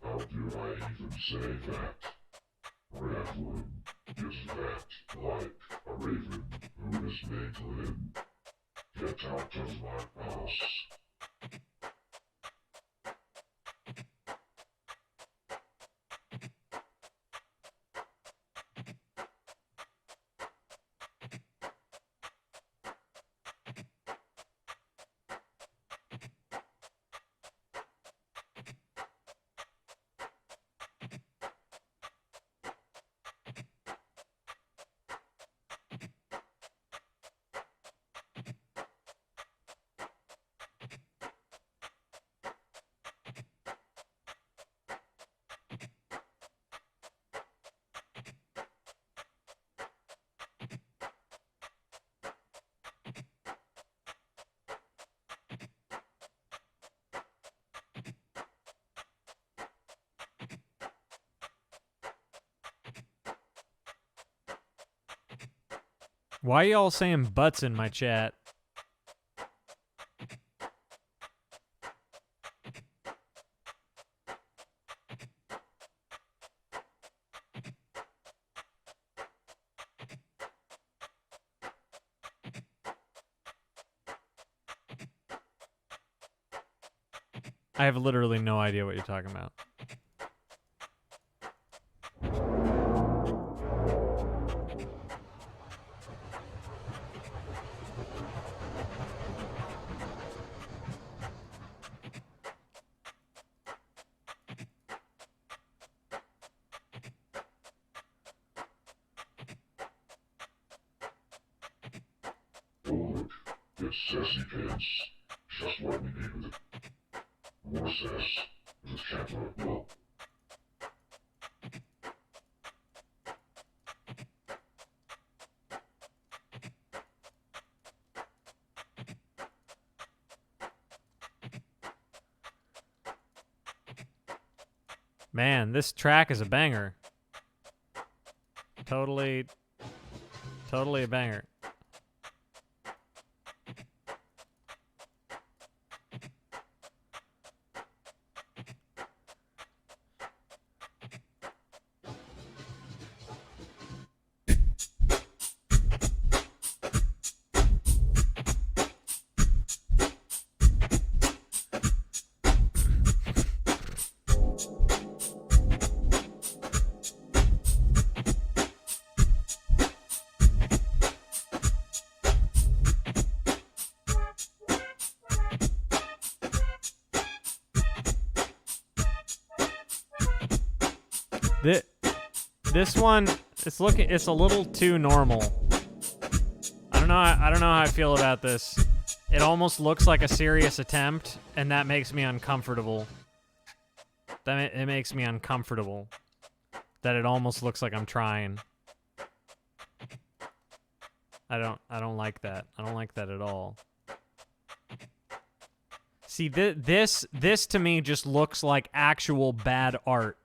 How do I even say that? Redwood, is that like a raven who is made to live? Get out of my house. Why y'all saying butts in my chat? I have literally no idea what you're talking about. Look, it's sassy pants. Just what we needed. More sass. This can't work well. Man, this track is a banger. Totally a banger. This one, it's a little too normal. I don't know how I feel about this. It almost looks like a serious attempt, and that makes me uncomfortable. It makes me uncomfortable. That it almost looks like I'm trying. I don't like that. I don't like that at all. See, this to me just looks like actual bad art,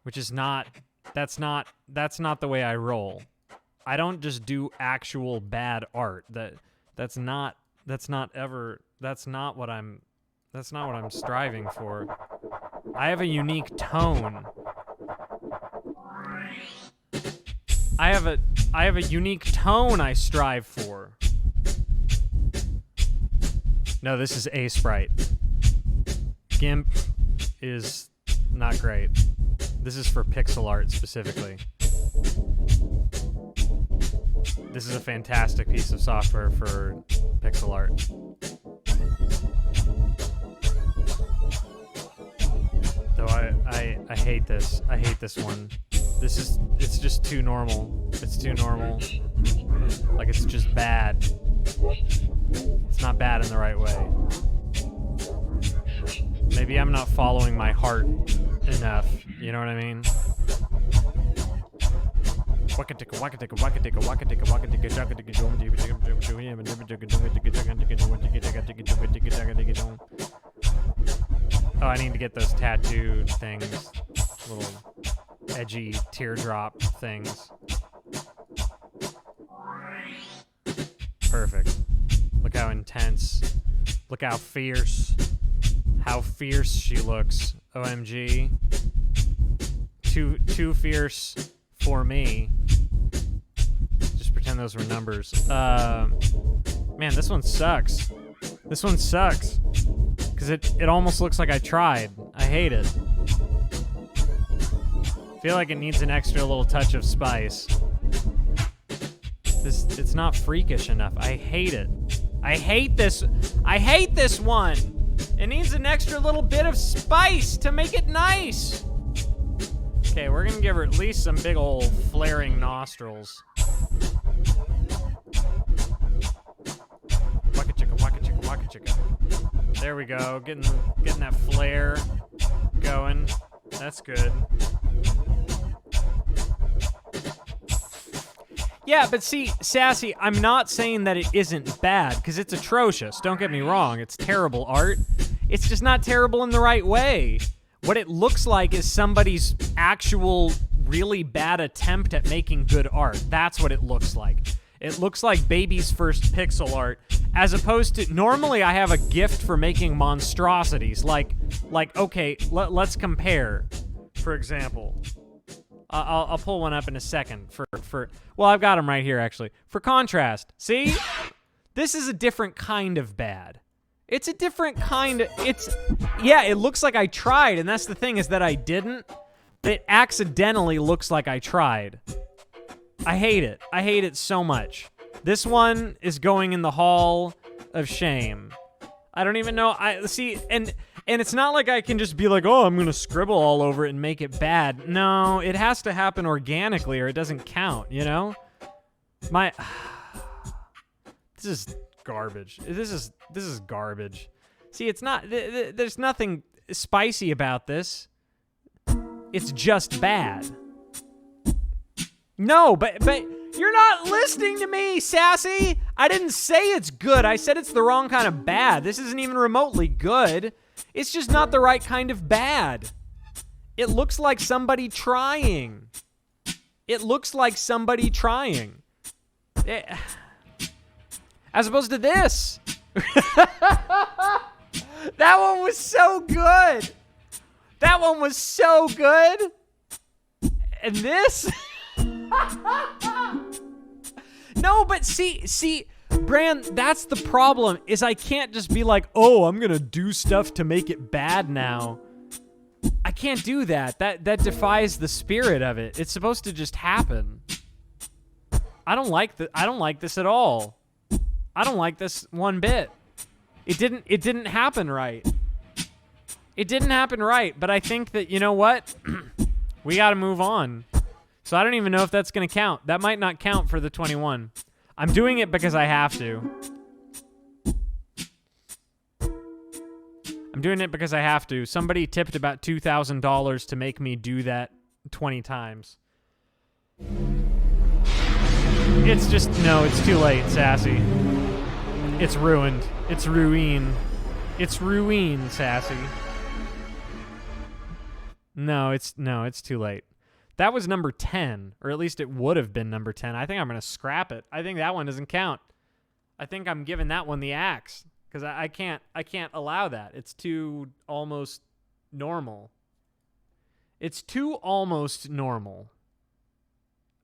which is not. That's not the way I roll. I don't just do actual bad art. That's not what I'm striving for. I have a unique tone. I have a unique tone I strive for. No, this is A Sprite. GIMP is not great. This is for pixel art specifically. This is a fantastic piece of software for pixel art. Though I hate this. I hate this one. It's just too normal. It's too normal. Like, it's just bad. It's not bad in the right way. Maybe I'm not following my heart enough. You know what I mean? Oh, I need to get those tattooed things. Little edgy teardrop things. Perfect. Look how intense. Look how fierce. How fierce she looks. OMG. Too fierce for me. Just pretend those were numbers. Man, this one sucks. This one sucks. Because it almost looks like I tried. I hate it. I feel like it needs an extra little touch of spice. It's not freakish enough. I hate it. I hate this. I hate this one. It needs an extra little bit of spice to make it nice. Okay, we're gonna give her at least some big old flaring nostrils. Waka chicka, waka chicka, waka chicka. There we go. Getting that flare going. That's good. Yeah, but see, Sassy, I'm not saying that it isn't bad, because it's atrocious. Don't get me wrong. It's terrible art. It's just not terrible in the right way. What it looks like is somebody's actual really bad attempt at making good art. That's what it looks like. It looks like baby's first pixel art, as opposed to, normally I have a gift for making monstrosities. Like okay, let's compare. For example, I'll pull one up in a second. Well, I've got them right here, actually. For contrast, see? This is a different kind of bad. It's a different kind of, yeah, it looks like I tried, and that's the thing, is that I didn't. It accidentally looks like I tried. I hate it. I hate it so much. This one is going in the hall of shame. I don't even know. See, and it's not like I can just be like, oh, I'm going to scribble all over it and make it bad. No, it has to happen organically or it doesn't count, you know? This is garbage. This is garbage. See, it's not, there's nothing spicy about this. It's just bad. No, but you're not listening to me, Sassy. I didn't say it's good. I said it's the wrong kind of bad. This isn't even remotely good. It's just not the right kind of bad. It looks like somebody trying. It looks like somebody trying. As opposed to this. That one was so good. That one was so good. And this? No, but see, Bran, that's the problem, is I can't just be like, oh, I'm gonna do stuff to make it bad now. I can't do that. That defies the spirit of it. It's supposed to just happen. I don't like this at all. I don't like this one bit. It didn't happen right. It didn't happen right, but I think that, you know what? We got to move on. So I don't even know if that's going to count. That might not count for the 21. I'm doing it because I have to. I'm doing it because I have to. Somebody tipped about $2,000 to make me do that 20 times. It's just, no, it's too late, Sassy. It's ruined. It's ruin. It's ruin, Sassy. No, it's too late. That was number 10, or at least it would have been number 10. I think I'm going to scrap it. I think that one doesn't count. I think I'm giving that one the axe because I can't allow that. It's too almost normal. It's too almost normal.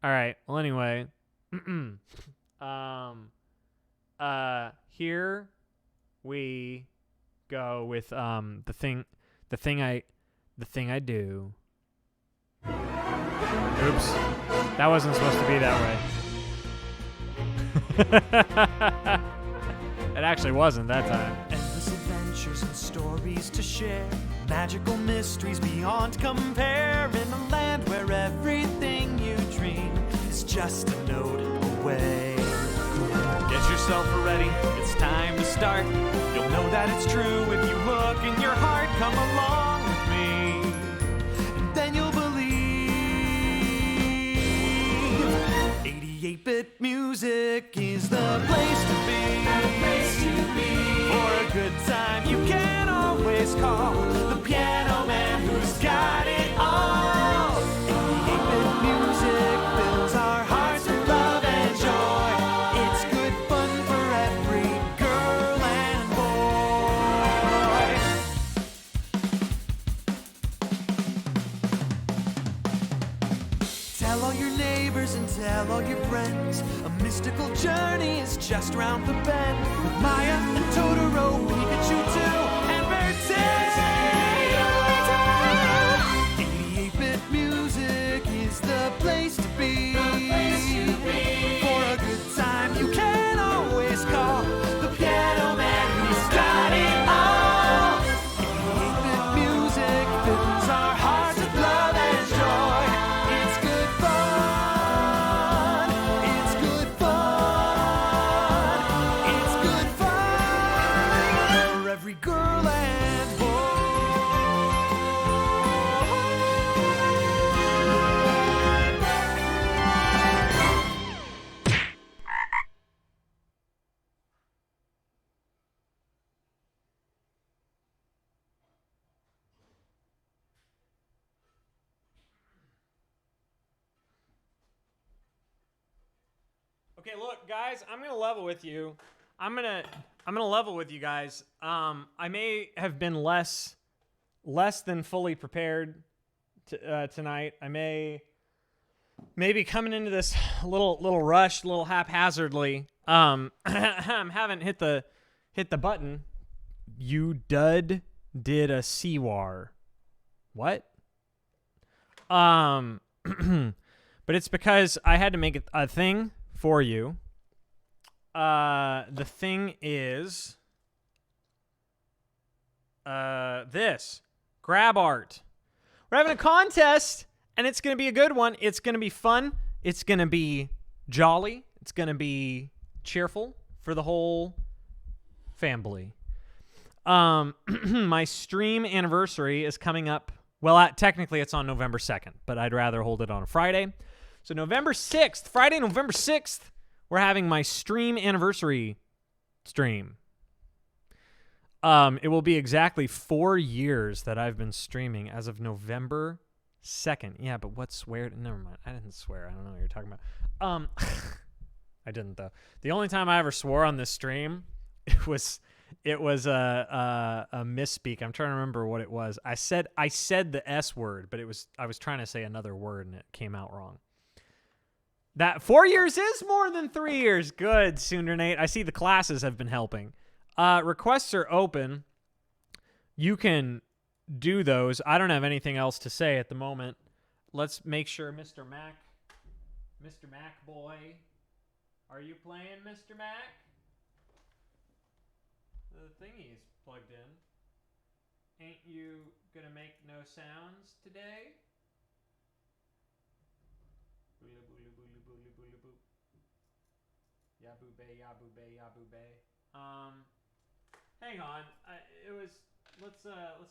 All right. Well, anyway, here we go with the thing I do. Oops. That wasn't supposed to be that way. It actually wasn't that time. Endless adventures and stories to share. Magical mysteries beyond compare. In a land where everything you dream is just a note away. Get yourself ready, it's time to start. You'll know that it's true if you look in your heart. Come along with me, and then you'll believe. 88-bit music is the place to be. For a good time you can always call the piano man who's got it all. 88-bit music fills our hearts with love and joy. It's good fun for every girl and boy. Tell all your neighbors and tell all your friends. A mystical journey is just round the bend. With Maya and Totoro, Pikachu too, and Bertie. 88-bit music is the place to be. For a good time you can always call the piano man who's got it all. 88-bit music fills our hearts with love and joy. It's good fun. It's good fun. It's good fun for every girl and boy. Okay, look, guys, I'm gonna level with you. I'm gonna level with you guys. I may have been less than fully prepared tonight. I may be coming into this little rushed, little haphazardly. Haven't hit the button. You did a CWAR. What? But it's because I had to make a thing for you. The thing is this. Grab art. We're having a contest, and it's going to be a good one. It's going to be fun. It's going to be jolly. It's going to be cheerful for the whole family. My stream anniversary is coming up. Well, technically it's on November 2nd, but I'd rather hold it on a Friday. So November 6th, Friday, November 6th, we're having my stream anniversary stream. It will be exactly 4 years that I've been streaming as of November 2nd. Yeah, but what swear? Never mind. I didn't swear. I don't know what you're talking about. I didn't, though. The only time I ever swore on this stream, it was a misspeak. I'm trying to remember what it was. I said the S word, but I was trying to say another word and it came out wrong. That 4 years is more than 3 years. Good, Sooner Nate. I see the classes have been helping. Requests are open. You can do those. I don't have anything else to say at the moment. Let's make sure Mr. Mac boy, are you playing, Mr. Mac? The thingy's plugged in. Ain't you gonna make no sounds today? Booly, booly, booly, booly, booly, boo. Yabu bay, yabu bay, yabu bay. Hang on. Let's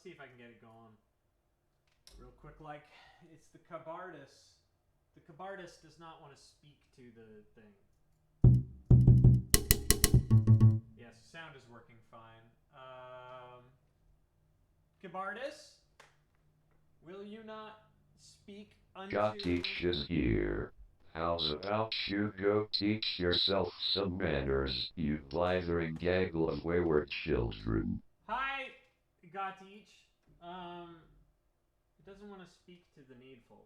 see if I can get it going. Real quick, like, it's the Kabardis. The Kabardis does not want to speak to the thing. Yes, sound is working fine. Kabardis, will you not speak unto... God teaches here. How's about you go teach yourself some manners, you blithering gaggle of wayward children. Hi, Gotich. It doesn't want to speak to the needful.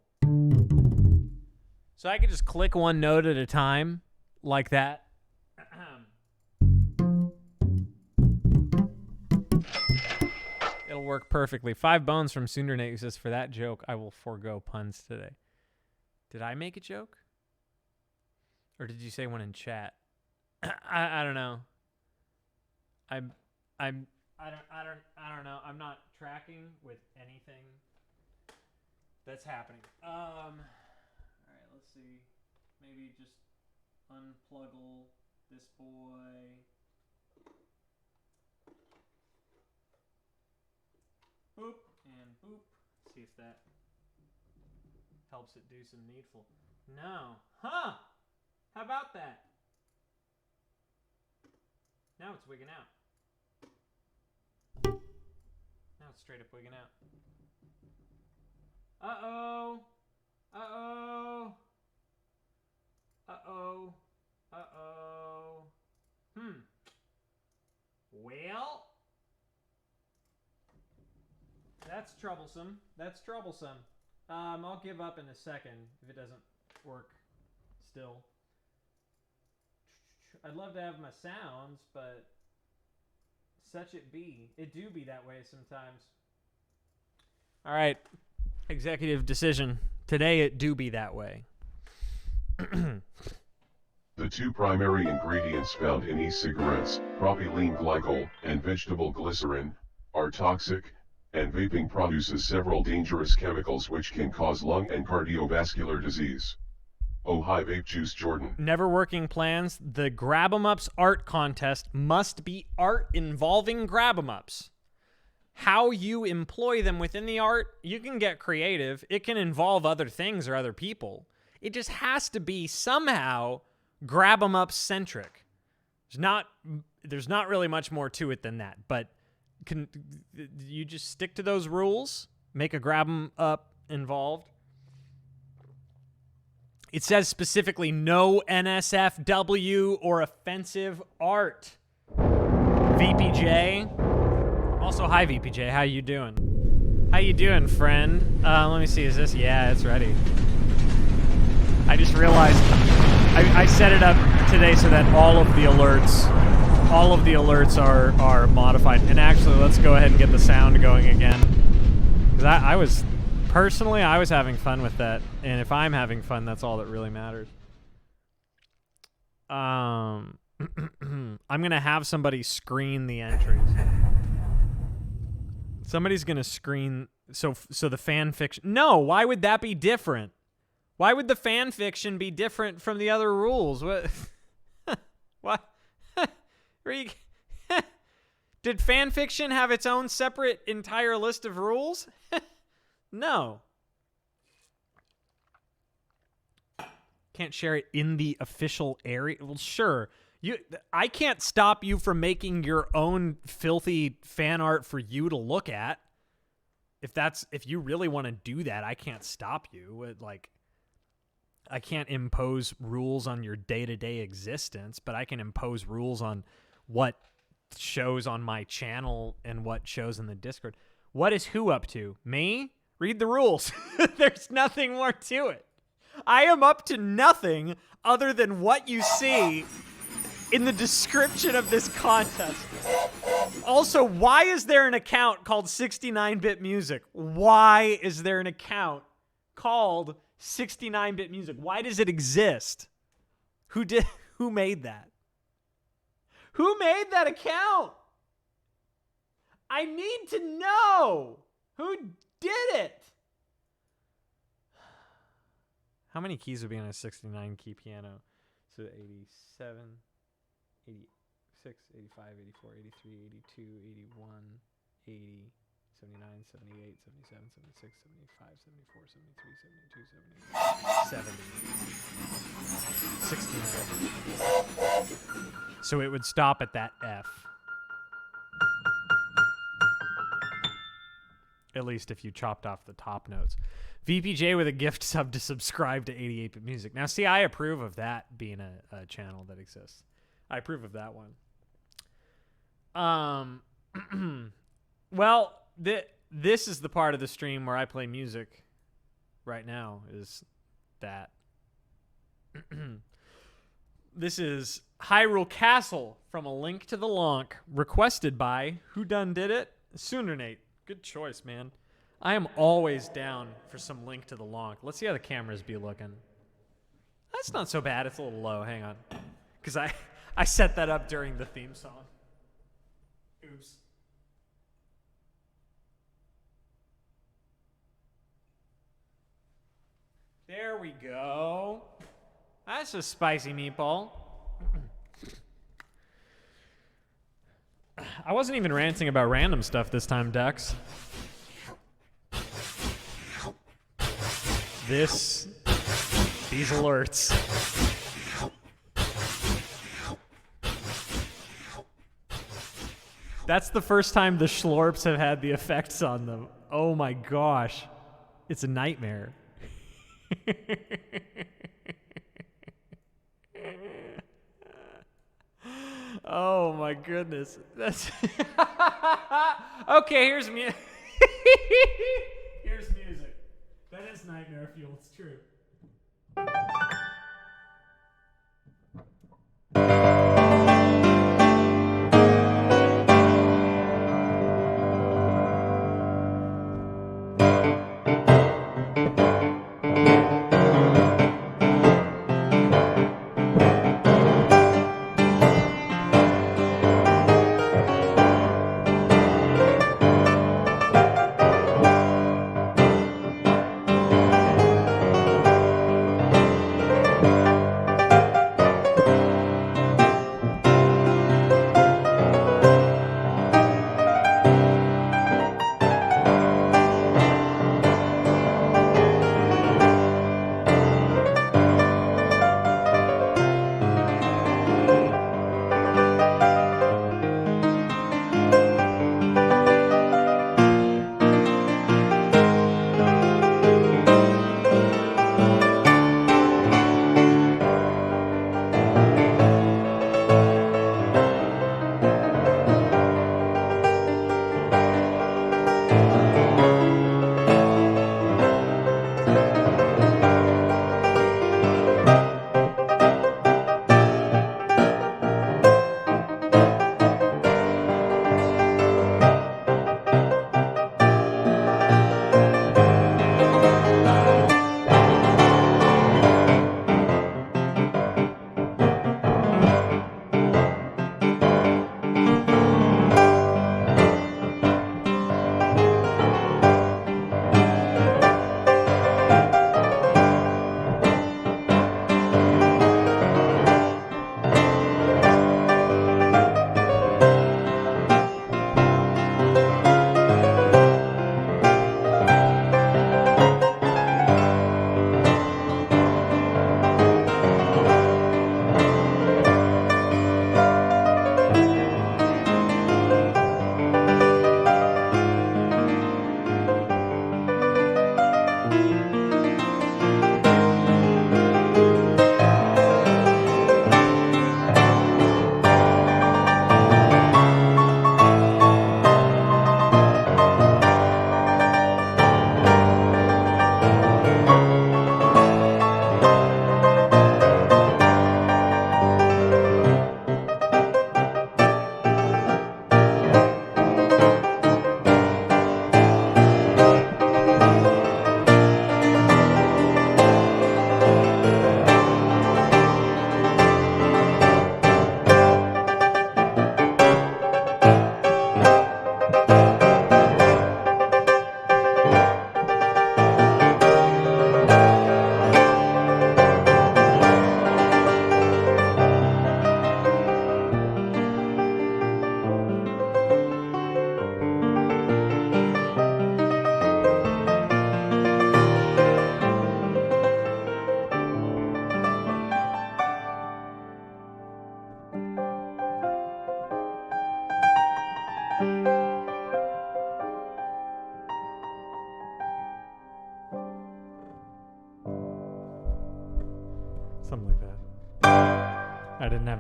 So I could just click one note at a time, like that. It'll work perfectly. 5 bones from Sundernate says, for that joke, I will forego puns today. Did I make a joke? Or did you say one in chat? I don't know. I don't know. I'm not tracking with anything that's happening. All right, let's see. Maybe just unpluggle this boy. Boop and boop. See if that helps it do some needful. No. Huh! How about that? Now it's wigging out. Now it's straight up wigging out. Uh-oh. Uh-oh. Uh-oh. Uh-oh. Well... That's troublesome. That's troublesome. I'll give up in a second if it doesn't work still. I'd love to have my sounds, but such it be. It do be that way sometimes. All right. Executive decision. Today it do be that way. The 2 primary ingredients found in e-cigarettes, propylene glycol and vegetable glycerin, are toxic, and vaping produces several dangerous chemicals which can cause lung and cardiovascular disease. Oh hi Vape Juice Jordan. Never working plans. The Grab-em-Ups art contest must be art involving Grab-em-Ups. How you employ them within the art, you can get creative. It can involve other things or other people. It just has to be somehow Grab-em-Up centric. There's not really much more to it than that, but can you just stick to those rules? Make a Grab-em-Up involved. It says specifically no NSFW or offensive art. VPJ. Also, hi VPJ. How you doing? How you doing, friend? Let me see. Is this? Yeah, it's ready. I just realized I set it up today so that all of the alerts are modified. And actually, let's go ahead and get the sound going again. Because I was having fun with that. And if I'm having fun, that's all that really matters. I'm going to have somebody screen the entries. Somebody's going to screen... So the fan fiction... No, why would that be different? Why would the fan fiction be different from the other rules? What? What? Did fan fiction have its own separate entire list of rules? No. Can't share it in the official area. Well, sure. I can't stop you from making your own filthy fan art for you to look at. If you really want to do that, I can't stop you. I can't impose rules on your day-to-day existence, but I can impose rules on what shows on my channel and what shows in the Discord. What is who up to? Me? Read the rules. There's nothing more to it. I am up to nothing other than what you see in the description of this contest. Also, why is there an account called 69-Bit Music? Why is there an account called 69-Bit Music? Why does it exist? Who made that? Who made that account? I need to know who did it. How many keys would be on a 69 key piano? So 87, 86, 85, 84, 83, 82, 81, 80, 79, 78, 77, 76, 75, 74, 73, 72, 73, 70. 69. So it would stop at that F. At least if you chopped off the top notes. VPJ with a gift sub to subscribe to 88-Bit Music. Now, see, I approve of that being a channel that exists. I approve of that one. Well, this is the part of the stream where I play music right now, is that. This is Hyrule Castle from A Link to the Lonk, requested by Who Done Did It? Soonernate. Good choice, man. I am always down for some Link to the Lonk. Let's see how the cameras be looking. That's not so bad. It's a little low. Hang on. Because I set that up during the theme song. Oops. There we go. That's a spicy meatball. I wasn't even ranting about random stuff this time, Dex. These alerts. That's the first time the Schlorps have had the effects on them. Oh my gosh. It's a nightmare. Oh my goodness. That's okay, here's music. Here's music. That is nightmare fuel, it's true.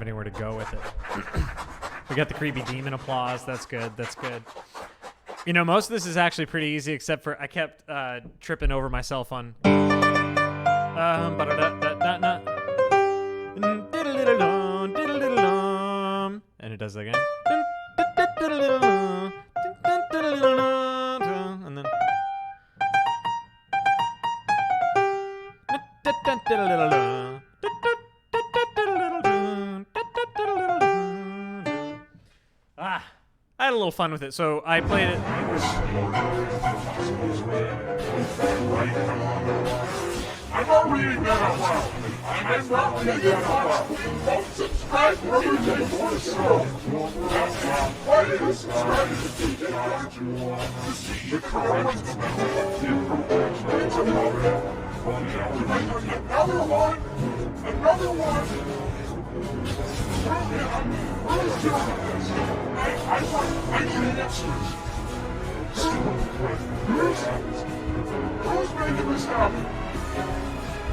have anywhere to go with it. We got the creepy demon applause. That's good. That's good. You know, most of this is actually pretty easy, except for I kept tripping over myself on. And it does it again. And then. I had a little fun with it, so I played it. I'm not reading that out loud. I'm not reading that out loud. Don't subscribe for everything for the show. Why did you subscribe to the DJ? The correct Another one. Another one. Who's doing this? I need answers. Who's making this happen?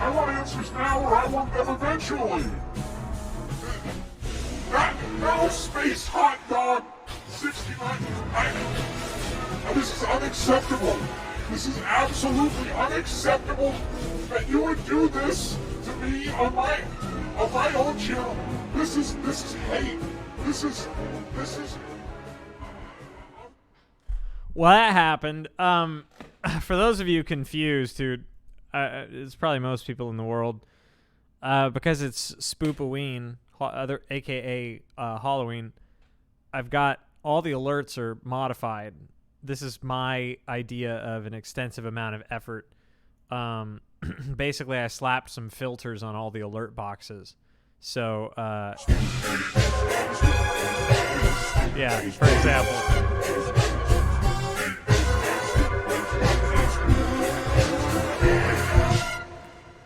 I want answers now or I want them eventually. No space hot dog 69. This is unacceptable. This is absolutely unacceptable that you would do this to me on my own channel. This is hate. This is Well, that happened. For those of you confused, who it's probably most people in the world, because it's Spoopoween, aka Halloween. I've got all the alerts are modified. This is my idea of an extensive amount of effort. Basically, I slapped some filters on all the alert boxes. So, yeah, for example.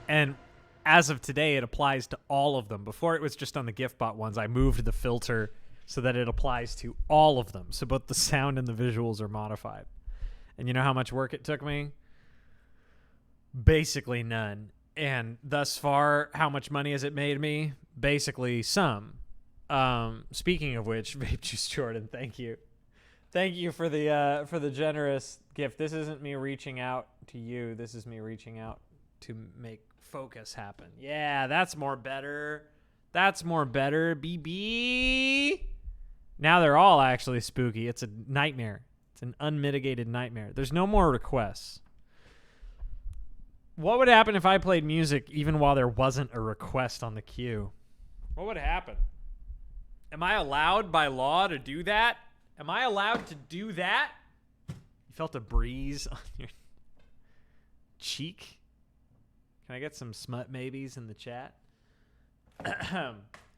And as of today, it applies to all of them. Before it was just on the GiftBot ones. I moved the filter so that it applies to all of them. So both the sound and the visuals are modified. And you know how much work it took me? Basically none. And thus far, how much money has it made me? Basically some. Speaking of which, Vape Juice Jordan, thank you. Thank you for the generous gift. This isn't me reaching out to you. This is me reaching out to make focus happen. Yeah, that's more better. That's more better, BB. Now they're all actually spooky. It's a nightmare. It's an unmitigated nightmare. There's no more requests. What would happen if I played music even while there wasn't a request on the queue? What would happen? Am I allowed by law to do that? Am I allowed to do that? You felt a breeze on your cheek? Can I get some smut maybes in the chat?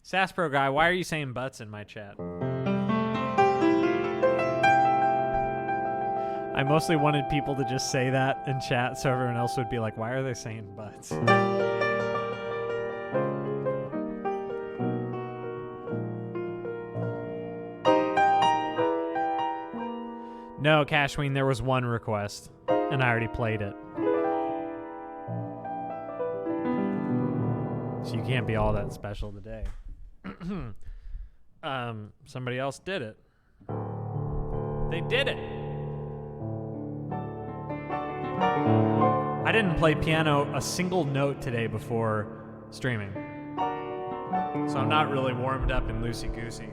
Saspro guy, why are you saying butts in my chat? I mostly wanted people to just say that in chat so everyone else would be like, why are they saying butts? No, Cashween, there was one request, and I already played it. So you can't be all that special today. Somebody else did it. They did it. I didn't play piano a single note today before streaming. So I'm not really warmed up and loosey-goosey.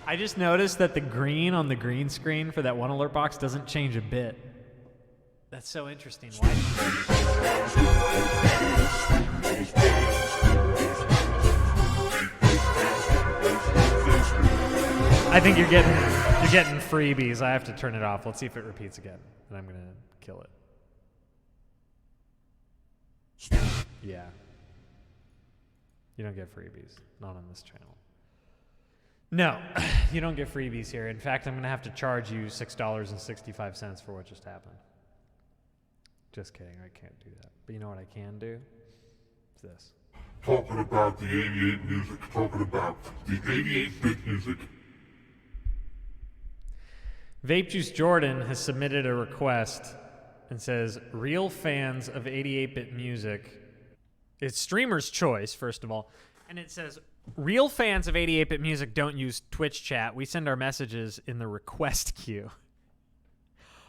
I just noticed that the green on the green screen for that one alert box doesn't change a bit. That's so interesting. Why? I think you're getting freebies. I have to turn it off. Let's see if it repeats again, and I'm gonna kill it. Yeah. You don't get freebies. Not on this channel. No, you don't get freebies here. In fact, I'm going to have to charge you $6.65 for what just happened. Just kidding. I can't do that. But you know what I can do? It's this. talking about the 88 music, talking about the 88-bit music. Vape Juice Jordan has submitted a request and says, real fans of 88-bit music. It's streamer's choice, first of all. And it says, real fans of 88-bit music don't use Twitch chat. We send our messages in the request queue.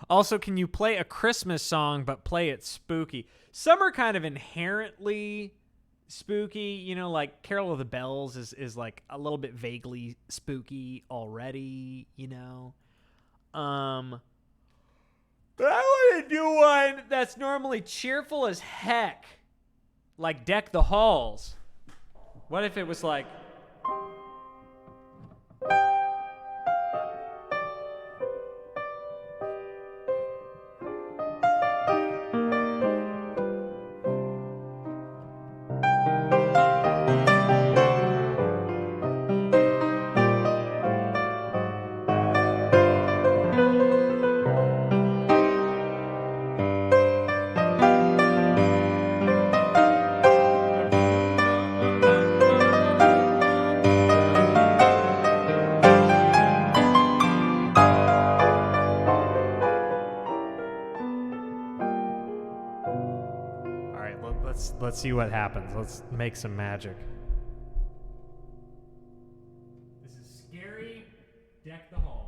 Also, can you play a Christmas song but play it spooky? Some are kind of inherently spooky. You know, like Carol of the Bells is like a little bit vaguely spooky already, you know? But I want to do one that's normally cheerful as heck. Like Deck the Halls. What if it was like... Let's see what happens. Let's make some magic. This is Scary Deck the Halls.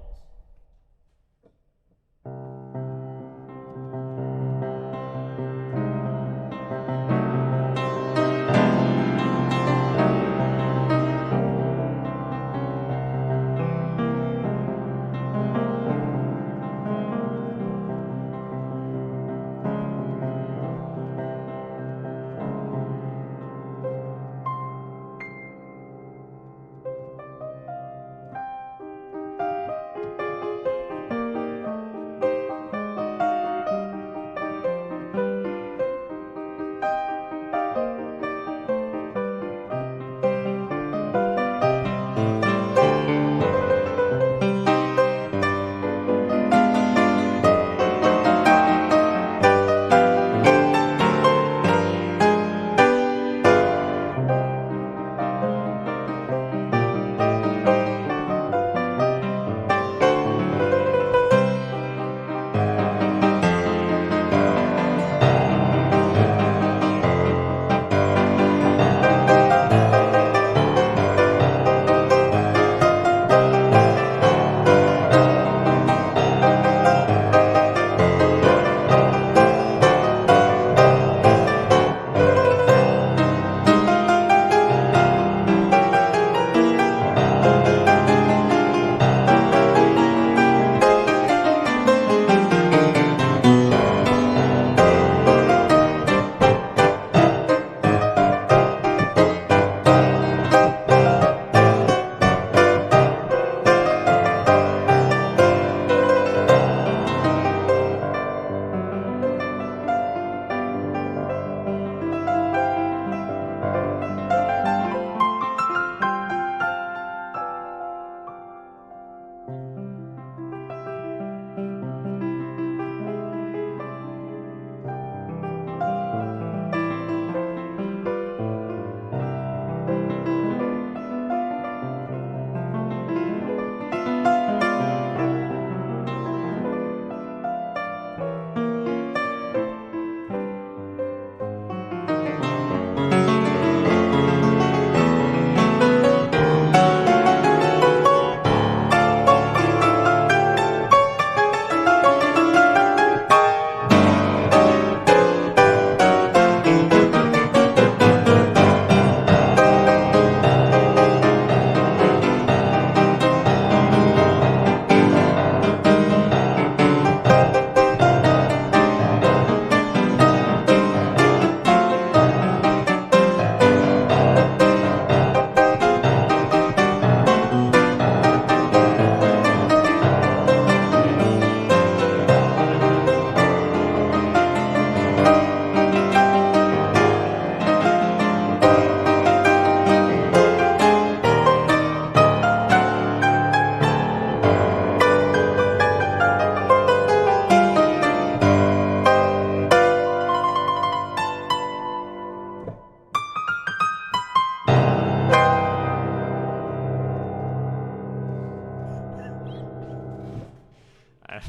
I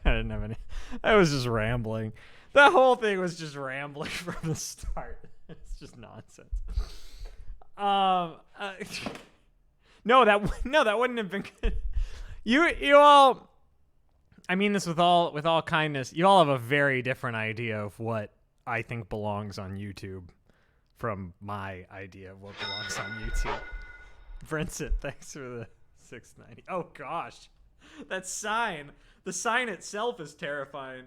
didn't have any. I was just rambling. The whole thing was just rambling from the start. It's just nonsense. No, that wouldn't have been good. You all. I mean this with all kindness. You all have a very different idea of what I think belongs on YouTube from my idea of what belongs on YouTube. Vincent, thanks for the 690. Oh gosh, that sign. The sign itself is terrifying.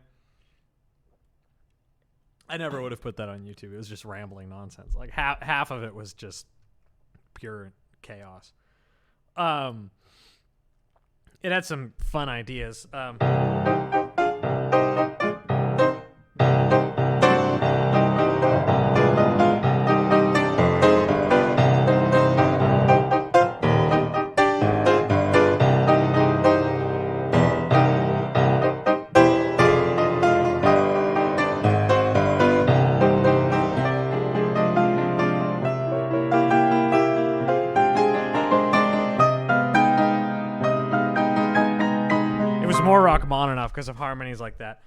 I never would have put that on YouTube. It was just rambling nonsense. Like half of it was just pure chaos. It had some fun ideas. More Rachmaninoff because of harmonies like that.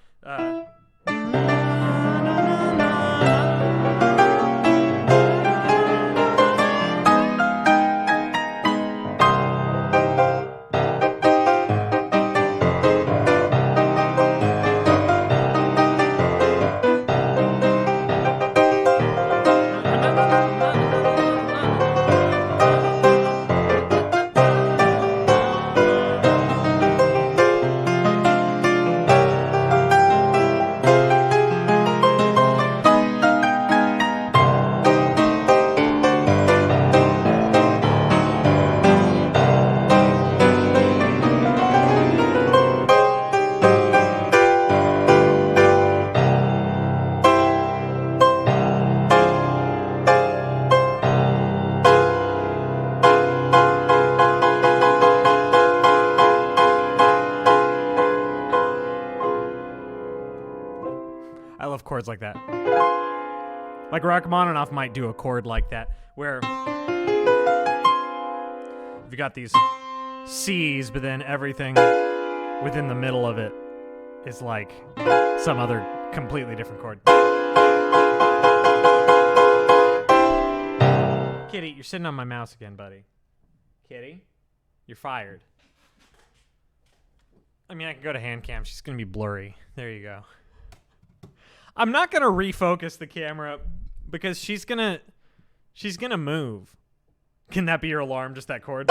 I love chords like that. Like Rachmaninoff might do a chord like that, where you got these C's, but then everything within the middle of it is like some other completely different chord. Kitty, you're sitting on my mouse again, buddy. Kitty, you're fired. I mean, I can go to hand cam. She's going to be blurry. There you go. I'm not going to refocus the camera because she's going to move. Can that be your alarm, just that chord?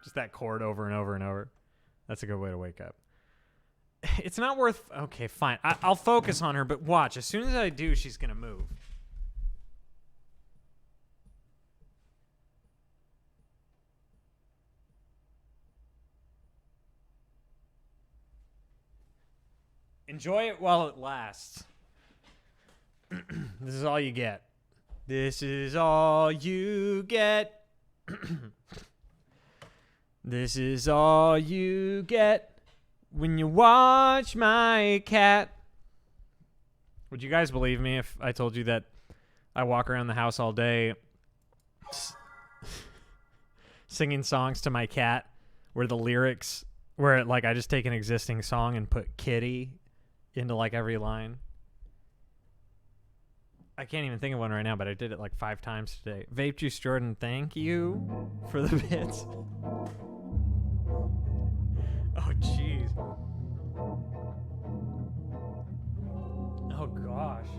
Just that chord over and over and over. That's a good way to wake up. It's not worth... Okay, fine. I'll focus on her, but watch. As soon as I do, she's going to move. Enjoy it while it lasts. This is all you get. This is all you get. This is all you get when you watch my cat. Would you guys believe me if I told you that I walk around the house all day singing songs to my cat where the lyrics, where like I just take an existing song and put kitty into like every line? I can't even think of one right now, but I did it like 5 times today. Vape Juice Jordan, thank you for the bits. Oh, jeez. Oh, gosh.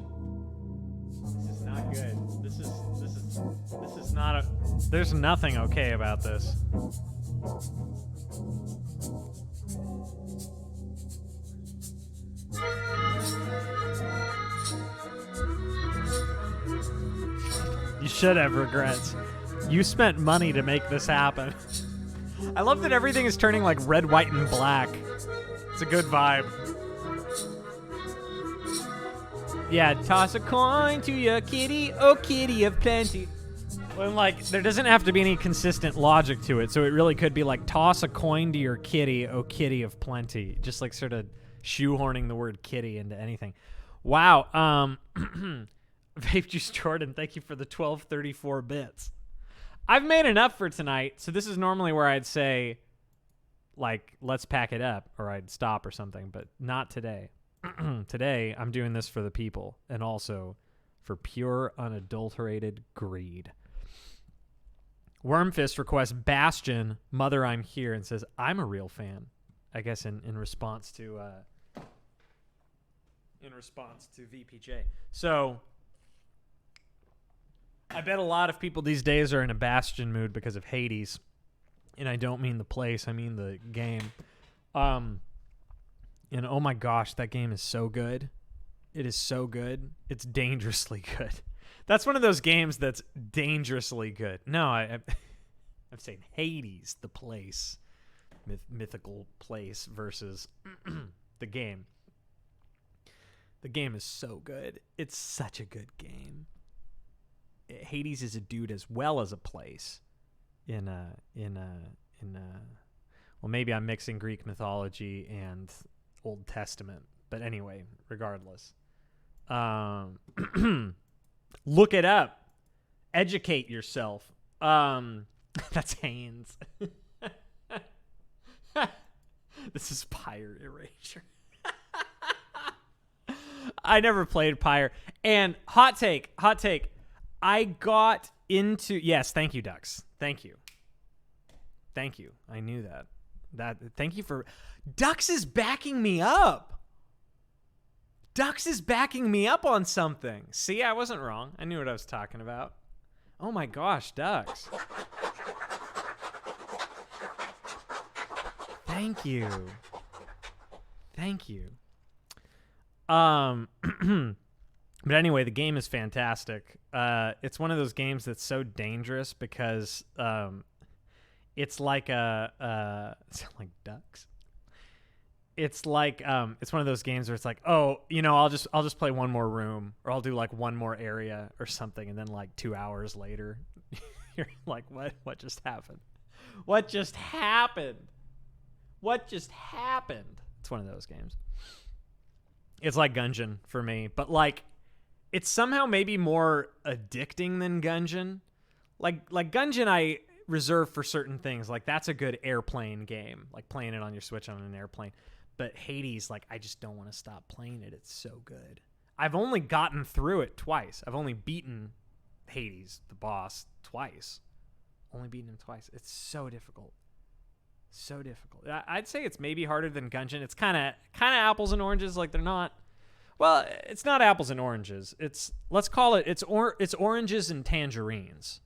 This is not good. This is not a... There's nothing okay about this. You should have regrets. You spent money to make this happen. I love that everything is turning like red, white, and black. It's a good vibe. Yeah, toss a coin to your kitty, oh kitty of plenty. Well, like, there doesn't have to be any consistent logic to it, so it really could be like, toss a coin to your kitty, oh kitty of plenty. Just like sort of shoehorning the word kitty into anything. Wow. Vape Juice Jordan, thank you for the 1234 bits. I've made enough for tonight, so this is normally where I'd say, like, let's pack it up, or I'd stop or something, but not today. Today, I'm doing this for the people, and also for pure, unadulterated greed. Wormfist requests Bastion, Mother I'm Here, and says, I'm a real fan. I guess in response to VPJ. So I bet a lot of people these days are in a Bastion mood because of Hades. And I don't mean the place, I mean the game. And oh my gosh, that game is so good. It is so good. It's dangerously good. That's one of those games that's dangerously good. No, I'm saying Hades, the place. Mythical place versus the game. The game is so good. It's such a good game. Hades is a dude as well as a place. Well, maybe I'm mixing Greek mythology and Old Testament, but anyway, regardless, look it up, educate yourself. That's Haynes. This is Pyre Erasure. I never played Pyre. And hot take. I got into... Yes, thank you, Ducks. Thank you. I knew that. Thank you for... Ducks is backing me up. Ducks is backing me up on something. See, I wasn't wrong. I knew what I was talking about. Oh my gosh, Ducks. Thank you. But anyway, the game is fantastic. It's one of those games that's so dangerous because it's like it's like Ducks. It's like it's one of those games where it's like, oh, I'll just play one more room, or I'll do like one more area or something, and then like 2 hours later, you're like, what just happened? What just happened? It's one of those games. It's like Gungeon for me, but like it's somehow maybe more addicting than Gungeon. Like Gungeon I reserve for certain things. Like that's a good airplane game, like playing it on your Switch on an airplane. But Hades, like I just don't want to stop playing it. It's so good. I've only gotten through it twice. I've only beaten Hades, the boss, twice. Only beaten him twice. It's so difficult. So difficult. I'd say it's maybe harder than Gungeon. It's kind of apples and oranges. Like they're not. Well, it's not apples and oranges. Let's call it. It's oranges and tangerines.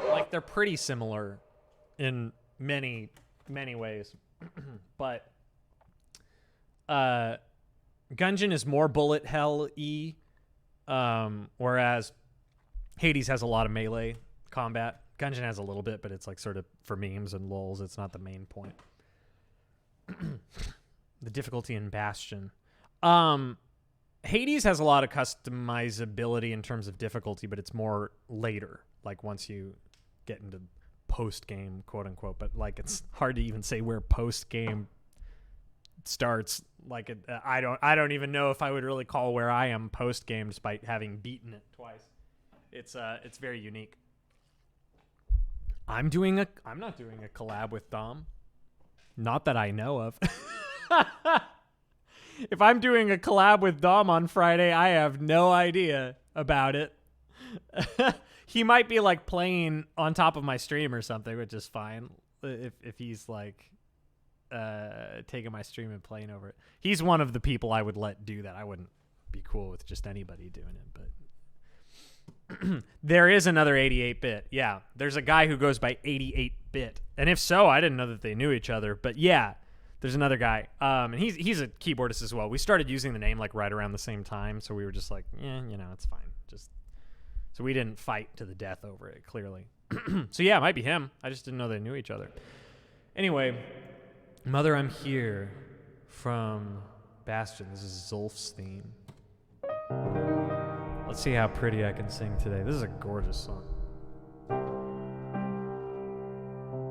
Like they're pretty similar in many ways, but Gungeon is more bullet hell-y. Whereas Hades has a lot of melee combat. Gungeon has a little bit, but it's like sort of for memes and lulz. It's not the main point. The difficulty in Bastion. Hades has a lot of customizability in terms of difficulty, but it's more later, like once you get into post-game, quote-unquote. But like it's hard to even say where post-game starts. Like I don't even know if I would really call where I am post game, despite having beaten it twice. It's very unique. I'm not doing a collab with Dom, not that I know of. If I'm doing a collab with Dom on Friday, I have no idea about it. He might be like playing on top of my stream or something, which is fine. If he's like taking my stream and playing over it. He's one of the people I would let do that. I wouldn't be cool with just anybody doing it, but there is another 88-bit. Yeah, there's a guy who goes by 88-bit. And if so, I didn't know that they knew each other, but yeah, there's another guy. And he's a keyboardist as well. We started using the name like right around the same time, so we were just like, yeah, it's fine. So we didn't fight to the death over it, clearly. So yeah, it might be him. I just didn't know they knew each other. Anyway, Mother I'm Here from Bastion. This is Zulf's theme. Let's see how pretty I can sing today. This is a gorgeous song.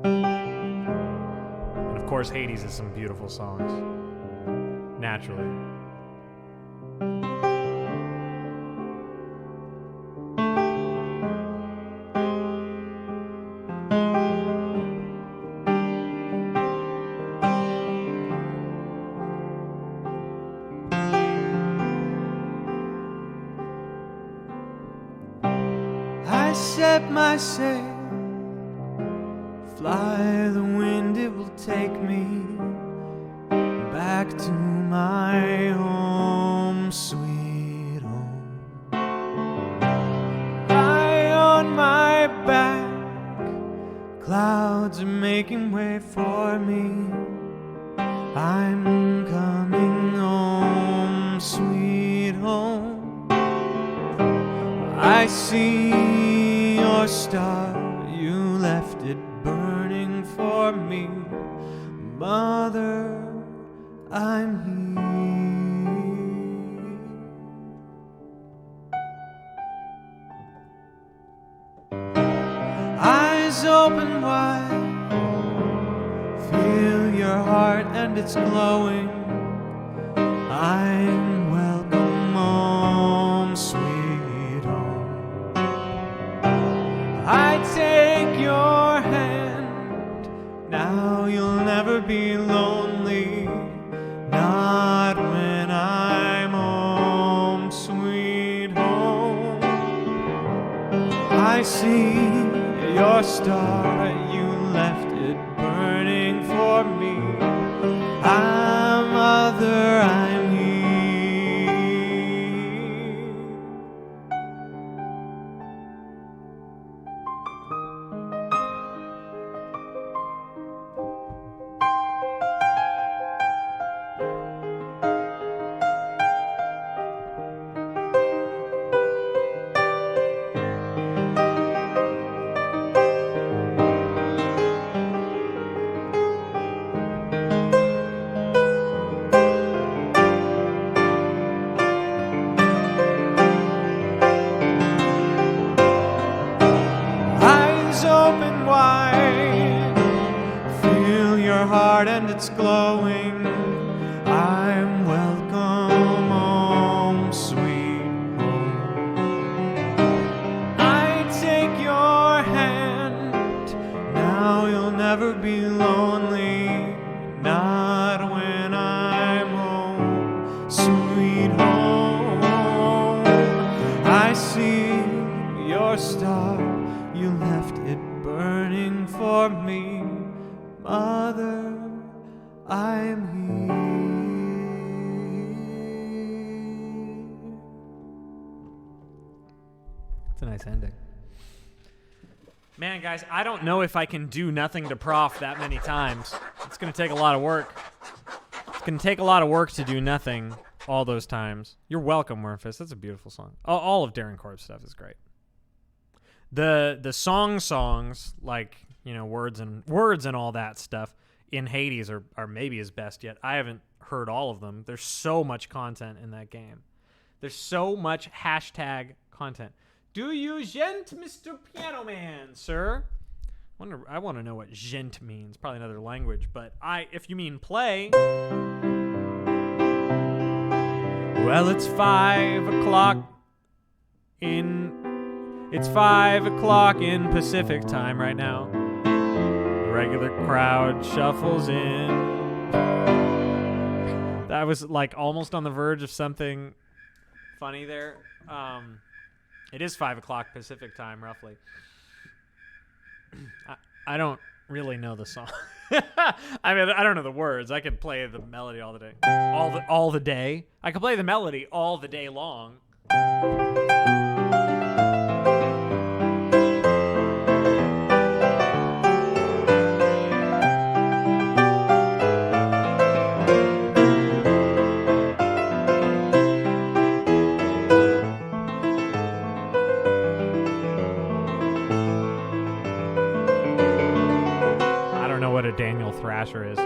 And of course, Hades has some beautiful songs. naturally. I set my sail, fly the wind, it will take me back to my home, sweet home. Lie on my back, clouds are making way for me. I'm coming home, sweet home. I see your star, you left it burning for me. Mother, I'm here. Eyes open wide, feel your heart and it's glowing. I'm welcome home, sweet home. I take your hand, now you'll never be lonely. Not when I'm home, sweet home. I see your star, you left it burning for me. Mother, I'm here. Eyes open wide, feel your heart and it's glowing. I'm welcome home, sweet home. I take your hand, now you'll never be lonely. Not when I'm home, sweet home. I see your star, you left it burning for me. Mother, I'm here. It's a nice ending. Man, guys, I don't know if I can do Nothing to Prof that many times. It's going to take a lot of work. It's going to take a lot of work to do Nothing all those times. You're welcome, Wyrmfist. That's a beautiful song. All of Darren Korb stuff is great. The songs like, you know, words and all that stuff in Hades are maybe his best yet. I haven't heard all of them. There's so much content in that game. There's so much hashtag content. Do you gent, Mr. Piano Man, sir? I want to know what gent means. Probably another language, but if you mean play. Well, it's 5 o'clock in Pacific time right now. The regular crowd shuffles in. That was like almost on the verge of something funny there. It is 5 o'clock Pacific time, roughly. I don't really know the song. I mean, I don't know the words. I could play the melody all the day. All the day. I could play the melody all the day long. I don't know what a Daniel Thrasher is.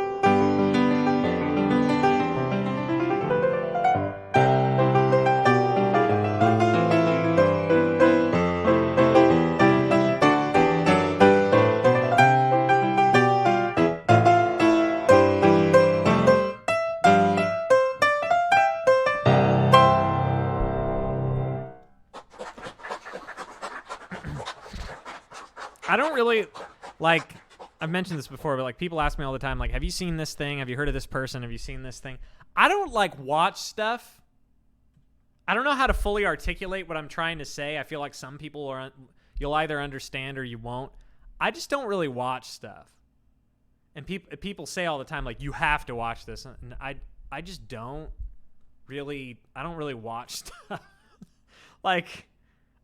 I don't really, like, I've mentioned this before, but, like, people ask me all the time, like, have you seen this thing? Have you heard of this person? Have you seen this thing? I don't, like, watch stuff. I don't know how to fully articulate what I'm trying to say. I feel like some people you'll either understand or you won't. I just don't really watch stuff. And people say all the time, like, you have to watch this. And I just don't really watch stuff. Like,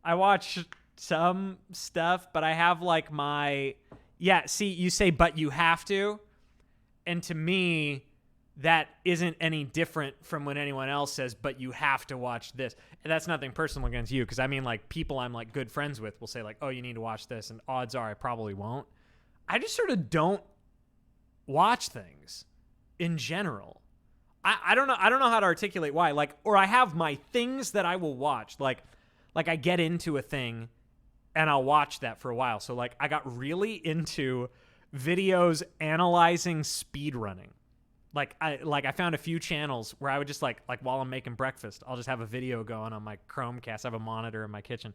I watch some stuff, but I have, like, see, you say, but you have to. And to me, that isn't any different from when anyone else says, but you have to watch this. And that's nothing personal against you, because I mean, like, people I'm, like, good friends with will say, like, oh, you need to watch this, and odds are I probably won't. I just sort of don't watch things in general. I don't know how to articulate why. Like, or I have my things that I will watch. Like I get into a thing and I'll watch that for a while. So, like, I got really into videos analyzing speedrunning. Like I found a few channels where I would just like while I'm making breakfast, I'll just have a video going on my Chromecast. I have a monitor in my kitchen.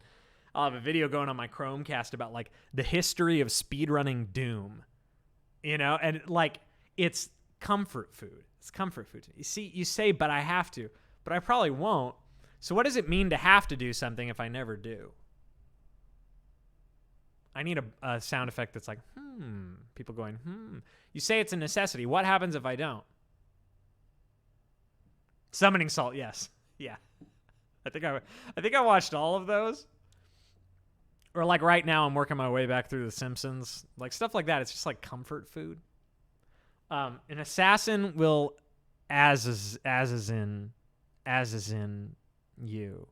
I'll have a video going on my Chromecast about, like, the history of speedrunning Doom. You know, and, like, it's comfort food. It's comfort food. You see, you say, but I have to, but I probably won't. So what does it mean to have to do something if I never do? I need a sound effect that's like, people going, You say it's a necessity. What happens if I don't? Summoning Salt, yes. Yeah. I think I watched all of those. Or, like, right now I'm working my way back through The Simpsons. Like, stuff like that. It's just, like, comfort food. An assassin will as is in you.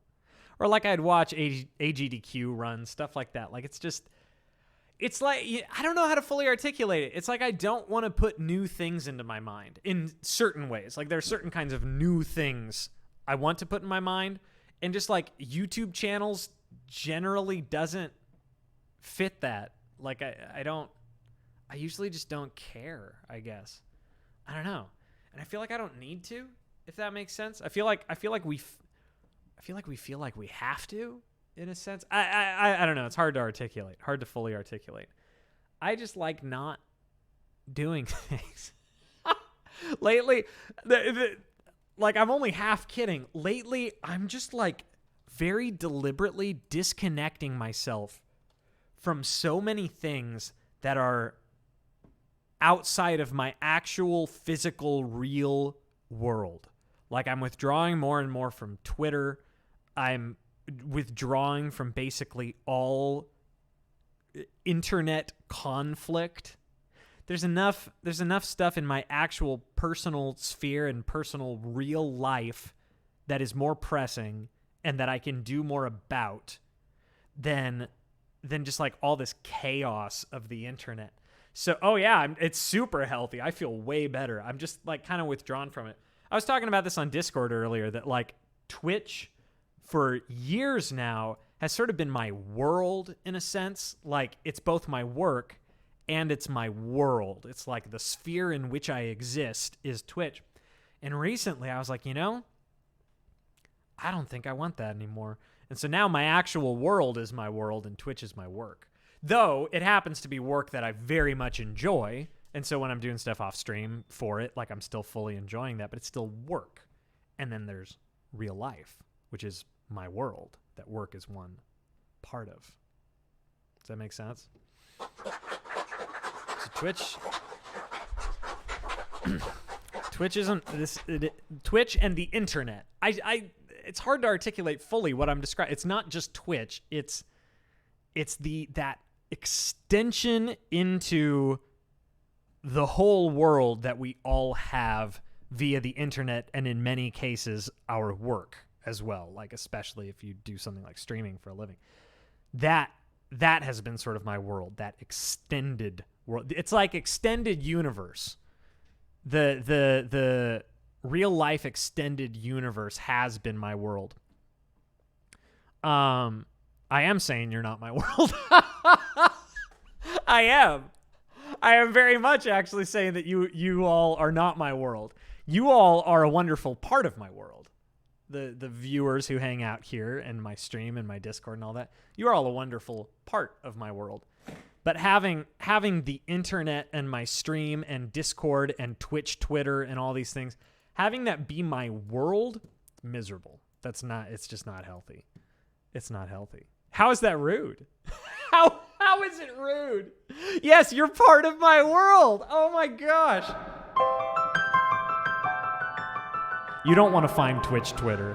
Or, like, I'd watch AGDQ run, stuff like that. Like, it's like, I don't know how to fully articulate it. It's like I don't want to put new things into my mind in certain ways. Like, there are certain kinds of new things I want to put in my mind. And just, like, YouTube channels generally doesn't fit that. Like, I usually just don't care, I guess. I don't know. And I feel like I don't need to, if that makes sense. I feel like we feel like we have to, in a sense. I don't know. It's hard to articulate, hard to fully articulate. I just like not doing things. Lately, like, I'm only half kidding. Lately, I'm just, like, very deliberately disconnecting myself from so many things that are outside of my actual physical real world. Like, I'm withdrawing more and more from Twitter. I'm withdrawing from basically all internet conflict. There's enough stuff in my actual personal sphere and personal real life that is more pressing and that I can do more about than just, like, all this chaos of the internet. So, oh yeah, it's super healthy. I feel way better. I'm just, like, kind of withdrawn from it. I was talking about this on Discord earlier, that, like, Twitch for years now has sort of been my world in a sense. Like, it's both my work and it's my world. It's like the sphere in which I exist is Twitch. And recently I was like, I don't think I want that anymore. And so now my actual world is my world and Twitch is my work. Though it happens to be work that I very much enjoy. And so when I'm doing stuff off stream for it, like, I'm still fully enjoying that, but it's still work. And then there's real life, which is my world that work is one part of. Does that make sense? So Twitch isn't this. Twitch and the internet. It's hard to articulate fully what I'm describing. It's not just Twitch. It's that extension into the whole world that we all have via the internet, and in many cases our work as well, like, especially if you do something like streaming for a living. That has been sort of my world, that extended world. It's like extended universe. The real life extended universe has been my world. I am saying you're not my world. I am very much actually saying that you all are not my world. You all are a wonderful part of my world. The viewers who hang out here and my stream and my Discord and all that, you are all a wonderful part of my world. But having the internet and my stream and Discord and Twitch, Twitter, and all these things, having that be my world, miserable. It's just not healthy. It's not healthy. How is that rude? How is it rude? Yes, you're part of my world. Oh my gosh. You don't want to find Twitch, Twitter.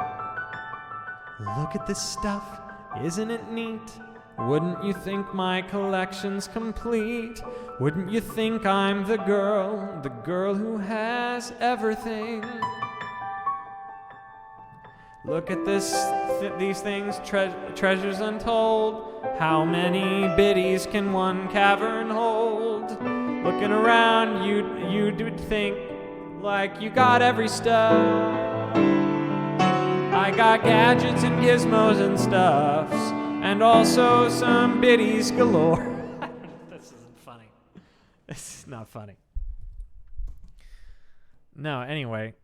Look at this stuff. Isn't it neat? Wouldn't you think my collection's complete? Wouldn't you think I'm the girl who has everything? Look at these things, treasures untold. How many biddies can one cavern hold? Looking around, you'd think like you got every stuff. I got gadgets and gizmos and stuffs, and also some biddies galore. This isn't funny. This is not funny. No, anyway.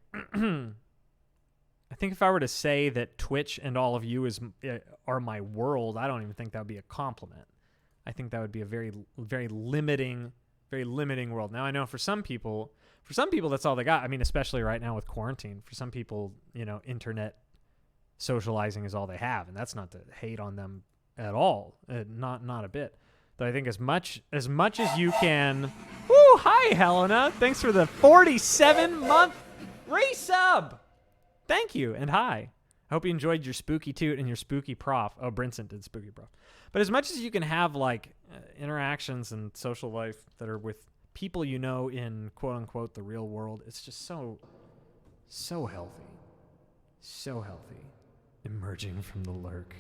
I think if I were to say that Twitch and all of you are my world, I don't even think that would be a compliment. I think that would be a very, very limiting world. Now, I know for some people that's all they got. I mean, especially right now with quarantine. For some people, internet socializing is all they have, and that's not to hate on them at all. Not a bit. Though I think as much as you can. Woo! Hi, Helena. Thanks for the 47-month resub. Thank you, and hi. I hope you enjoyed your spooky toot and your spooky prof. Oh, Brinson did spooky prof. But as much as you can have interactions and social life that are with people in quote unquote the real world, it's just so healthy. So healthy. Emerging from the lurk.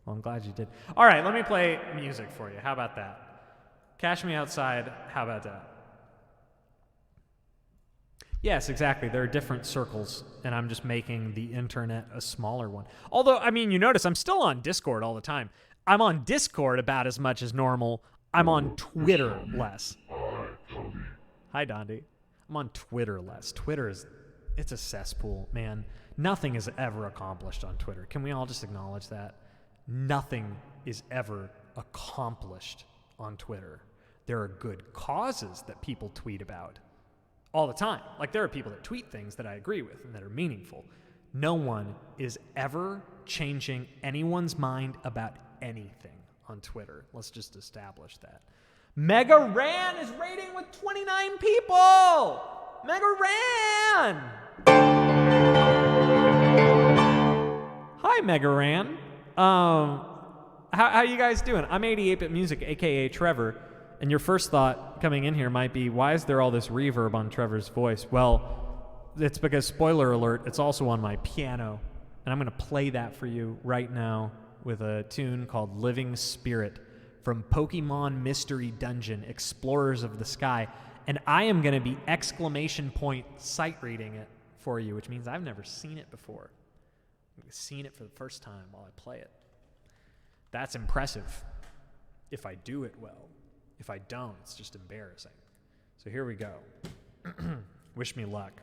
Well, I'm glad you did. All right, let me play music for you. How about that? Cash Me Outside. How about that? Yes, exactly. There are different circles, and I'm just making the internet a smaller one. Although, I mean, you notice I'm still on Discord all the time. I'm on Discord about as much as normal. I'm on Twitter less. Hi, Dondi. I'm on Twitter less. It's a cesspool, man. Nothing is ever accomplished on Twitter. Can we all just acknowledge that? Nothing is ever accomplished on Twitter. There are good causes that people tweet about all the time. Like, there are people that tweet things that I agree with and that are meaningful. No one is ever changing anyone's mind about anything on Twitter. Let's just establish that. Mega Ran is rating with 29 people! Mega Ran! Hi, Mega Ran. How you guys doing? I'm 88-Bit Music, a.k.a. Trevor. And your first thought coming in here might be, why is there all this reverb on Trevor's voice? Well, it's because, spoiler alert, it's also on my piano. And I'm going to play that for you right now with a tune called Living Spirit from Pokemon Mystery Dungeon, Explorers of the Sky. And I am going to be exclamation point sight reading it for you, which means I've never seen it before. I've seen it for the first time while I play it. That's impressive if I do it well. If I don't, it's just embarrassing. So here we go. Wish me luck.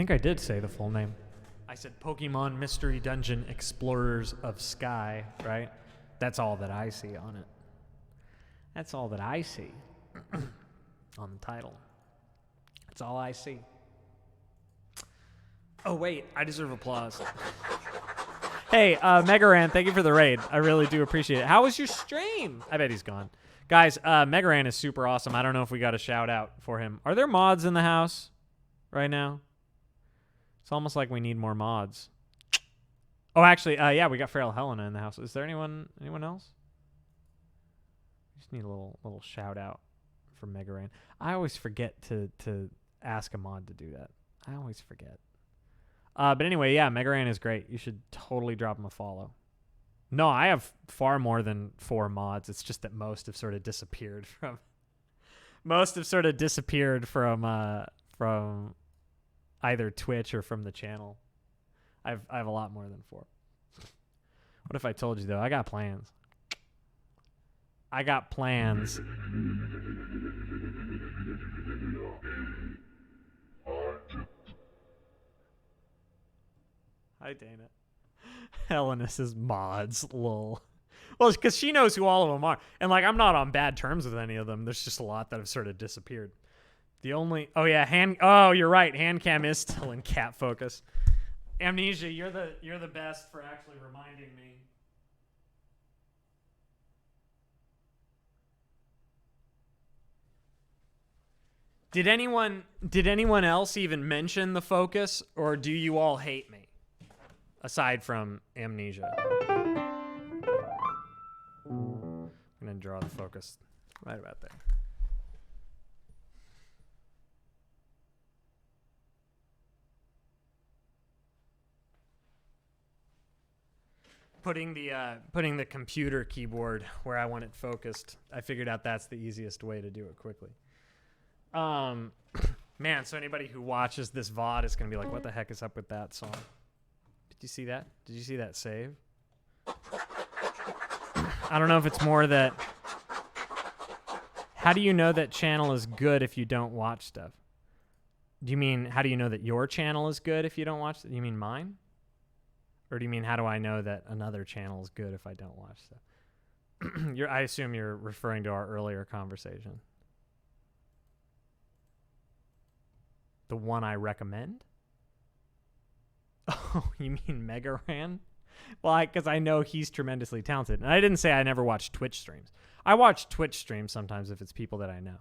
think I did say the full name. I said Pokemon Mystery Dungeon Explorers of Sky, right? That's all that I see on it. That's all that I see on the title. That's all I see. Oh, wait, I deserve applause. Hey, Megaran, thank you for the raid. I really do appreciate it. How was your stream? I bet he's gone. Guys, Megaran is super awesome. I don't know if we got a shout out for him. Are there mods in the house right now? It's almost like we need more mods. Oh, actually, yeah, we got Feral Helena in the house. Is there anyone else? Just need a little shout out for Megaran. I always forget to ask a mod to do that. I always forget. But anyway, yeah, Megaran is great. You should totally drop him a follow. No, I have far more than 4 mods. It's just that most have sort of disappeared from either Twitch or from the channel. I have a lot more than 4. What if I told you though? I got plans. Hi, Dana. Hellenus is mods, lol. Well, because she knows who all of them are. And, like, I'm not on bad terms with any of them. There's just a lot that have sort of disappeared. Oh, yeah, you're right. Handcam is still in cat focus. Amnesia, you're the best for actually reminding me. Did anyone else even mention the focus, or do you all hate me? Aside from Amnesia. I'm going to draw the focus right about there. Putting the computer keyboard where I want it focused, I figured out that's the easiest way to do it quickly. Man, so anybody who watches this VOD is going to be like, what the heck is up with that song? Did you see that? Did you see that save? I don't know if it's more that... How do you know that channel is good if you don't watch stuff? Do you mean, how do you know that your channel is good if you don't watch it? You mean mine? Or do you mean, how do I know that another channel is good if I don't watch stuff? I assume you're referring to our earlier conversation. The one I recommend? Oh, you mean Megaran? Well, because I know he's tremendously talented. And I didn't say I never watch Twitch streams. I watch Twitch streams sometimes if it's people that I know.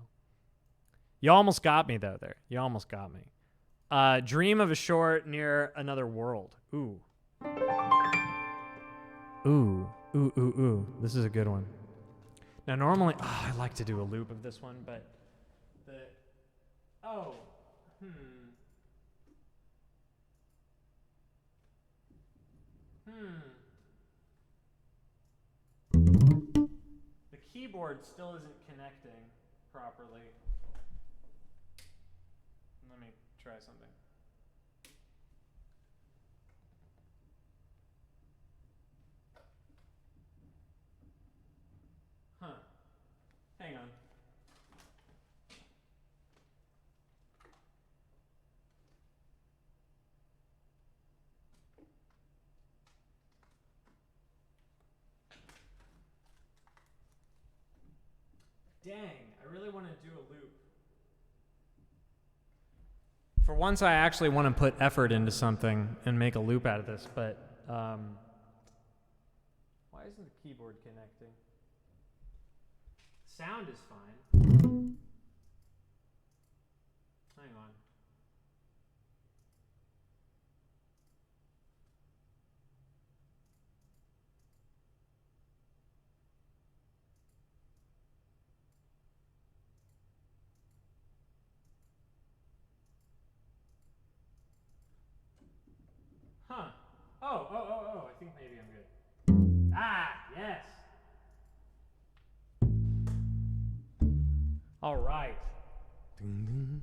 You almost got me, though, there. You almost got me. Dream of a short near another world. Ooh. Ooh. Ooh, ooh, ooh. This is a good one. Now, normally... Oh, I like to do a loop of this one, but... The keyboard still isn't connecting properly. Let me try something. Huh. Hang on. Dang, I really want to do a loop. For once, I actually want to put effort into something and make a loop out of this, but why isn't the keyboard connecting? Sound is fine. Hang on. Huh. Oh, I think maybe I'm good. Ah, yes. All right. Can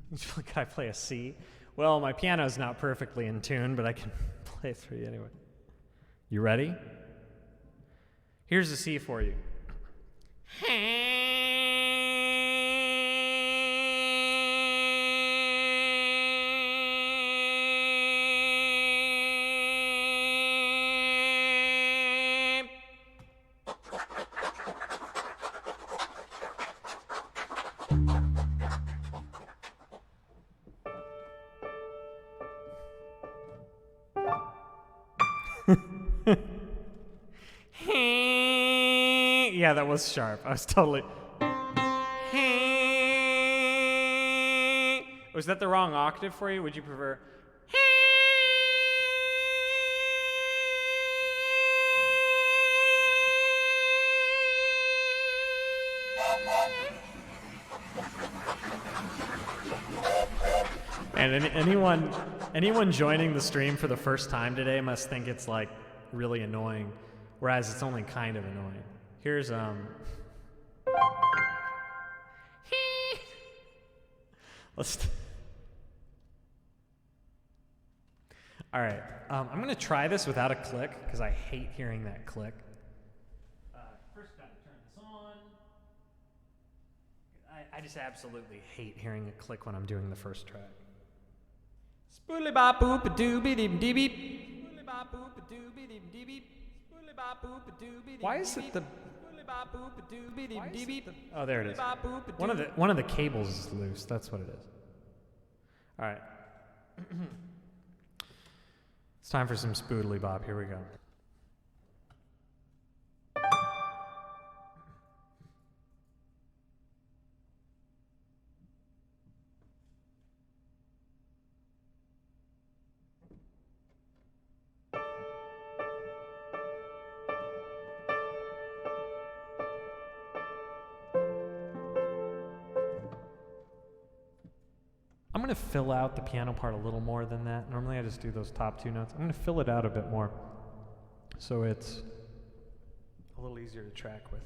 I play a C? Well, my piano's not perfectly in tune, but I can play it through you anyway. You ready? Here's a C for you. Yeah, that was sharp. I was totally. Was that the wrong octave for you? Would you prefer? And anyone joining the stream for the first time today must think it's like really annoying, whereas it's only kind of annoying. Here's let's. All right, I'm gonna try this without a click because I hate hearing that click. First, gotta turn this on. I just absolutely hate hearing a click when I'm doing the first track. Spooley bop boop a doobie dim dibby. Spooley bop boop a doobie dim dibby. Spooley bop boop a doobie dim. Why is it the? Spooley bop boop a doobie dim dibby. Oh, there it is. One of the cables is loose. That's what it is. All right. It's time for some spoodly bop. Here we go. I'm going to fill out the piano part a little more than that. Normally I just do those top two notes. I'm going to fill it out a bit more so it's a little easier to track with.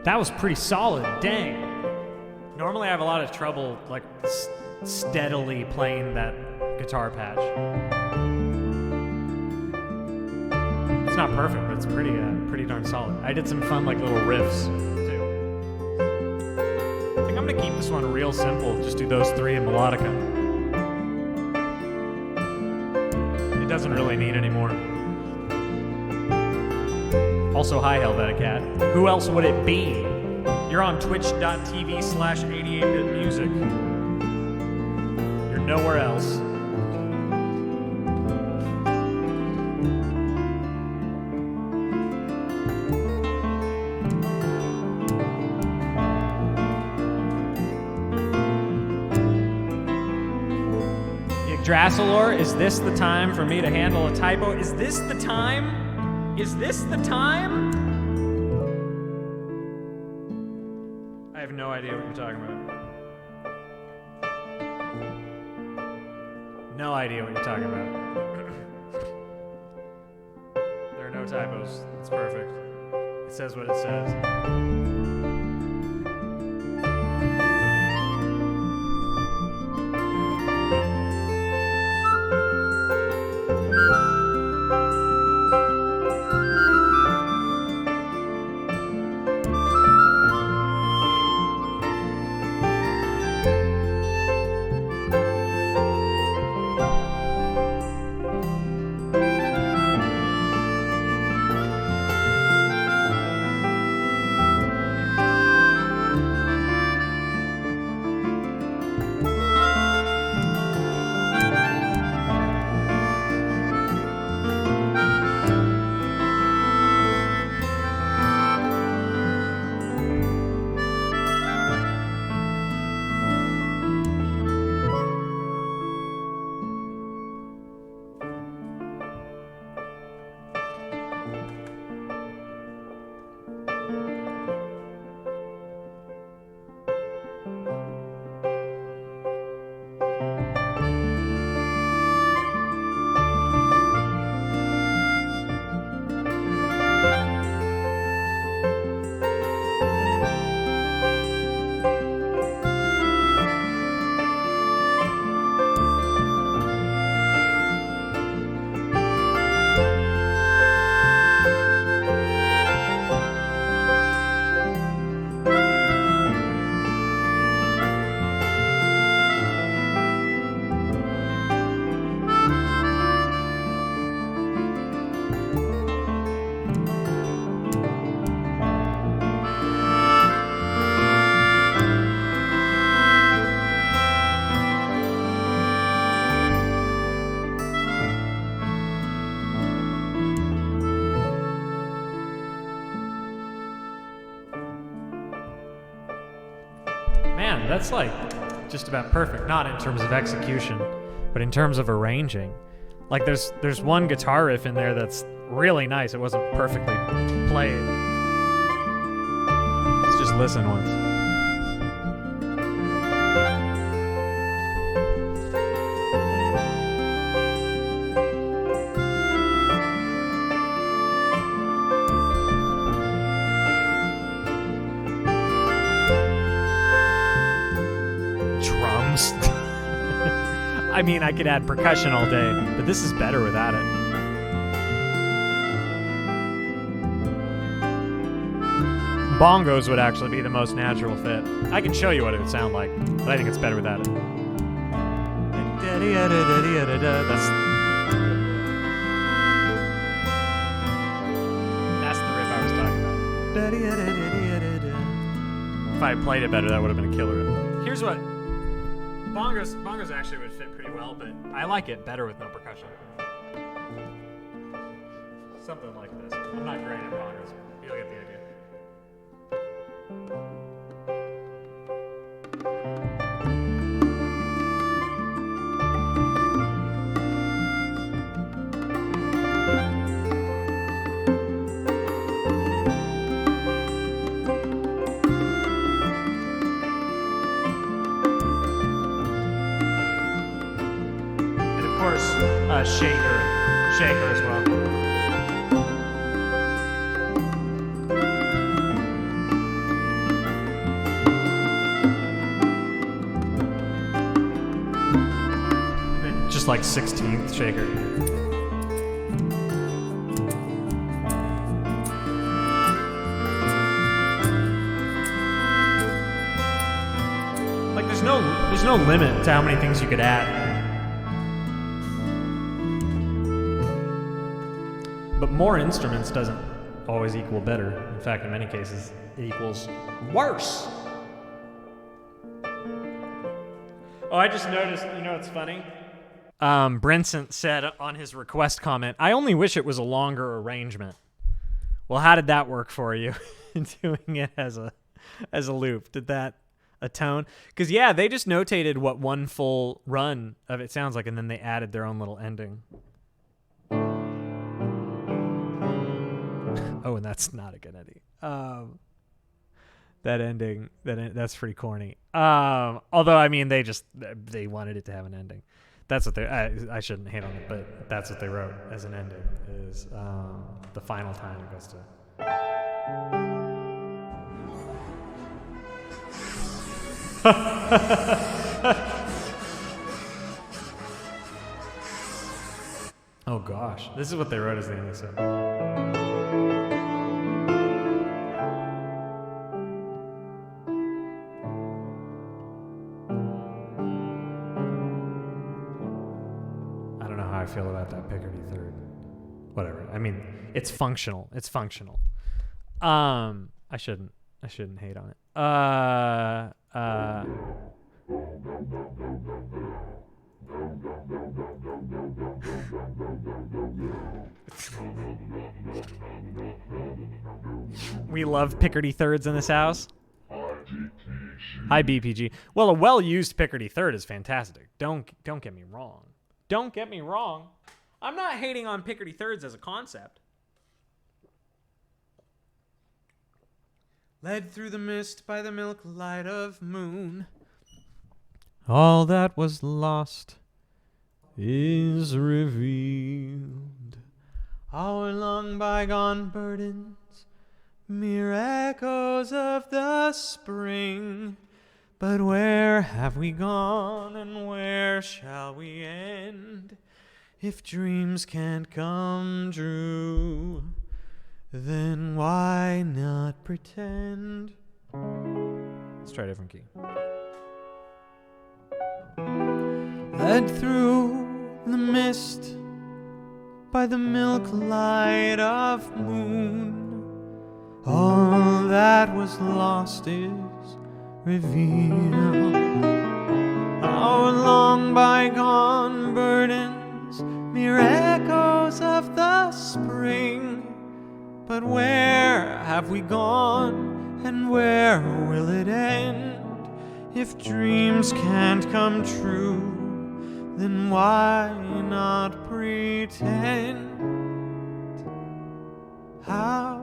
That was pretty solid. Dang. Normally I have a lot of trouble like steadily playing that guitar patch. It's not perfect, but it's pretty darn solid. I did some fun like little riffs too. I think I'm gonna keep this one real simple. Just do those three in melodica. It doesn't really need any more. Also, hi, Helvetic Cat. Who else would it be? You're on twitch.tv/88bitmusic. You're nowhere else. Yggdrasilor, is this the time for me to handle a typo? Is this the time? Is this the time? I have no idea what you're talking about. No idea what you're talking about. There are no typos. It's perfect. It says what it says. Man, that's like just about perfect. Not in terms of execution, but in terms of arranging. Like there's one guitar riff in there that's really nice. It wasn't perfectly played. Let's just listen once. I mean, I could add percussion all day, but this is better without it. Bongos would actually be the most natural fit. I can show you what it would sound like, but I think it's better without it. That's the riff I was talking about. If I had played it better, that would have been a killer riff. Here's what... Bongos actually would fit pretty well, but I like it better with no percussion. Something like this. I'm not great at bongos. You'll get the idea. Shaker as well. like 16th shaker. Like there's no limit to how many things you could add. But more instruments doesn't always equal better. In fact, in many cases, it equals worse. Oh, I just noticed, you know what's funny? Brinson said on his request comment, I only wish it was a longer arrangement. Well, how did that work for you? Doing it as a loop. Did that atone? Because, yeah, they just notated what one full run of it sounds like, and then they added their own little ending. Oh, and that's not a good ending. That ending, that's pretty corny. Although, I mean, they wanted it to have an ending. That's what I shouldn't hate on it, but that's what they wrote as an ending, is the final time it goes to. Oh gosh, this is what they wrote as the ending, so. I feel about that Picardy third. Whatever. I mean, it's functional. It's functional. I shouldn't hate on it. We love Picardy thirds in this house. Hi, BPG. Well, a well-used Picardy third is fantastic. Don't get me wrong. Don't get me wrong. I'm not hating on Picardy thirds as a concept. Led through the mist by the milk light of moon. All that was lost is revealed. Our long bygone burdens, mere echoes of the spring. But where have we gone and where shall we end? If dreams can't come true, then why not pretend? Let's try a different key. Led through the mist by the milk light of moon, all that was lost is reveal. Our long bygone burdens, mere echoes of the spring. But where have we gone and where will it end? If dreams can't come true, then why not pretend? How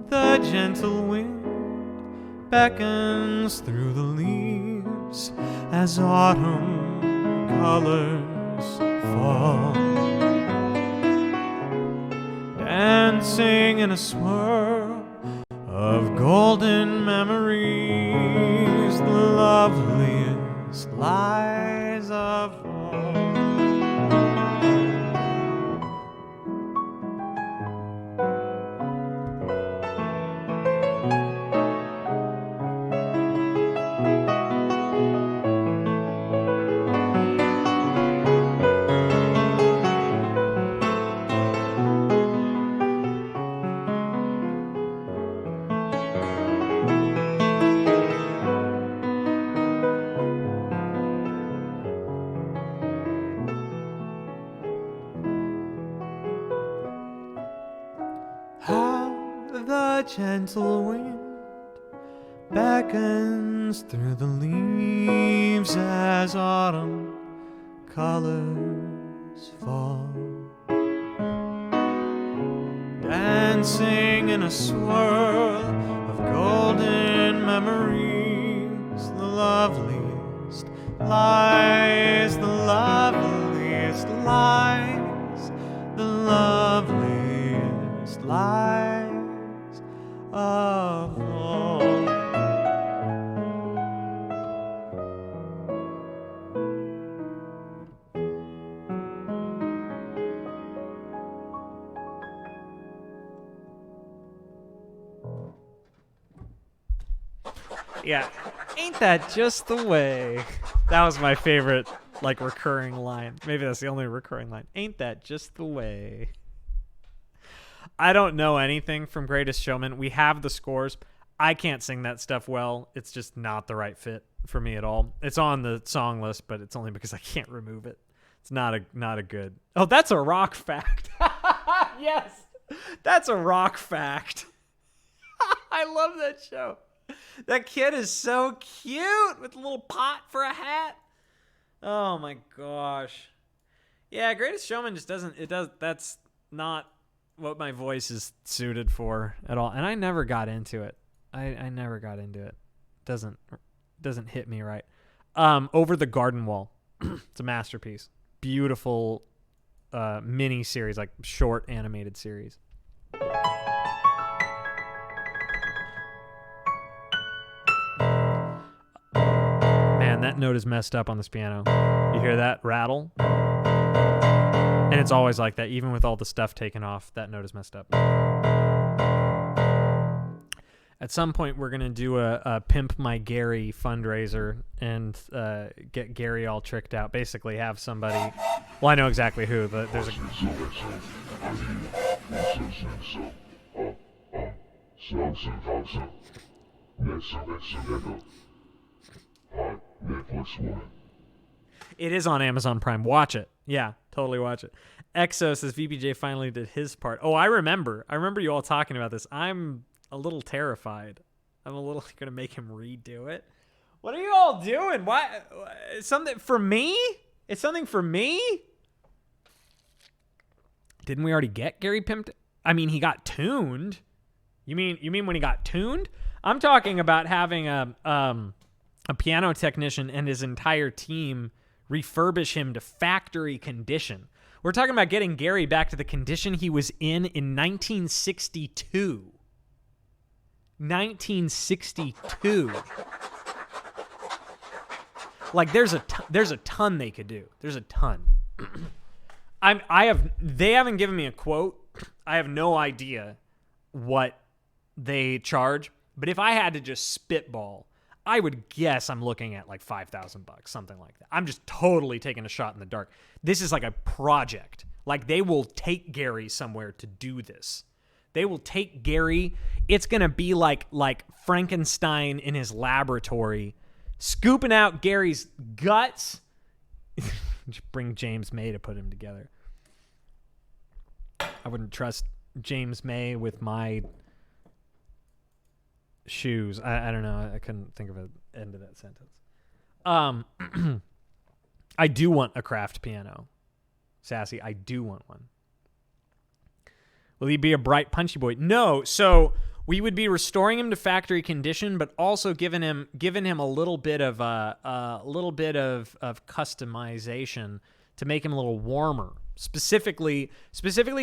the gentle wind beckons through the leaves as autumn colors fall, dancing in a swirl of golden memories, the loveliest lies of all. Gentle wind beckons through the leaves as autumn colors fall, dancing in a swirl of golden memories, the loveliest lies, the loveliest lies, the loveliest lies of all. Yeah. Ain't that just the way? That was my favorite, like, recurring line. Maybe that's the only recurring line. Ain't that just the way? I don't know anything from Greatest Showman. We have the scores. I can't sing that stuff well. It's just not the right fit for me at all. It's on the song list, but it's only because I can't remove it. It's not a good. Oh, that's a rock fact. Yes. That's a rock fact. I love that show. That kid is so cute with a little pot for a hat. Oh my gosh. Yeah, Greatest Showman just that's not what my voice is suited for at all. And I never got into it. I never got into it. Doesn't hit me right. Over the Garden Wall. It's a masterpiece. Beautiful mini series, like short animated series. Man, that note is messed up on this piano. You hear that rattle? And it's always like that, even with all the stuff taken off, that note is messed up. At some point, we're going to do a Pimp My Gary fundraiser and get Gary all tricked out. Basically, have somebody... Well, I know exactly who, but there's a... It is on Amazon Prime. Watch it. Yeah, totally watch it. Exo says VBJ finally did his part. Oh, I remember you all talking about this. I'm a little terrified. I'm a little going to make him redo it. What are you all doing? Why? Something for me? It's something for me? Didn't we already get Gary pimped? I mean, he got tuned. You mean when he got tuned? I'm talking about having a piano technician and his entire team refurbish him to factory condition. We're talking about getting Gary back to the condition he was in 1962. 1962. Like there's a ton they could do. There's a ton. They haven't given me a quote. I have no idea what they charge, but if I had to just spitball, I would guess I'm looking at like $5,000, something like that. I'm just totally taking a shot in the dark. This is like a project. Like they will take Gary somewhere to do this. They will take Gary. It's going to be like Frankenstein in his laboratory, scooping out Gary's guts. Just bring James May to put him together. I wouldn't trust James May with my shoes. I don't know. I couldn't think of an end to that sentence. I do want a craft piano. Sassy, I do want one. Will he be a bright, punchy boy? No. So we would be restoring him to factory condition, but also giving him a little bit of customization to make him a little warmer. Specifically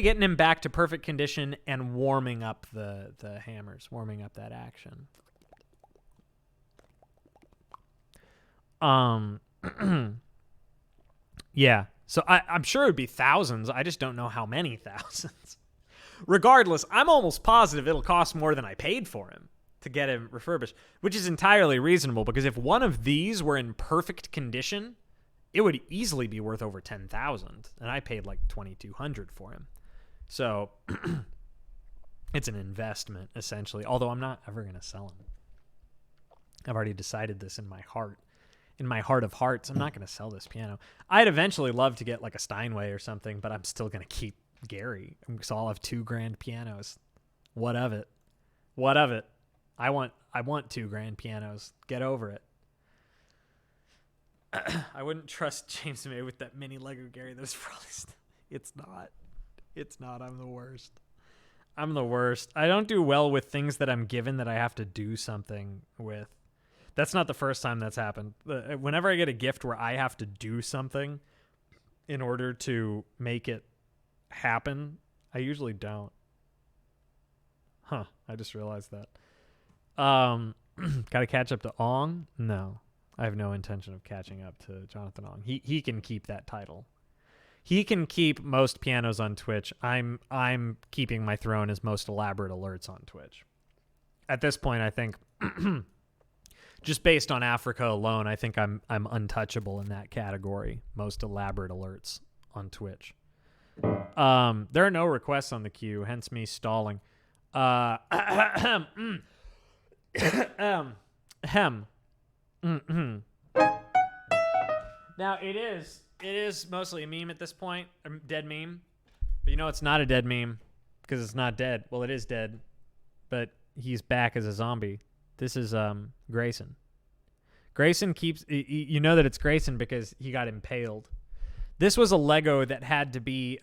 getting him back to perfect condition and warming up the hammers, warming up that action. Yeah. So I'm sure it would be thousands. I just don't know how many thousands. Regardless, I'm almost positive it'll cost more than I paid for him to get him refurbished, which is entirely reasonable because if one of these were in perfect condition, it would easily be worth over $10,000, and I paid like $2,200 for him. So it's an investment essentially, although I'm not ever going to sell him. I've already decided this in my heart. In my heart of hearts, I'm not going to sell this piano. I'd eventually love to get like a Steinway or something, but I'm still going to keep Gary. So I'll have $2,000 pianos. What of it? What of it? I want $2,000 pianos. Get over it. I wouldn't trust James May with that mini Lego Gary. There's probably it's not. I'm the worst. I don't do well with things that I'm given that I have to do something with. That's not the first time that's happened. Whenever I get a gift where I have to do something in order to make it happen, I usually don't. Huh, I just realized that. Gotta catch up to Ong? No, I have no intention of catching up to Jonathan Ong. He can keep that title. He can keep most pianos on Twitch. I'm keeping my throne as most elaborate alerts on Twitch. At this point, I think Just based on Africa alone, I think I'm untouchable in that category. Most elaborate alerts on Twitch. There are no requests on the queue, hence me stalling. Now it is mostly a meme at this point, a dead meme. But you know it's not a dead meme because it's not dead. Well, it is dead, but he's back as a zombie. This is Grayson. Grayson keeps you know that it's Grayson because he got impaled. This was a Lego that had to be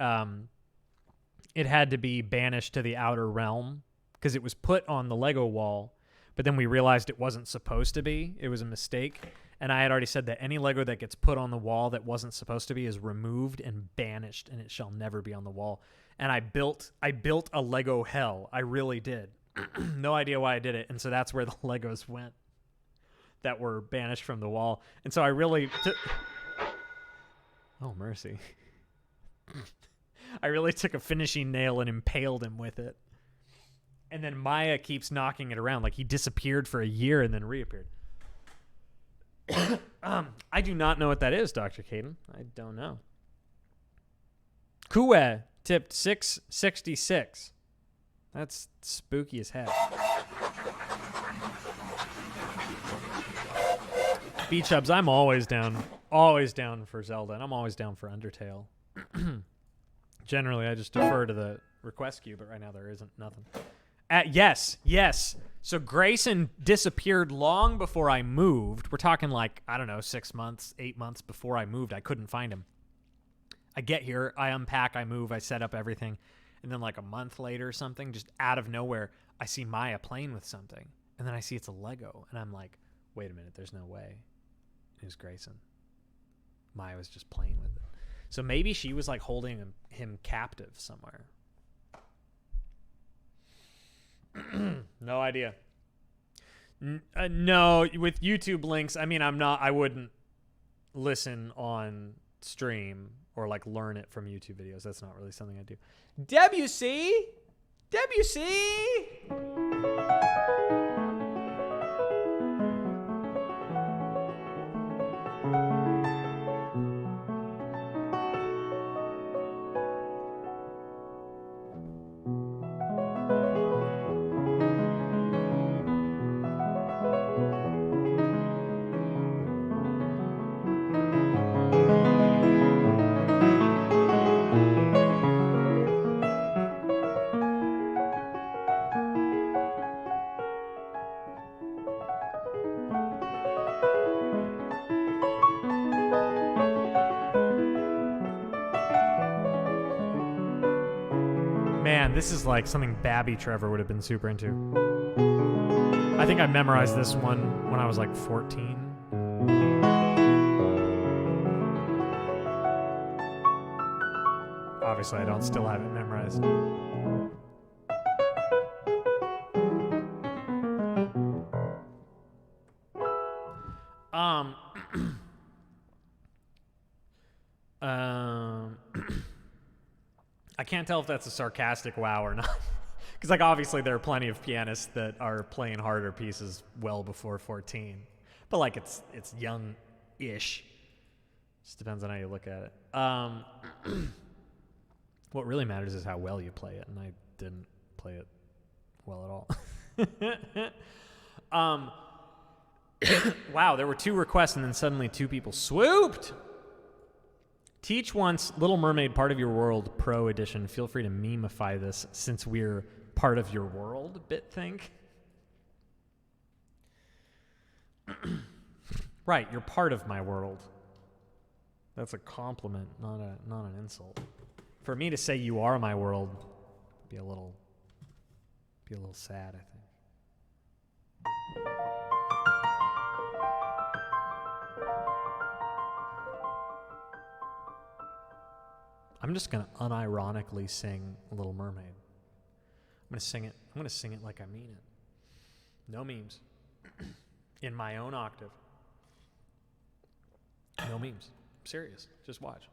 banished to the outer realm because it was put on the Lego wall, but then we realized it wasn't supposed to be. It was a mistake. And I had already said that any Lego that gets put on the wall that wasn't supposed to be is removed and banished, and it shall never be on the wall. And I built a Lego hell. I really did. No idea why I did it. And so that's where the Legos went that were banished from the wall. And so I really oh, mercy. I really took a finishing nail and impaled him with it. And then Maya keeps knocking it around. Like he disappeared for a year and then reappeared. I do not know what that is, Dr. Caden. I don't know. Kue tipped 666. That's spooky as heck. B-Chubs, I'm always down for Zelda, and I'm always down for Undertale. Generally, I just defer to the request queue, but right now there isn't nothing. Yes. So Grayson disappeared long before I moved. We're talking like, I don't know, 6 months, 8 months before I moved. I couldn't find him. I get here, I unpack, I move, I set up everything. And then like a month later or something, just out of nowhere, I see Maya playing with something. And then I see it's a Lego. And I'm like, wait a minute, there's no way. It was Grayson. Maya was just playing with it. So maybe she was like holding him captive somewhere. No idea. No, with YouTube links, I mean, I wouldn't listen on stream or like learn it from YouTube videos. That's not really something I do. WC! Man, this is like something Babby Trevor would have been super into. I think I memorized this one when I was like 14. Obviously, I don't still have it memorized. I can't tell if that's a sarcastic wow or not. Because, like, obviously there are plenty of pianists that are playing harder pieces well before 14. But, like, it's young-ish. Just depends on how you look at it. What really matters is how well you play it, and I didn't play it well at all. Wow, there were 2 requests, and then suddenly 2 people swooped! Teach once Little Mermaid Part of Your World Pro Edition. Feel free to memify this since we're part of your world, BitThink. Right, you're part of my world. That's a compliment, not an insult. For me to say you are my world, be a little sad, I think. I'm just gonna unironically sing Little Mermaid. I'm gonna sing it like I mean it. No memes. In my own octave. No memes. I'm serious. Just watch.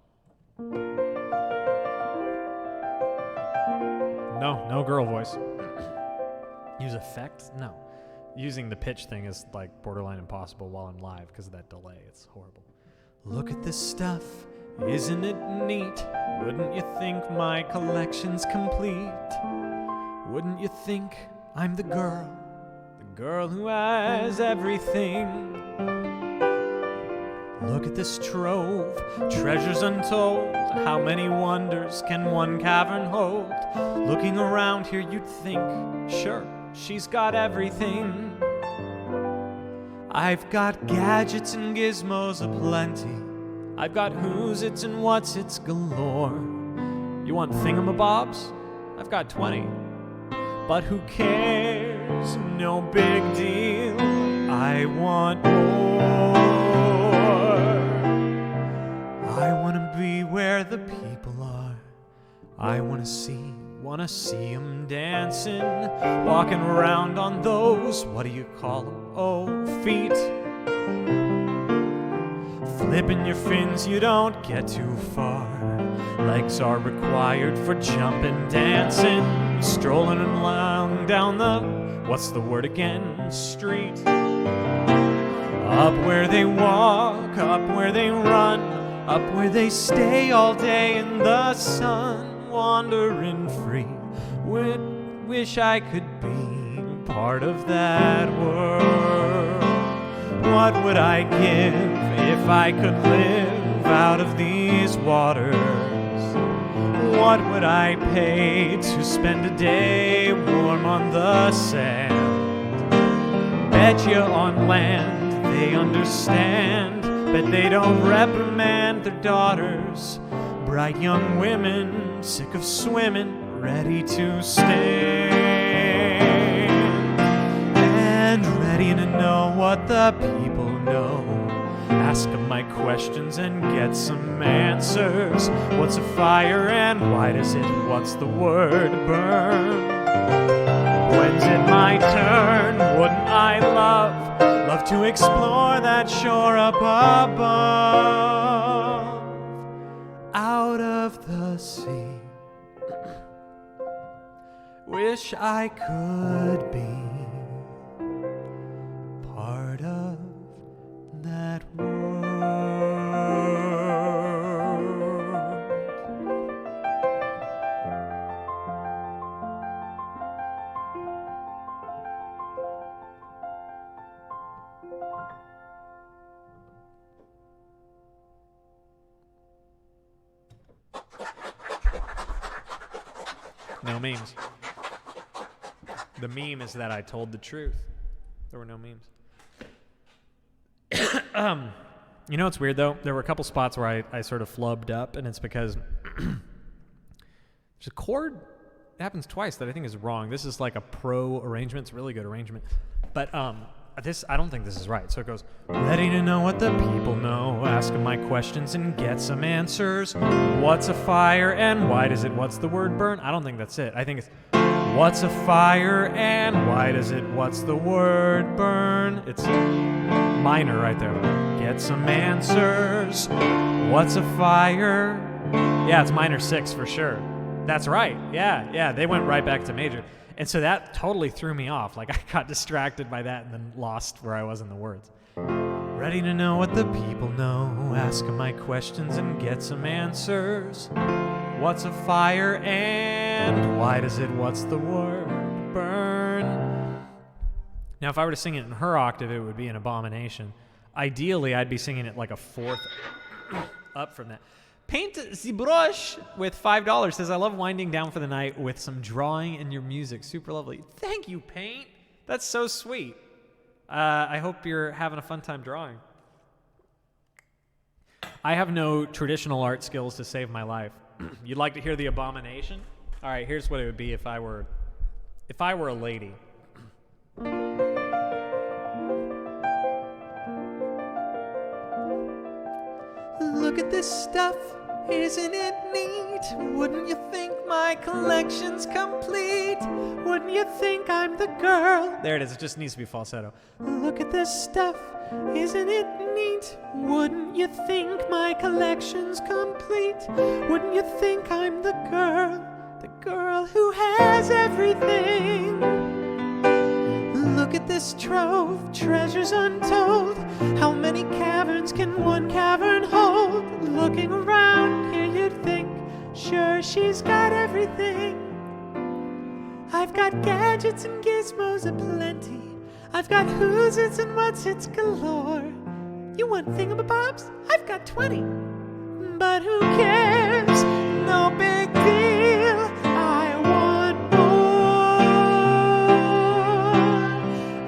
No girl voice. Use effects? No. Using the pitch thing is like borderline impossible while I'm live because of that delay. It's horrible. Look at this stuff, isn't it neat? Wouldn't you think my collection's complete? Wouldn't you think I'm the girl who has everything? Look at this trove, treasures untold. How many wonders can one cavern hold? Looking around here, you'd think, sure, she's got everything. I've got gadgets and gizmos aplenty. I've got who's its and what's its galore. You want thingamabobs? I've got 20. But who cares? No big deal. I want more. I want to be where the people are. I want to see 'em dancing, walking around on those, what do you call 'em? Oh, feet. Flipping your fins, you don't get too far. Legs are required for jumping, dancing, strolling along down the, what's the word again, street. Up where they walk, up where they run, up where they stay all day in the sun, wandering free. Wish I could be part of that world. What would I give if I could live out of these waters? What would I pay to spend a day warm on the sand? Bet you on land they understand, but they don't reprimand their daughters. Bright young women, sick of swimming, ready to stand, and ready to know what the people know. Ask them my questions and get some answers. What's a fire and why does it, what's the word, burn? When's it my turn? Wouldn't I love to explore that shore up above, out of the sea? Wish I could be part of that world. No memes. The meme is that I told the truth. There were no memes. You know what's weird, though? There were a couple spots where I sort of flubbed up, and it's because there's a chord that happens twice that I think is wrong. This is like a pro arrangement. It's a really good arrangement. But this, I don't think this is right. So it goes, ready to know what the people know, ask them my questions and get some answers. What's a fire and why does it, what's the word, burn? I don't think that's it. I think it's, what's a fire and why does it, what's the word, burn? It's minor right there. Get some answers. What's a fire? Yeah, it's minor 6 for sure. That's right. Yeah, they went right back to major. And so that totally threw me off. Like, I got distracted by that and then lost where I was in the words. Ready to know what the people know, ask them my questions and get some answers. What's a fire and why does it, what's the word, burn? Now, if I were to sing it in her octave, it would be an abomination. Ideally, I'd be singing it like a fourth up from that. Paint the brush with $5 says, I love winding down for the night with some drawing and your music. Super lovely. Thank you, Paint. That's so sweet. I hope you're having a fun time drawing. I have no traditional art skills to save my life. You'd like to hear the abomination? All right, here's what it would be if I were a lady. Look at this stuff, isn't it neat? Wouldn't you think my collection's complete? Wouldn't you think I'm the girl? There it is, it just needs to be falsetto. Look at this stuff, isn't it neat? Wouldn't you think my collection's complete? Wouldn't you think I'm the girl who has everything? Look Look at this trove, treasures untold. How many caverns can one cavern hold? Looking around here, you'd think, sure, she's got everything. I've got gadgets and gizmos aplenty. I've got who's its and what's its galore. You want thingamabobs? I've got 20. But who cares? No big deal. I want more.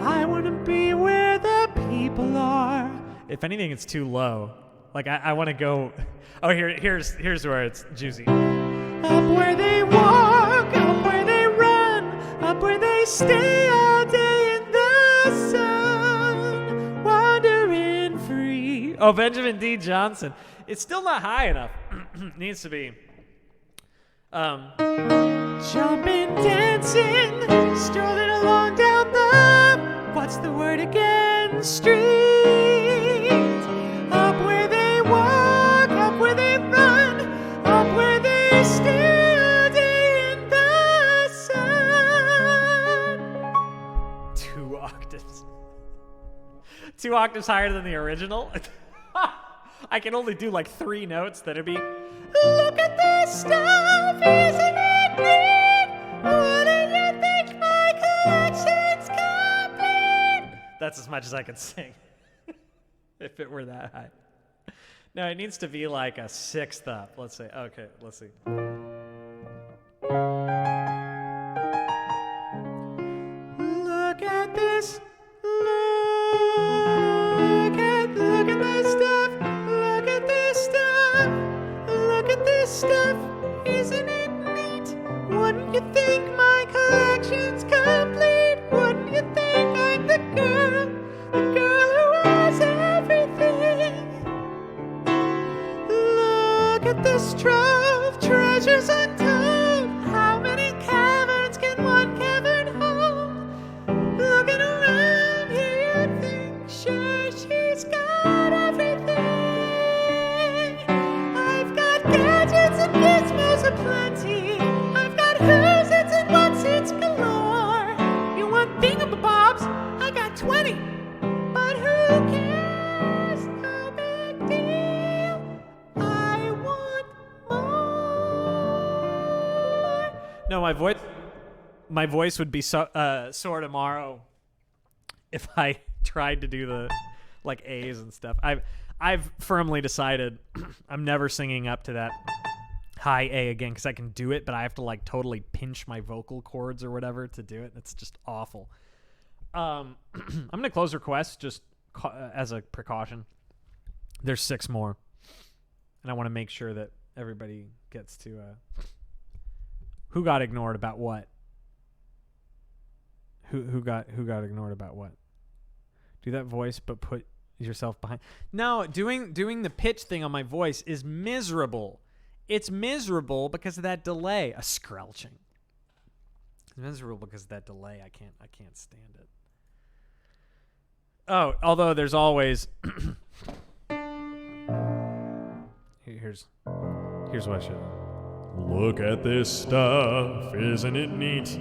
I want to be where the people are. If anything, it's too low. Like I want to go. Oh, here's where it's juicy. Up where they walk, up where they run, up where they stay all day in the sun, wandering free. Oh, Benjamin D. Johnson. It's still not high enough. Needs to be. Jumping, dancing, strolling along down the, what's the word again? Street. Up where they walk, up where they run, up where they stay all day in the sun. 2 octaves. 2 octaves higher than the original. I can only do like 3 notes. That'd be. Look at this stuff, isn't it neat? Wouldn't you think my collection's complete? That's as much as I can sing. If it were that high. No, it needs to be like a 6th up. Let's say. Okay, let's see. Look at this. Look at this stuff. Look at this stuff. Look at this stuff. Isn't it neat? Wouldn't you think my collection's complete? Wouldn't you think I'm the girl who has everything? Look at this trove, treasures untold. How many caverns can one cavern hold? Looking around here, you'd think, sure, she's got everything. I've got gadgets and gizmos aplenty. I've got who's its and what's its galore. You want thingamabobs? I got 20. But who cares? No big deal. I want more. No, my voice would be sore tomorrow if I tried to do the like A's and stuff. I've firmly decided I'm never singing up to that high A again because I can do it, but I have to like totally pinch my vocal cords or whatever to do it. It's just awful. I'm gonna close requests just as a precaution. There's 6 more, and I want to make sure that everybody gets to. Who got ignored about what? Who got ignored about what? Do that voice, but put yourself behind. No, doing the pitch thing on my voice is miserable. It's miserable because of that delay. A squelching. It's miserable because of that delay. I can't stand it. Oh, although there's always. Here's what I should. Look at this stuff, isn't it neat?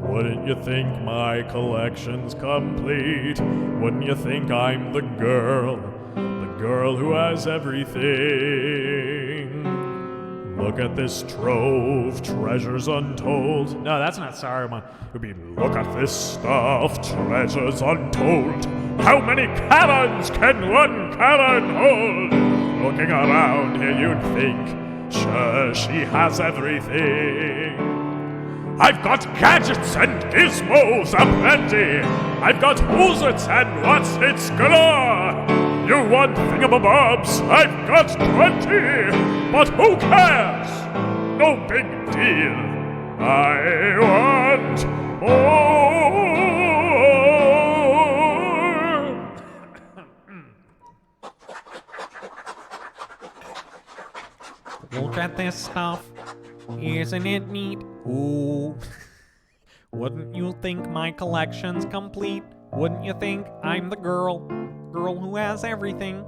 Wouldn't you think my collection's complete? Wouldn't you think I'm the girl who has everything? Look at this trove, treasures untold. No, that's not Saruman. It would be, look at this stuff, treasures untold. How many caverns can one cavern hold? Looking around here, you'd think, sure, she has everything. I've got gadgets and gizmos aplenty. I've got who's its and what's its galore. You want thingamabobs? I've got 20. But who cares? No big deal. I want more. Look at this stuff. Isn't it neat? Ooh. Wouldn't you think my collection's complete? Wouldn't you think I'm the girl who has everything?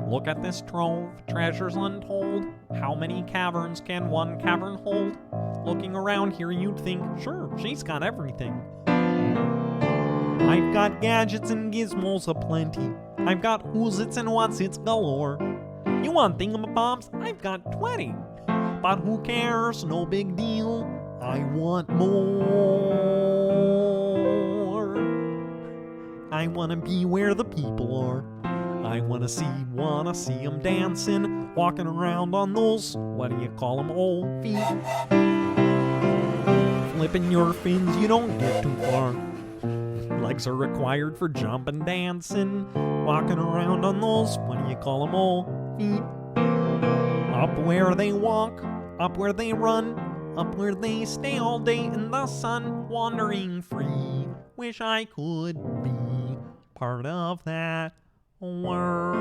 Look at this trove, treasures untold. How many caverns can one cavern hold? Looking around here, you'd think, sure, she's got everything. I've got gadgets and gizmos aplenty. I've got who's its and what's its galore. You want thingamabobs? I've got 20. But who cares? No big deal. I want more. I wanna be where the people are. I wanna see 'em dancing, walking around on those, what do you call 'em, old feet. Flipping your fins, you don't get too far. Legs are required for jumping, dancing, walking around on those, what do you call 'em, old feet. Up where they walk, up where they run, up where they stay all day in the sun, wandering free. Wish I could be part of that world.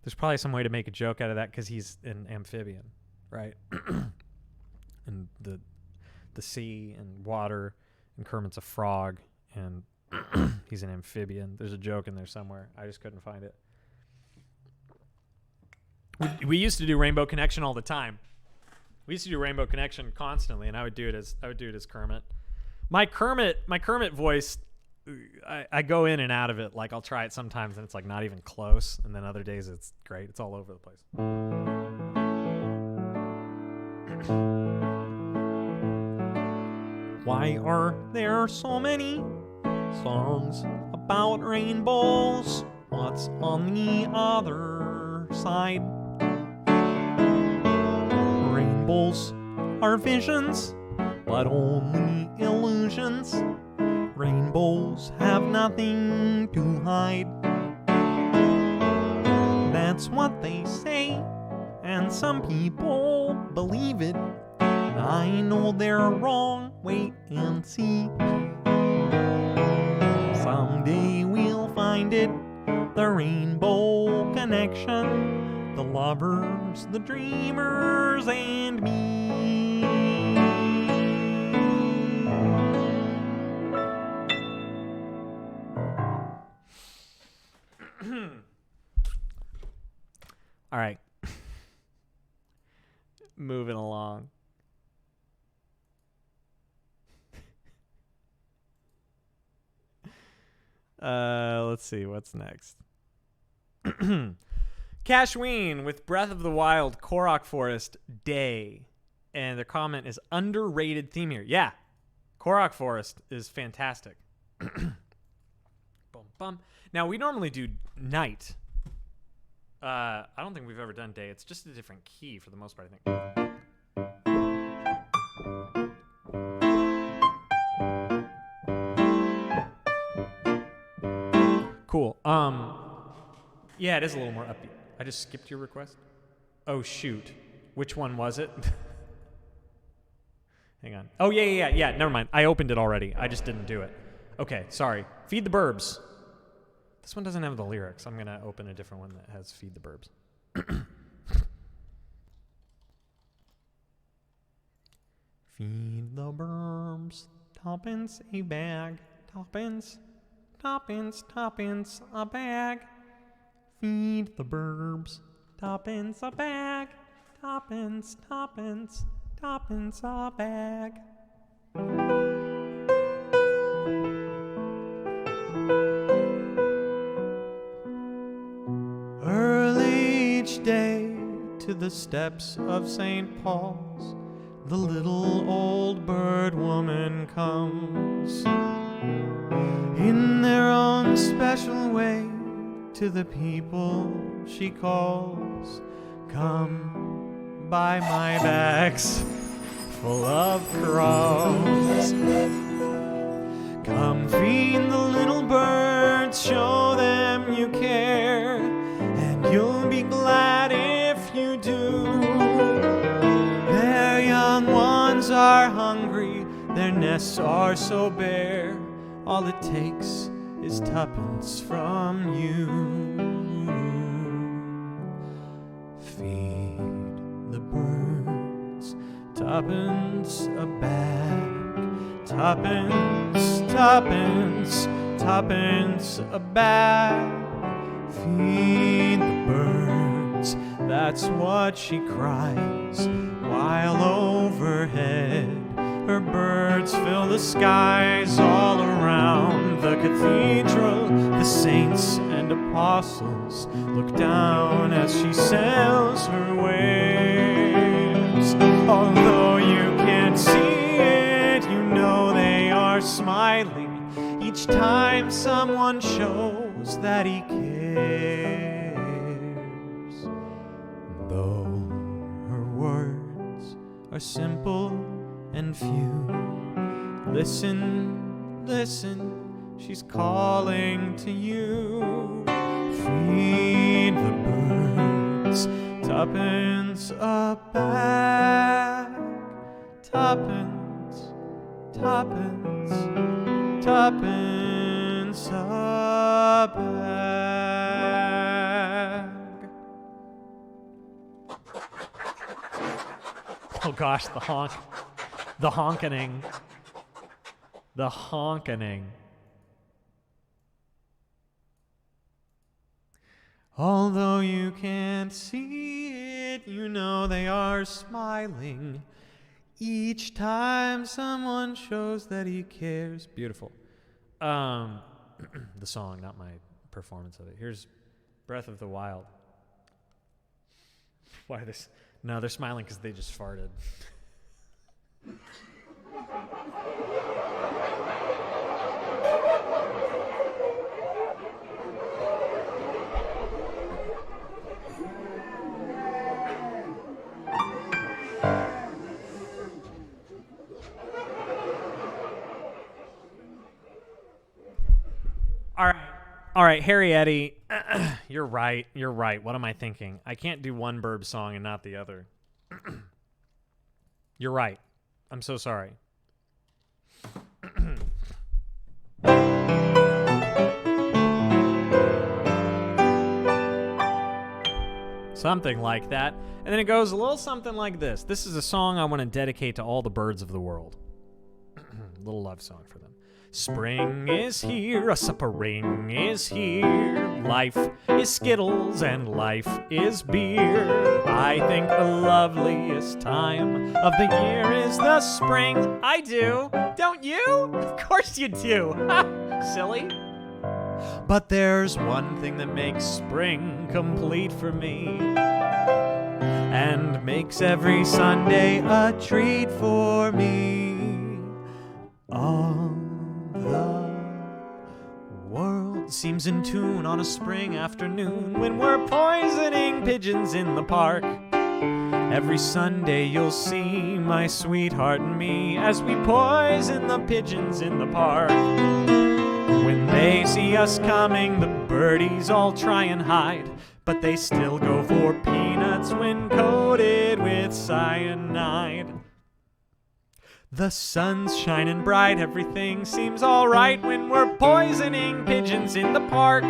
There's probably some way to make a joke out of that because he's an amphibian, right? And the sea and water, and Kermit's a frog, and he's an amphibian. There's a joke in there somewhere. I just couldn't find it. We used to do Rainbow Connection all the time. We used to do Rainbow Connection constantly, and I would do it as Kermit. My Kermit voice, I go in and out of it. Like, I'll try it sometimes, and it's like not even close, and then other days it's great. It's all over the place. Why are there so many songs about rainbows? What's on the other side? Rainbows are visions, but only illusions. Rainbows have nothing to hide. That's what they say, and some people believe it. I know they're wrong, wait and see. Someday we'll find it, the Rainbow Connection, the lovers, the dreamers, and me. All right. Moving along. Let's see what's next. Cashween with Breath of the Wild, Korok Forest, Day. And their comment is underrated theme here. Yeah, Korok Forest is fantastic. Bum, bum. Now, we normally do night. I don't think we've ever done day. It's just a different key for the most part, I think. Cool. Yeah, it is a little more upbeat. I just skipped your request. Oh, shoot. Which one was it? Hang on. Oh, yeah. Never mind. I opened it already. I just didn't do it. Okay, sorry. Feed the Burbs. This one doesn't have the lyrics. I'm going to open a different one that has Feed the Burbs. Feed the burbs, tuppence a bag, tuppence, tuppence, tuppence a bag. Feed the burbs, tuppence a bag, tuppence, tuppence, tuppence a bag. Early each day to the steps of St. Paul's, the little old bird woman comes. In their own special way, to the people she calls. Come buy my bags full of crumbs. Come feed the little birds, show them you care, and you'll be glad if you do. Their young ones are hungry, their nests are so bare, all it takes is tuppence from you. Feed the birds, tuppence a bag, Tuppence, tuppence, tuppence a bag. Feed the birds, that's what she cries, while overhead her birds fill the skies. All around the cathedral, the saints and apostles look down as she sails her waves. Although you can't see it, you know they are smiling each time someone shows that he cares. Though her words are simple and few, listen, listen, she's calling to you. Feed the birds, tuppence a bag. Tuppence, tuppence, tuppence a bag. Oh gosh, the honk. The honkening. The honkening. Although you can't see it, you know they are smiling each time someone shows that he cares. Beautiful. The song, not my performance of it. Here's Breath of the Wild. Why this? No, they're smiling because they just farted. All right, Harry Eddie, you're right. What am I thinking? I can't do one Burb song and not the other. You're right. I'm so sorry. Something like that. And then it goes a little something like this. This is a song I want to dedicate to all the birds of the world. Little love song for them. Spring is here, a suppering is here. Life is Skittles and life is beer. I think the loveliest time of the year is the spring. I do. Don't you? Of course you do. Silly. But there's one thing that makes spring complete for me, and makes every Sunday a treat for me. All the world seems in tune on a spring afternoon when we're poisoning pigeons in the park. Every Sunday you'll see my sweetheart and me as we poison the pigeons in the park. When they see us coming, the birdies all try and hide, but they still go for peanuts when coated with cyanide. The sun's shining bright, everything seems alright when we're poisoning pigeons in the park.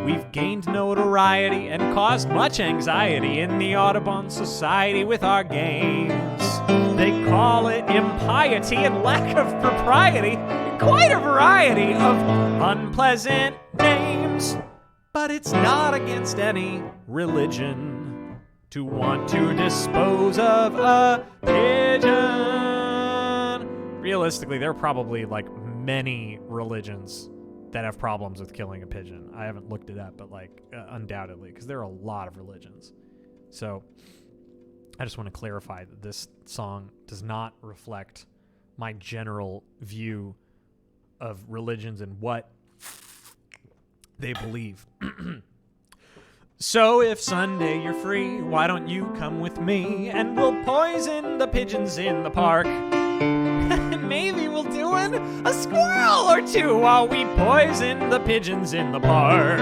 We've gained notoriety and caused much anxiety in the Audubon Society with our games. They call it impiety and lack of propriety, quite a variety of unpleasant names. But it's not against any religion to want to dispose of a pigeon. Realistically, there are probably like many religions that have problems with killing a pigeon. I haven't looked it up, but undoubtedly, because there are a lot of religions. So I just want to clarify that this song does not reflect my general view of religions and what they believe. So if Sunday you're free, why don't you come with me and we'll poison the pigeons in the park? Maybe we'll do a squirrel or two while we poison the pigeons in the park.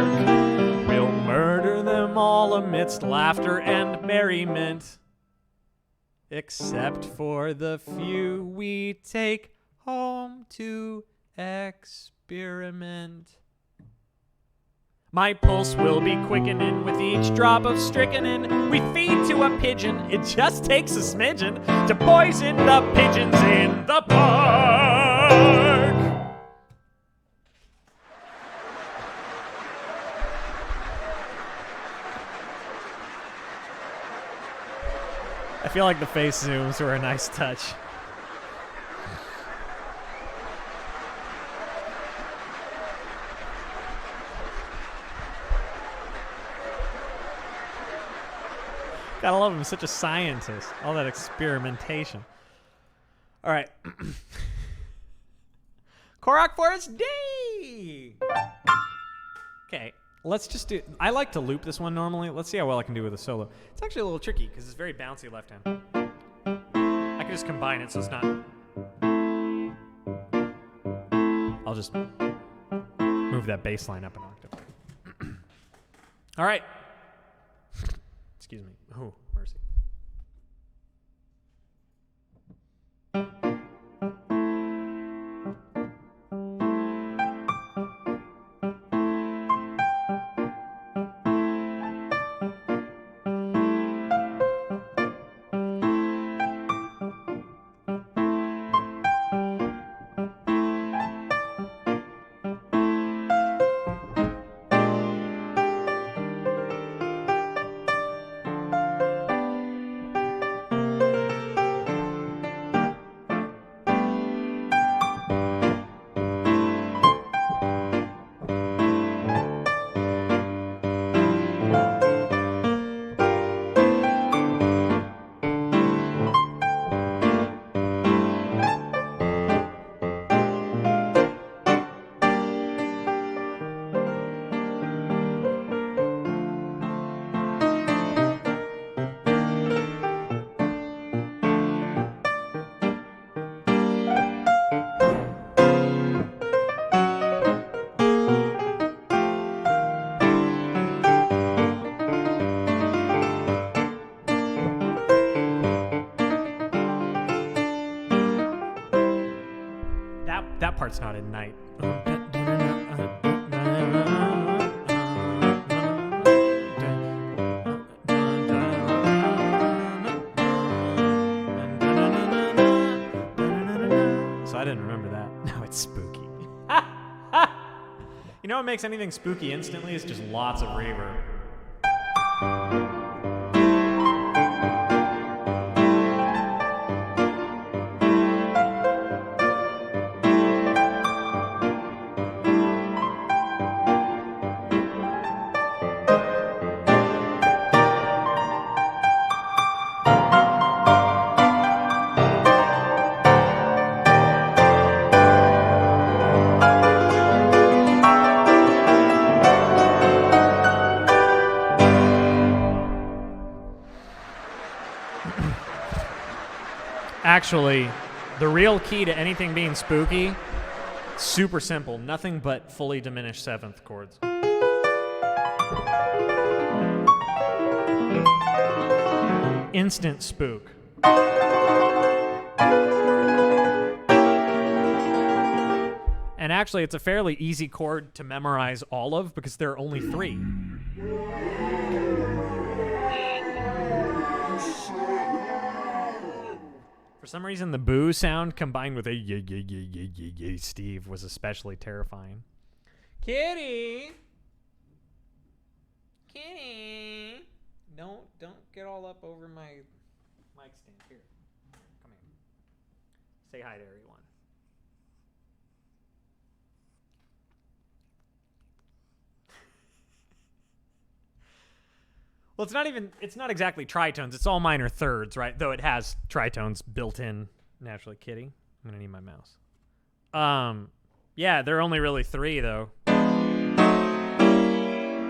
We'll murder them all amidst laughter and merriment, except for the few we take home to experiment. My pulse will be quickening with each drop of strychnine we feed to a pigeon. It just takes a smidgen to poison the pigeons in the park. I feel like the face zooms were a nice touch. Gotta love him. He's such a scientist. All that experimentation. All right. Korok Forest D! Okay, let's just do... I like to loop this one normally. Let's see how well I can do with a solo. It's actually a little tricky because it's very bouncy left hand. I can just combine it so it's not... I'll just move that bass line up an octave. All right. Excuse me. Oh, mercy. That part's not in night. So I didn't remember that. No, it's spooky. You know what makes anything spooky instantly is just lots of reverb. Actually, the real key to anything being spooky, super simple. Nothing but fully diminished seventh chords. Instant spook. And actually, it's a fairly easy chord to memorize all of because there are only 3. For some reason, the boo sound combined with a yeah, Steve was especially terrifying. Kitty! Kitty! Don't get all up over my mic stand. Here, come here. Say hi to everyone. Well, it's not exactly tritones. It's all minor thirds, right? Though it has tritones built in naturally. Kitty, I'm going to need my mouse. Yeah, there are only really 3, though.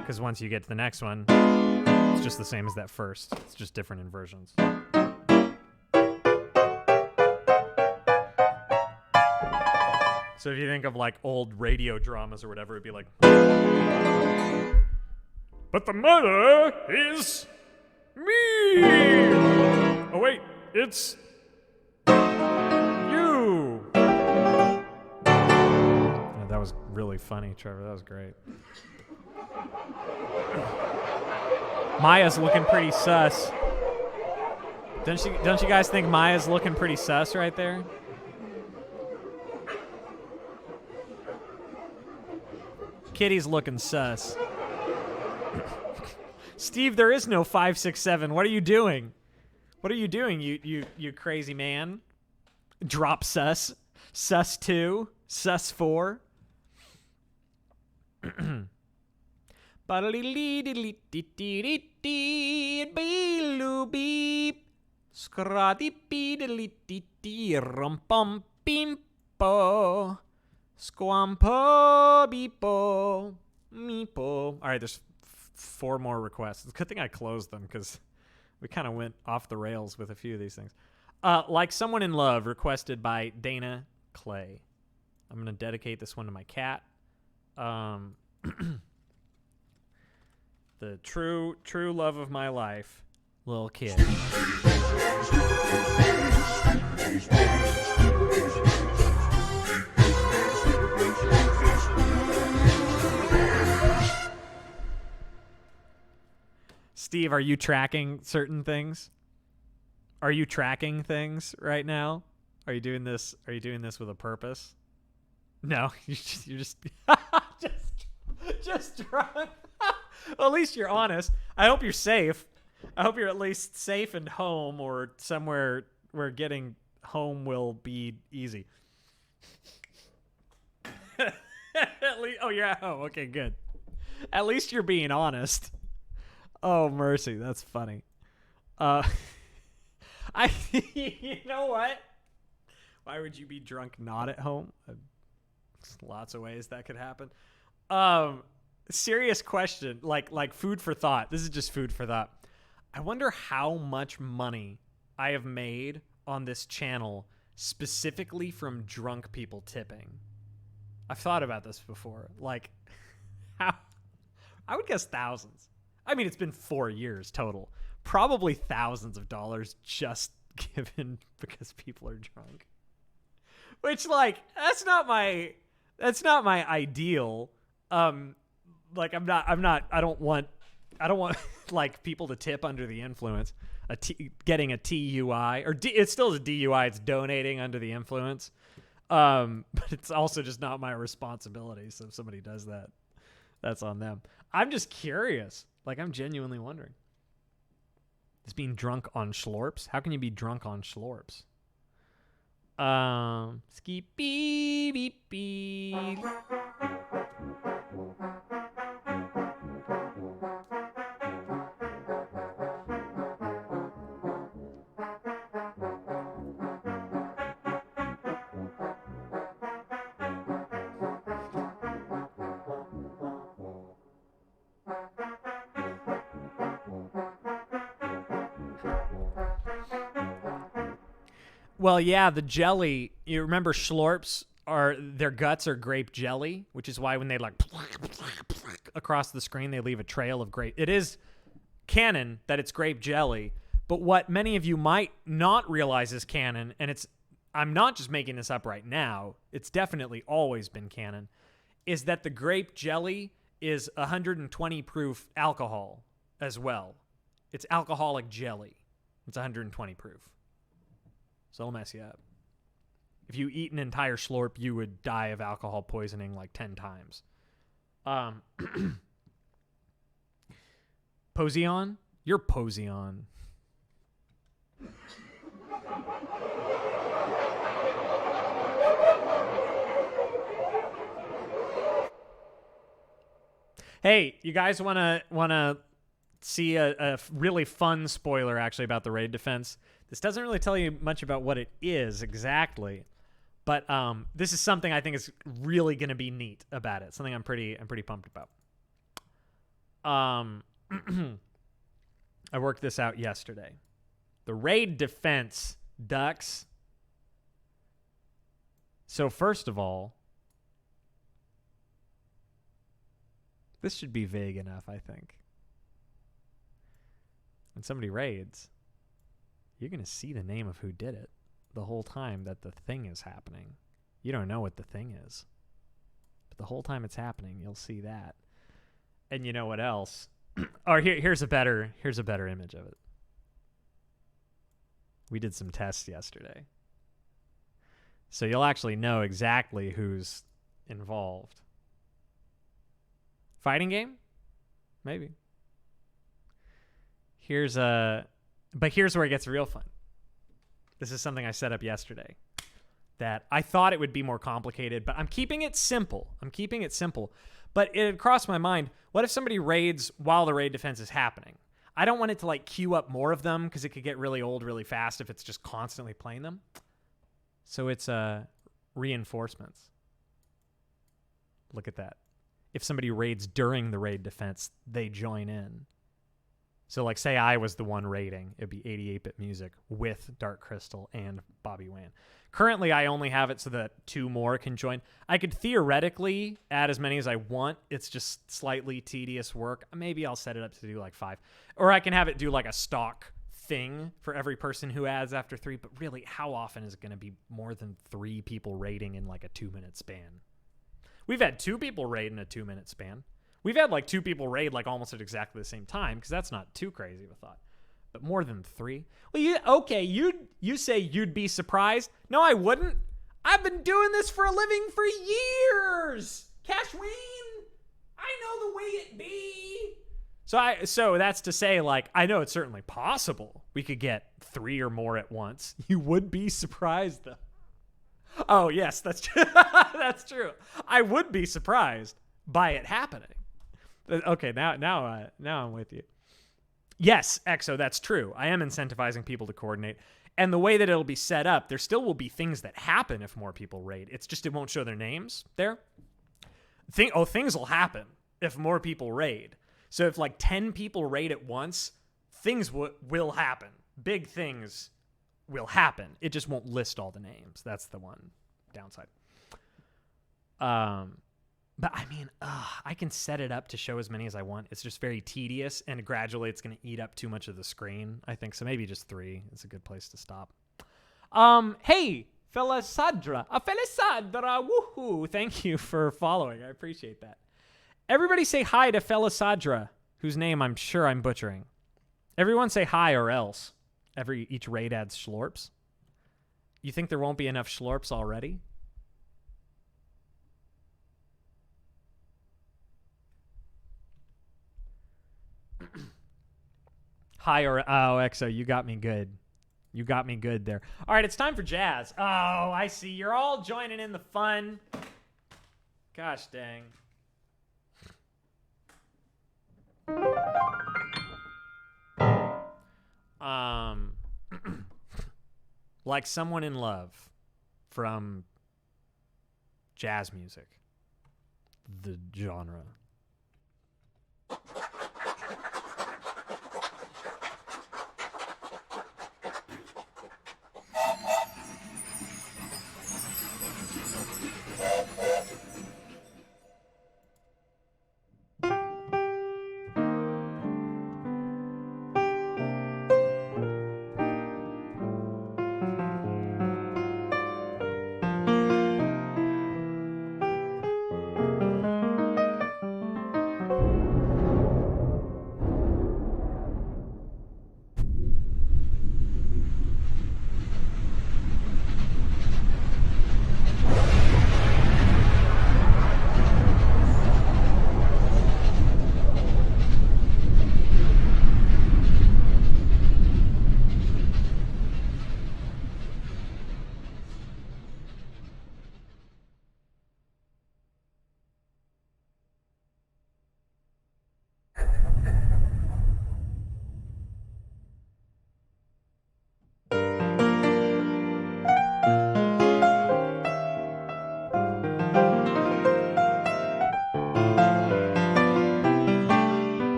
Because once you get to the next one, it's just the same as that first. It's just different inversions. So if you think of, like, old radio dramas or whatever, it'd be like... But the murder is me! Oh, wait, it's you! Yeah, that was really funny, Trevor. That was great. Maya's looking pretty sus. Don't you guys think Maya's looking pretty sus right there? Kitty's looking sus. Steve, there is no 5, 6, 7. What are you doing? What are you doing, you crazy man? Drop sus. Sus 2. Sus 4. Beep. Scrati beep rum pum bimpo. Squampo beepo. Meepo. All right, there's 4 more requests. It's a good thing I closed them because we kind of went off the rails with a few of these things. Like Someone in Love, requested by Dana Clay. I'm going to dedicate this one to my cat. The true love of my life, little kid. Steve, are you tracking certain things? Are you tracking things right now? Are you doing this with a purpose? No, you're just just drunk. Well, at least you're honest. I hope you're safe. I hope you're at least safe and home, or somewhere where getting home will be easy. Oh, you're at home. Okay, good. At least you're being honest. Oh, mercy. That's funny. You know what? Why would you be drunk not at home? Lots of ways that could happen. Serious question, like food for thought. This is just food for thought. I wonder how much money I have made on this channel specifically from drunk people tipping. I've thought about this before. Like, how? I would guess thousands. I mean, it's been 4 years total. Probably thousands of dollars just given because people are drunk. Which, like, that's not my ideal. Like, I don't want like people to tip under the influence. Getting a TUI, or it's still a DUI. It's donating under the influence. But it's also just not my responsibility. So if somebody does that, that's on them. I'm just curious. Like, I'm genuinely wondering. Is being drunk on Schlorps? How can you be drunk on Schlorps? Ski beep beep beep. Well, yeah, the jelly. You remember Schlorps their guts are grape jelly, which is why when they like across the screen, they leave a trail of grape. It is canon that it's grape jelly, but what many of you might not realize is canon, and I'm not just making this up right now, it's definitely always been canon, is that the grape jelly is 120 proof alcohol as well. It's alcoholic jelly. It's 120 proof. So it'll mess you up. If you eat an entire Schlorp, you would die of alcohol poisoning like 10 times. Posion? You're Posion. Hey, you guys wanna see a really fun spoiler actually about the raid defense? This doesn't really tell you much about what it is exactly, but this is something I think is really going to be neat about it. Something I'm pretty pumped about. I worked this out yesterday. The raid defense, ducks. So first of all, this should be vague enough, I think. When somebody raids, you're going to see the name of who did it the whole time that the thing is happening. You don't know what the thing is, but the whole time it's happening, you'll see that. And you know what else? Or here's a better image of it. We did some tests yesterday. So you'll actually know exactly who's involved. Fighting game? Maybe. Here's a But here's where it gets real fun. This is something I set up yesterday that I thought it would be more complicated, but I'm keeping it simple. But it crossed my mind, what if somebody raids while the raid defense is happening? I don't want it to like queue up more of them because it could get really old really fast if it's just constantly playing them. So it's reinforcements. Look at that. If somebody raids during the raid defense, they join in. So like say I was the one raiding, it'd be 88-bit music with Dark Crystal and Bobby Wan. Currently, I only have it so that 2 more can join. I could theoretically add as many as I want. It's just slightly tedious work. Maybe I'll set it up to do like 5. Or I can have it do like a stock thing for every person who adds after 3. But really, how often is it going to be more than 3 people raiding in like a 2-minute span? We've had 2 people raid in a 2-minute span. We've had like 2 people raid like almost at exactly the same time because that's not too crazy of a thought. But more than 3? Well, you say you'd be surprised. No, I wouldn't. I've been doing this for a living for years. Cashween, I know the way it be. So that's to say, like, I know it's certainly possible we could get 3 or more at once. You would be surprised, though. Oh, yes, that's true. That's true. I would be surprised by it happening. Okay, now I'm with you. Yes, Exo, that's true. I am incentivizing people to coordinate. And the way that it'll be set up, there still will be things that happen if more people raid. It's just it won't show their names there. Things will happen if more people raid. So if like 10 people raid at once, things will happen. Big things will happen. It just won't list all the names. That's the one downside. But I mean, I can set it up to show as many as I want. It's just very tedious, and gradually it's going to eat up too much of the screen, I think. So maybe just 3 is a good place to stop. Hey, Felisadra. Felisadra, woohoo. Thank you for following. I appreciate that. Everybody say hi to Felisadra, whose name I'm sure I'm butchering. Everyone say hi or else. Each raid adds schlorps. You think there won't be enough schlorps already? Hi or Exo, you got me good. You got me good there. All right, it's time for jazz. Oh, I see. You're all joining in the fun. Gosh dang. Like Someone in Love from jazz music. The genre.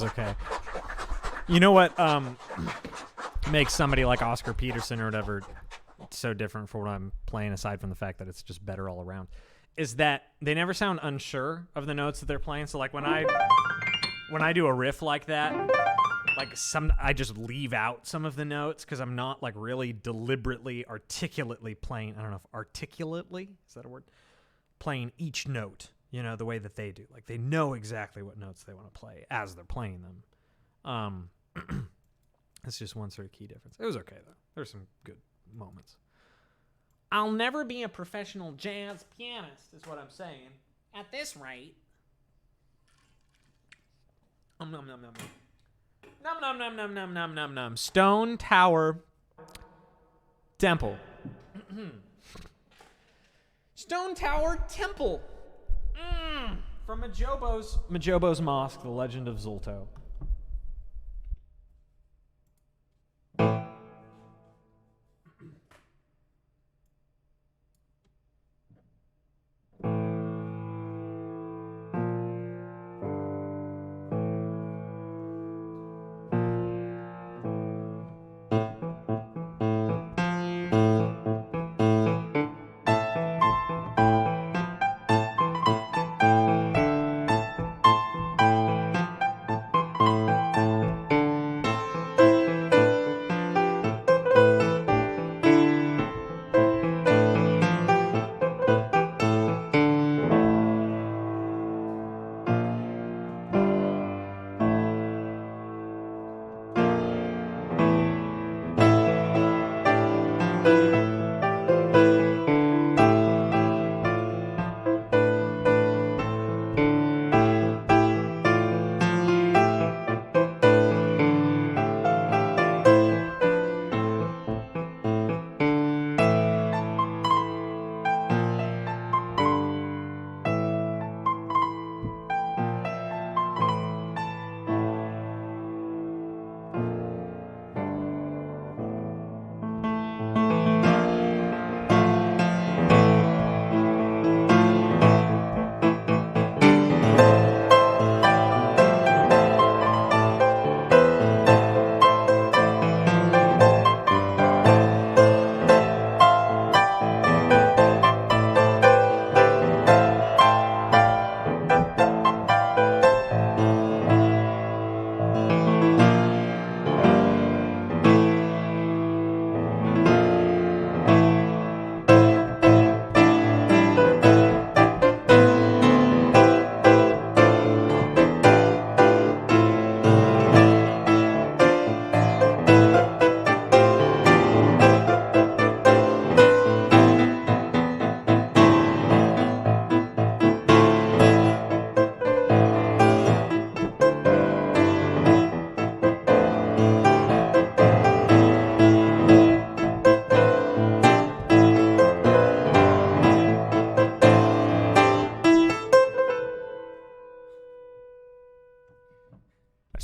was okay. You know what makes somebody like Oscar Peterson or whatever so different for what I'm playing, aside from the fact that it's just better all around, is that they never sound unsure of the notes that they're playing. So like when I do a riff like that, like I just leave out some of the notes because I'm not like really deliberately, articulately playing. I don't know if articulately, is that a word? Playing each note, you know, the way that they do. Like they know exactly what notes they want to play as they're playing them. That's just one sort of key difference. It was okay though. There's some good moments. I'll never be a professional jazz pianist, is what I'm saying. At this rate. Nom nom nom nom nom. Nom nom nom nom nom nom nom nom. Stone Tower Temple. Stone Tower Temple. From Majobo's Mosque, The Legend of Zulto.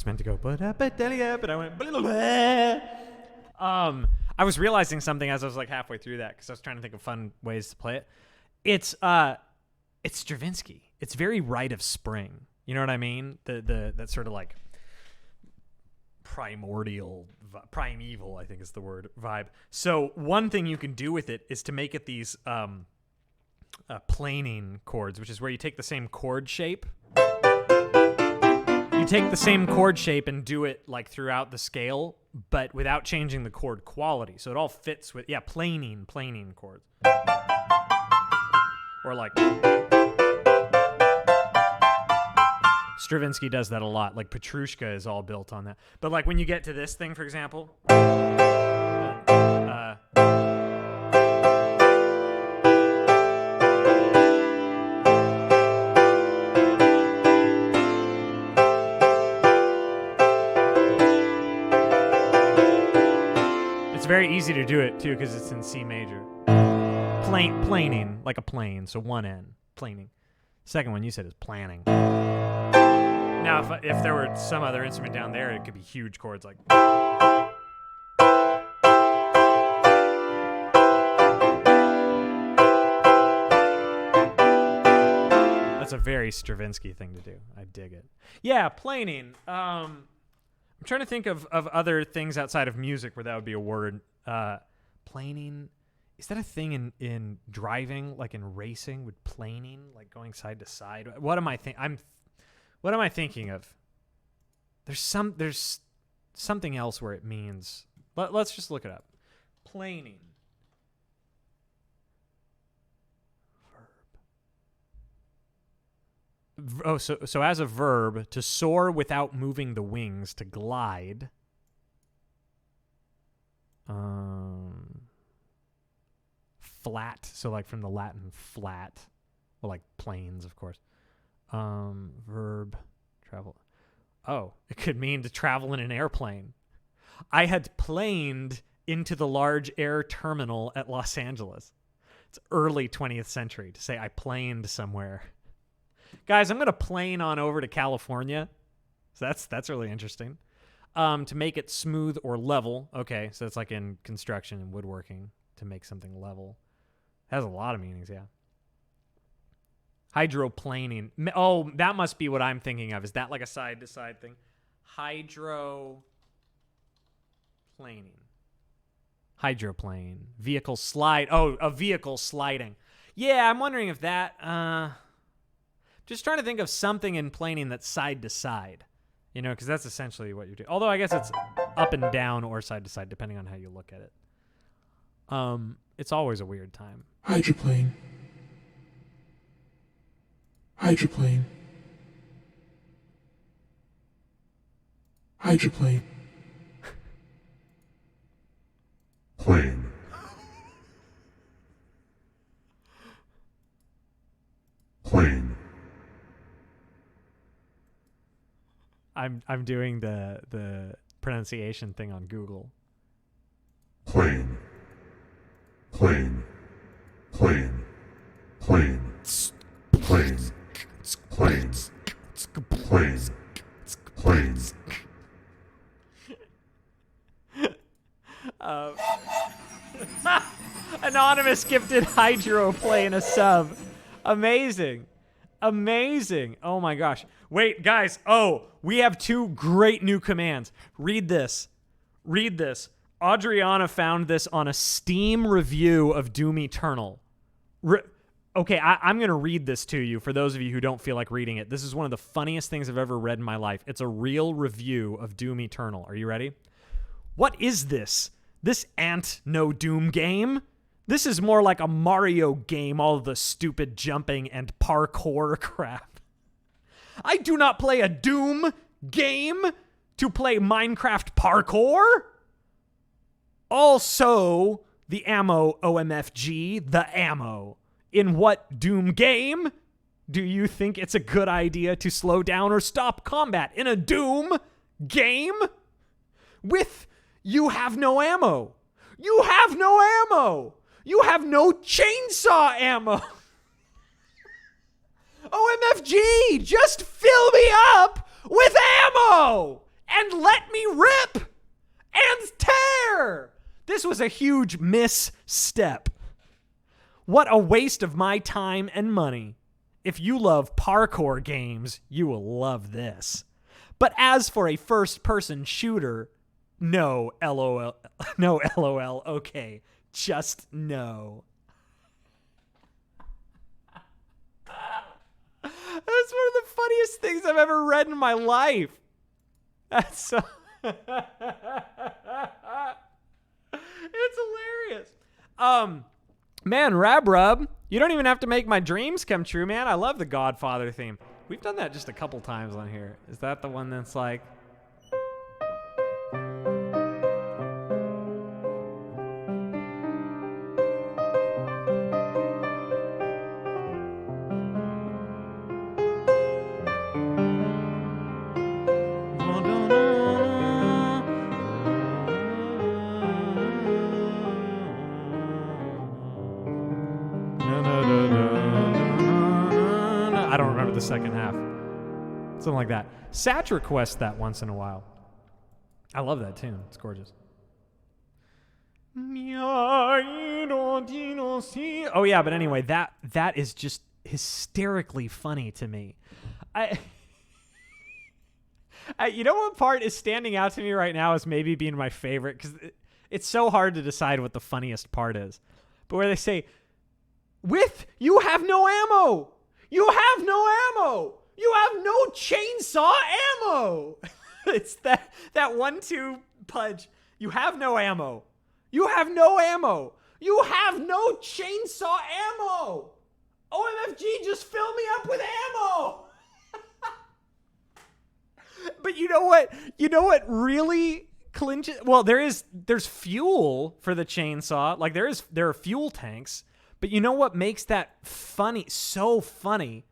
Meant to go, but I went. I was realizing something as I was like halfway through that because I was trying to think of fun ways to play it. It's Stravinsky. It's very Rite of Spring. You know what I mean? That sort of like primeval, I think is the word, vibe. So one thing you can do with it is to make it these planing chords, which is where you take the same chord shape. You take the same chord shape and do it like throughout the scale, but without changing the chord quality. So it all fits with, planing chords. Or like Stravinsky does that a lot. Like Petrushka is all built on that. But like when you get to this thing, for example, it's very easy to do it too because it's in C major. Planing, like a plane, so one N, planing. Second one you said is planning. Now, if there were some other instrument down there, it could be huge chords like. That's a very Stravinsky thing to do. I dig it. Yeah, planing. I'm trying to think of other things outside of music where that would be a word. Planing. Is that a thing in driving, like in racing, with planing, like going side to side? What am I thinking of? There's something else where it means. Let's just look it up. Planing. Oh, so as a verb, to soar without moving the wings, to glide. Flat, so like from the Latin flat, well, like planes, of course. Verb, travel. Oh, it could mean to travel in an airplane. I had planed into the large air terminal at Los Angeles. It's early 20th century to say I planed somewhere. Guys, I'm going to plane on over to California. So that's really interesting. To make it smooth or level. Okay, so it's like in construction and woodworking, to make something level. Has a lot of meanings, yeah. Hydroplaning. Oh, that must be what I'm thinking of. Is that like a side-to-side thing? Hydroplaning. Hydroplane. Vehicle slide. Oh, a vehicle sliding. Yeah, I'm wondering if that... Just trying to think of something in planing that's side to side, you know, because that's essentially what you do. Although I guess it's up and down or side to side, depending on how you look at it. It's always a weird time. Hydroplane. Hydroplane. Hydroplane. Plane. Plane. I'm doing the pronunciation thing on Google. Plane. Plane. Plane. Plane. Plane. Plane. Plane. Plane. Anonymous gifted hydroplane a sub. Amazing. Amazing. Oh my gosh. Wait, guys. Oh, we have 2 great new commands. Read this. Read this. Adriana found this on a Steam review of Doom Eternal. Okay, I'm going to read this to you for those of you who don't feel like reading it. This is one of the funniest things I've ever read in my life. It's a real review of Doom Eternal. Are you ready? What is this? This ain't no Doom game. This is more like a Mario game, all the stupid jumping and parkour crap. I do not play a Doom game to play Minecraft parkour. Also, the ammo OMFG, the ammo. In what Doom game do you think it's a good idea to slow down or stop combat? In a Doom game? With you have no ammo. You have no ammo. You have no chainsaw ammo. OMFG, just fill me up with ammo and let me rip and tear. This was a huge misstep. What a waste of my time and money. If you love parkour games, you will love this. But as for a first-person shooter, no, LOL. No, LOL. Okay, just no. That's one of the funniest things I've ever read in my life. That's so... It's hilarious. Man, Rab Rub, you don't even have to make my dreams come true, man. I love the Godfather theme. We've done that just a couple times on here. Is that the one that's like... I don't remember the second half. Something like that. Satch requests that once in a while. I love that tune. It's gorgeous. Oh yeah, but anyway, that is just hysterically funny to me. You know what part is standing out to me right now as maybe being my favorite, because it's so hard to decide what the funniest part is. But where they say, you have no ammo. You have no ammo. You have no chainsaw ammo. It's that 1-2 punch. You have no ammo. You have no ammo. You have no chainsaw ammo. OMFG, just fill me up with ammo. But you know what? You know what really clinches? Well, there's fuel for the chainsaw. Like there are fuel tanks. But you know what makes that funny? So funny.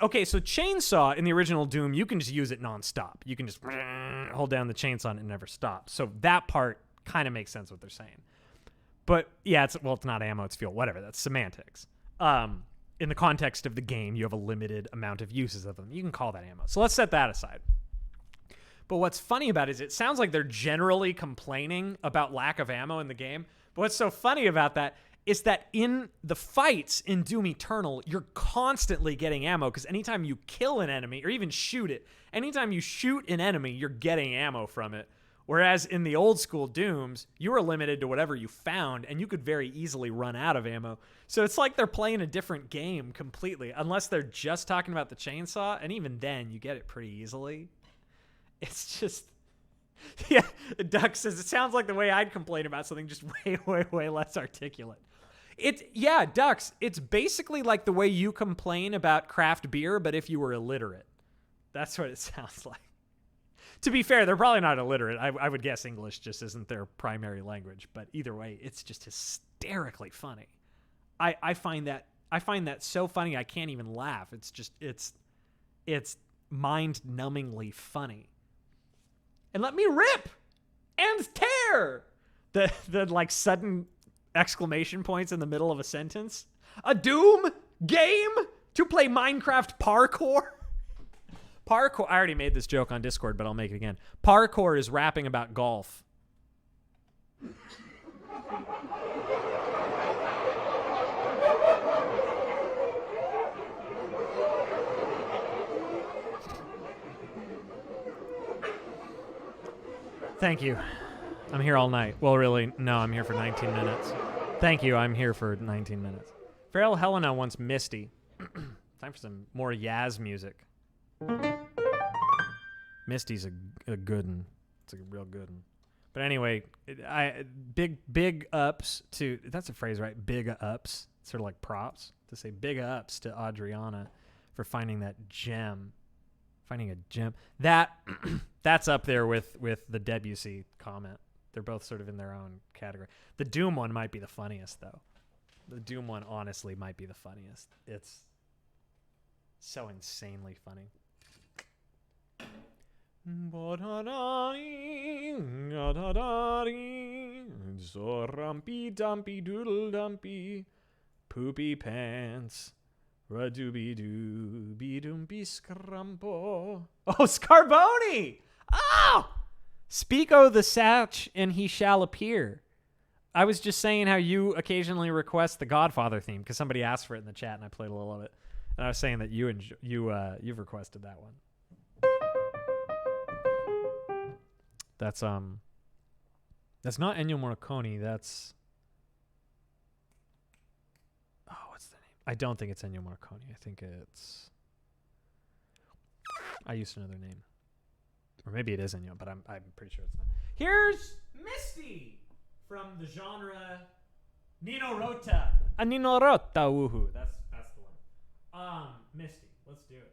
Okay, so chainsaw in the original Doom, you can just use it nonstop. You can just hold down the chainsaw and it never stops. So that part kind of makes sense what they're saying. But yeah, it's not ammo, it's fuel, whatever. That's semantics. In the context of the game, you have a limited amount of uses of them. You can call that ammo. So let's set that aside. But what's funny about it is it sounds like they're generally complaining about lack of ammo in the game. But what's so funny about that is that in the fights in Doom Eternal, you're constantly getting ammo, because anytime you kill an enemy, or even shoot it, anytime you shoot an enemy, you're getting ammo from it. Whereas in the old school Dooms, you were limited to whatever you found, and you could very easily run out of ammo. So it's like they're playing a different game completely, unless they're just talking about the chainsaw, and even then, you get it pretty easily. It's just... Yeah, Duck says, it sounds like the way I'd complain about something, just way, way, way less articulate. Yeah, Ducks, it's basically like the way you complain about craft beer, but if you were illiterate. That's what it sounds like. To be fair, they're probably not illiterate. I would guess English just isn't their primary language, but either way, it's just hysterically funny. I find that so funny I can't even laugh. It's mind-numbingly funny. And let me rip and tear the like sudden exclamation points in the middle of a sentence. A Doom game to play Minecraft parkour. Parkour. I already made this joke on Discord, but I'll make it again. Parkour is rapping about golf. Thank you. I'm here all night. Well, really, no, I'm here for 19 minutes. Thank you. I'm here for 19 minutes. Farrell Helena wants Misty. Time for some more Yaz music. Misty's a good one. It's a real good one. But anyway, big ups to, that's a phrase, right? Big ups, sort of like props, to say big ups to Adriana for finding that gem. Finding a gem. That's up there with the Debussy comment. They're both sort of in their own category. The Doom one might be the funniest, though. The Doom one, honestly, might be the funniest. It's so insanely funny. So rumpy dumpy doodle dumpy poopy pants. Radooby dooby doompy scrumpo. Oh, Scarboni! Oh! Speak o' the Satch, and he shall appear. I was just saying how you occasionally request the Godfather theme, because somebody asked for it in the chat, and I played a little of it. And I was saying that you've requested that one. That's not Ennio Morricone. That's what's the name? I don't think it's Ennio Morricone. I think it's. I used another name, or maybe it is Ennio, but I'm pretty sure it's not. Here's Misty from the genre Nino Rota. A Nino Rota, woohoo! That's the one. Misty, let's do it.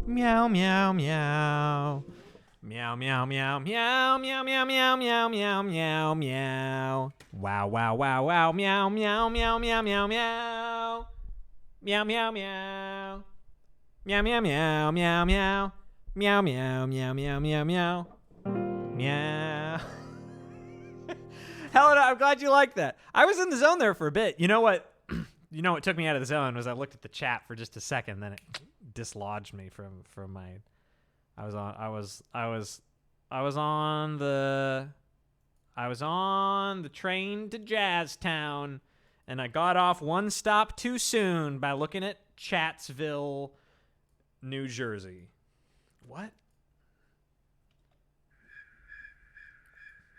Meow, meow, meow. Meow, meow, meow, meow, meow, meow, meow, meow, meow, meow, meow. Wow, wow, wow, wow, meow, meow, meow, meow, meow, meow. Meow, meow, meow. Meow, meow, meow, meow, meow. Meow, meow, meow, meow, meow, meow. Meow. Helena, I'm glad you liked that. I was in the zone there for a bit. You know what? You know what took me out of the zone was I looked at the chat for just a second, then it dislodged me from my. I was on the train to Jazztown, and I got off one stop too soon by looking at Chatsville, New Jersey. What?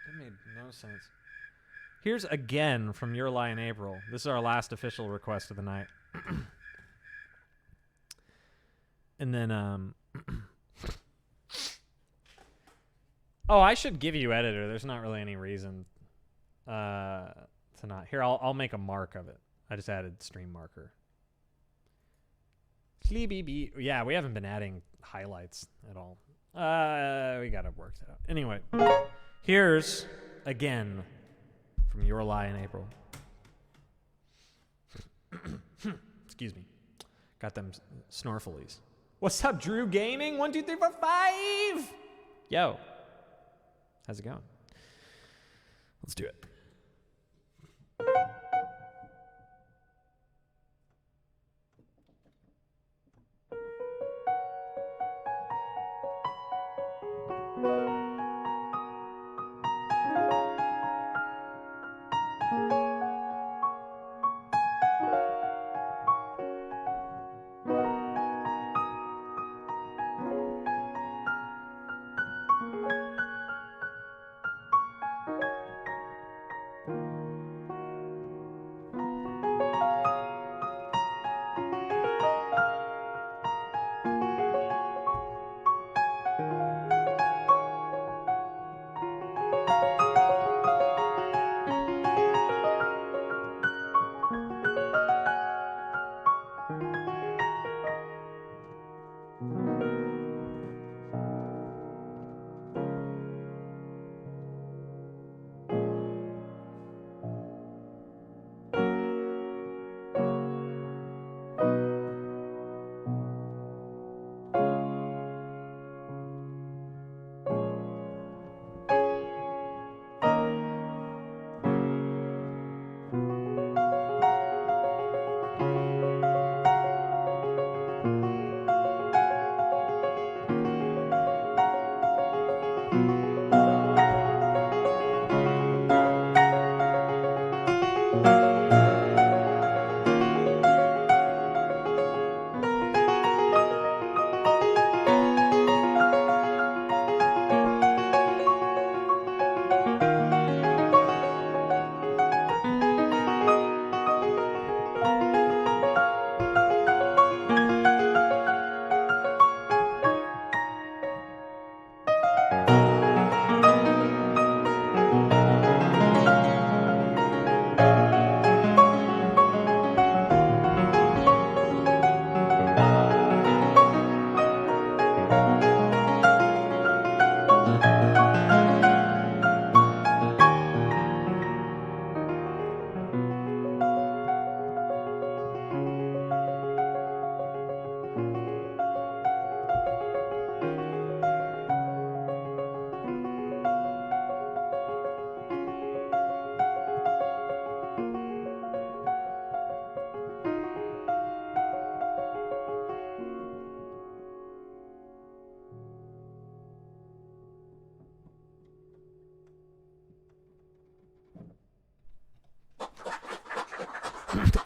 That made no sense. Here's again from Your Lie in April. This is our last official request of the night. And then, oh, I should give you editor. There's not really any reason to not. Here, I'll make a mark of it. I just added stream marker. Yeah, we haven't been adding highlights at all. We gotta work that out. Anyway, here's again from Your Lie in April. Excuse me. Got them snorfelies. What's up, Drew Gaming? 1, 2, 3, 4, 5. Yo, how's it going? Let's do it.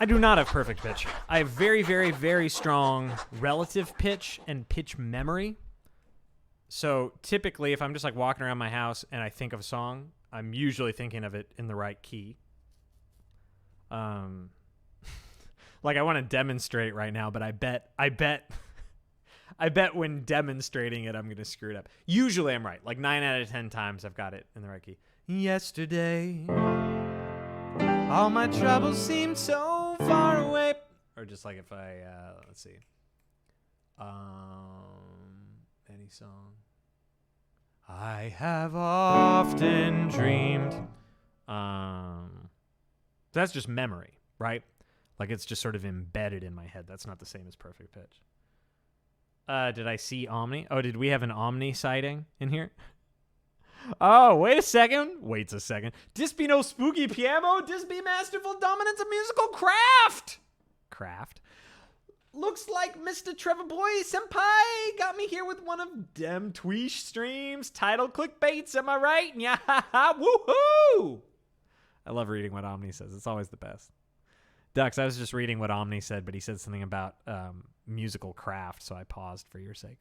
I do not have perfect pitch. I have very, very, very strong relative pitch and pitch memory. So typically, if I'm just like walking around my house and I think of a song, I'm usually thinking of it in the right key. Like I want to demonstrate right now, but I bet when demonstrating it, I'm going to screw it up. Usually I'm right. Like 9 out of 10 times I've got it in the right key. Yesterday, all my troubles seemed so far away. Or just like if I, let's see. any song. I have often dreamed. That's just memory, right? Like it's just sort of embedded in my head. That's not the same as perfect pitch. Did I see Omni? Oh, did we have an Omni sighting in here? Oh, wait a second. Waits a second. Dis be no spooky piano. Dis be masterful dominance of musical craft. Craft. Looks like Mr. Trevor Boy Senpai got me here with one of dem tweesh streams. Title clickbaits, am I right? Yeah, woohoo! I love reading what Omni says. It's always the best. Dux, I was just reading what Omni said, but he said something about musical craft, so I paused for your sake.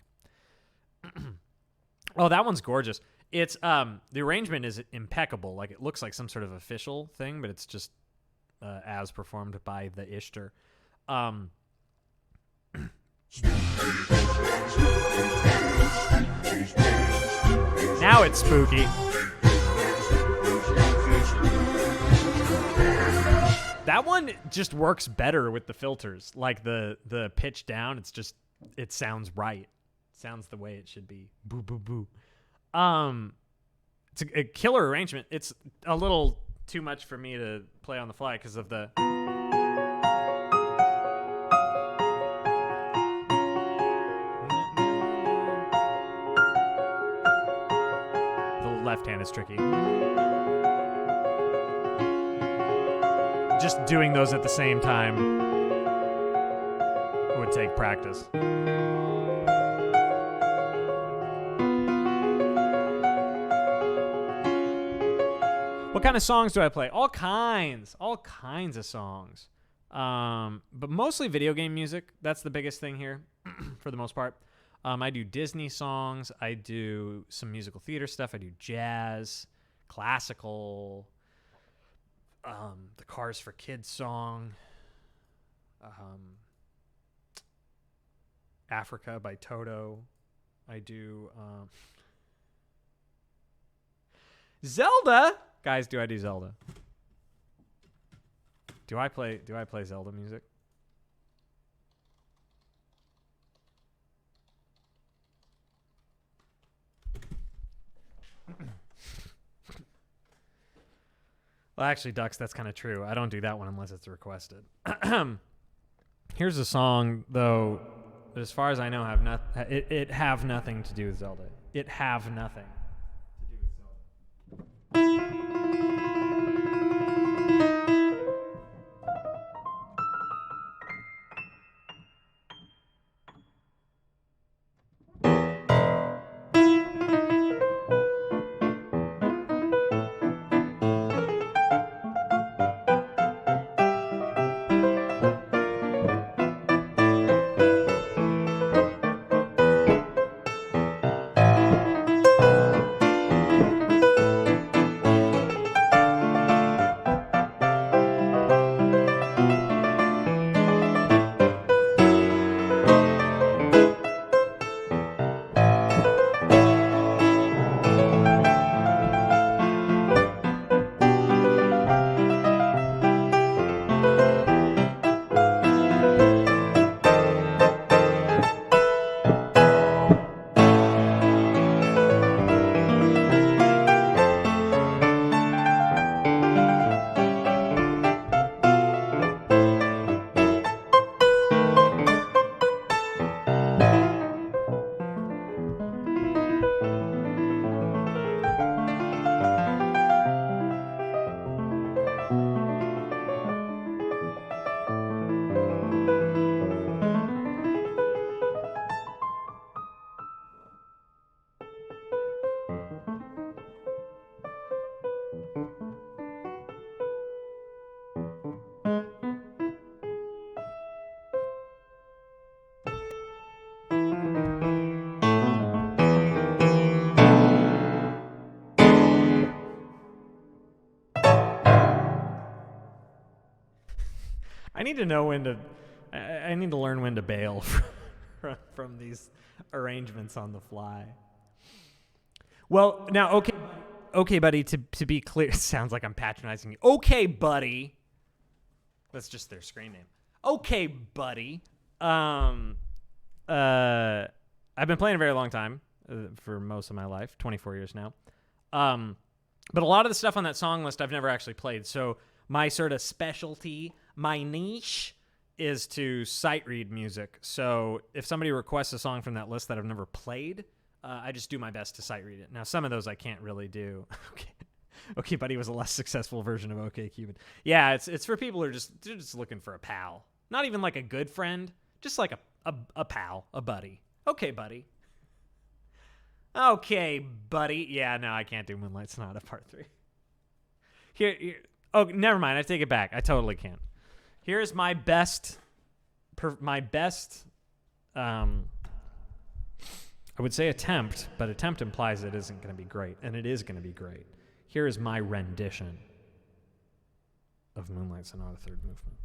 Oh, that one's gorgeous. It's the arrangement is impeccable. Like it looks like some sort of official thing, but it's just as performed by the Ishtar. Now it's spooky. That one just works better with the filters. Like the pitch down, it sounds right. It sounds the way it should be. Boo boo boo. It's a killer arrangement. It's a little too much for me to play on the fly because of the left hand is tricky. Just doing those at the same time would take practice. What kind of songs do I play? All kinds of songs. But mostly video game music. That's the biggest thing here for the most part. I do Disney songs. I do some musical theater stuff. I do jazz, classical, the Cars for Kids song, Africa by Toto. I do Zelda. Guys, do I do Zelda? Do I play Zelda music? Well, actually, Dux, that's kind of true. I don't do that one unless it's requested. Here's a song, though, that as far as I know, it have nothing to do with Zelda. It have nothing to do with Zelda. I need to know when to. I need to learn when to bail from these arrangements on the fly. Well, now, okay, buddy. To be clear, it sounds like I'm patronizing you. Okay, buddy. That's just their screen name. Okay, buddy. I've been playing a very long time. for most of my life, 24 years now. But a lot of the stuff on that song list I've never actually played. So my sort of specialty, my niche, is to sight read music. So if somebody requests a song from that list that I've never played, I just do my best to sight read it. Now, some of those I can't really do. Okay, Buddy was a less successful version of OK Cupid. Yeah, it's for people who are just looking for a pal. Not even like a good friend, just like a pal, a buddy. Okay, buddy. Okay, buddy. Yeah, no, I can't do Moonlight Sonata Part 3. Here. Oh, never mind. I take it back. I totally can't. Here's my best. I would say attempt, but attempt implies it isn't going to be great, and it is going to be great. Here is my rendition of Moonlight Sonata Third Movement.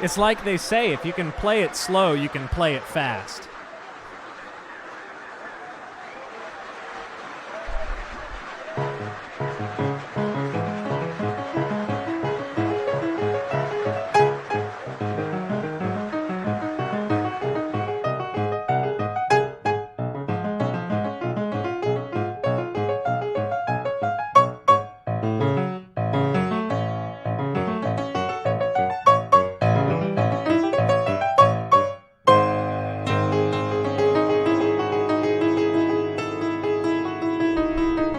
It's like they say, if you can play it slow, you can play it fast.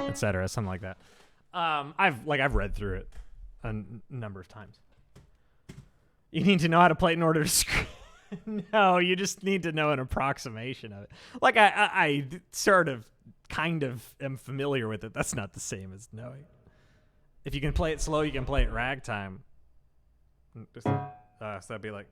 Etc. Something like that. I've read through it a number of times. You need to know how to play it in order to No, you just need to know an approximation of it. Like I sort of kind of am familiar with it. That's not the same as knowing. If you can play it slow, you can play it ragtime. So that'd be like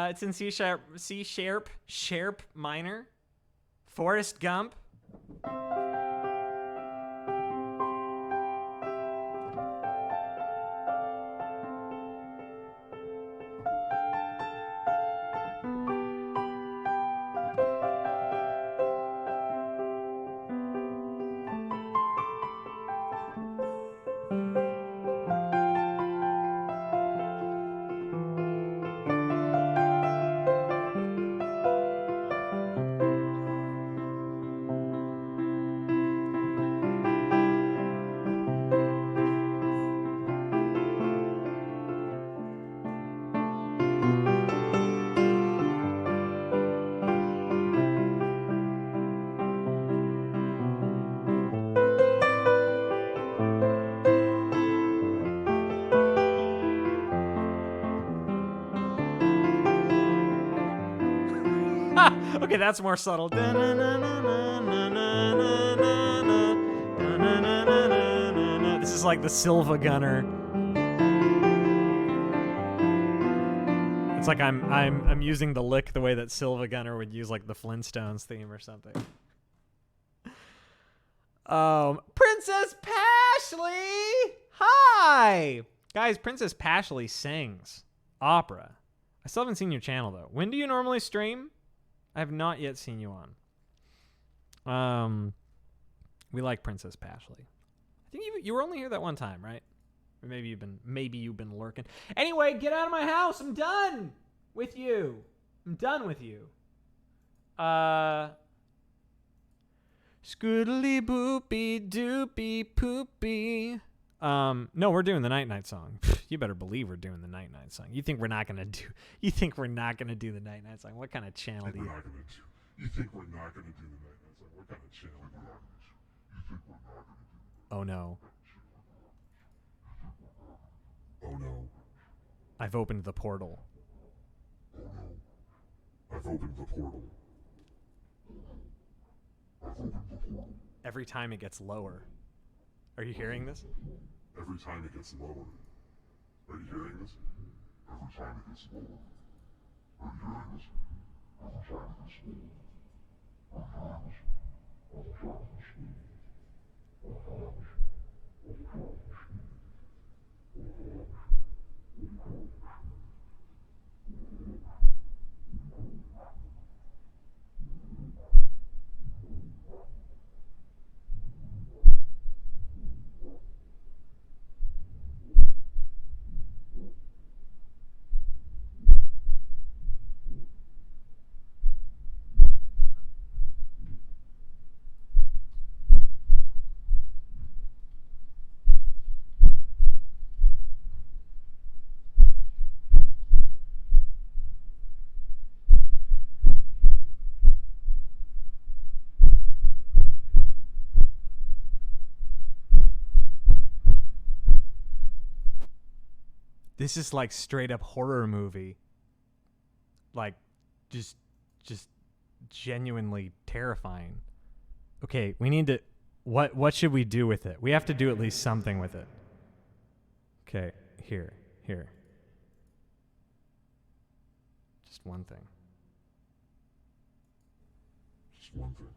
it's in C sharp minor. Forrest Gump. Okay, that's more subtle. This is like the Silva Gunner. It's like I'm using the lick the way that Silva Gunner would use like the Flintstones theme or something. Princess Pashley! Hi! Guys, Princess Pashley sings opera. I still haven't seen your channel though. When do you normally stream? I have not yet seen you on. We like Princess Pashley. I think you were only here that one time, right? Or maybe you've been lurking. Anyway, get out of my house. I'm done with you. I'm done with you. Scoodly boopy doopy poopy. No, we're doing the night song. You better believe we're doing the night song. You think we're not gonna do the night song? What kind of channel do you? You think we're not gonna do the night song? What kind of channel do you have? You think we're not gonna do the Oh no. Oh no. I've opened the portal. Oh no. I've opened the portal. I've opened the portal. Every time it gets lower. Are you hearing this? Every time it gets lower. Are you hearing this? Every time it gets lower. Are you hearing this? Every time it gets lower. Are you hearing this? Every time it gets lower. Are you hearing this? This is like straight up horror movie. Like just genuinely terrifying. Okay, we need to what should we do with it? We have to do at least something with it. Okay, here. Just one thing. Just one thing.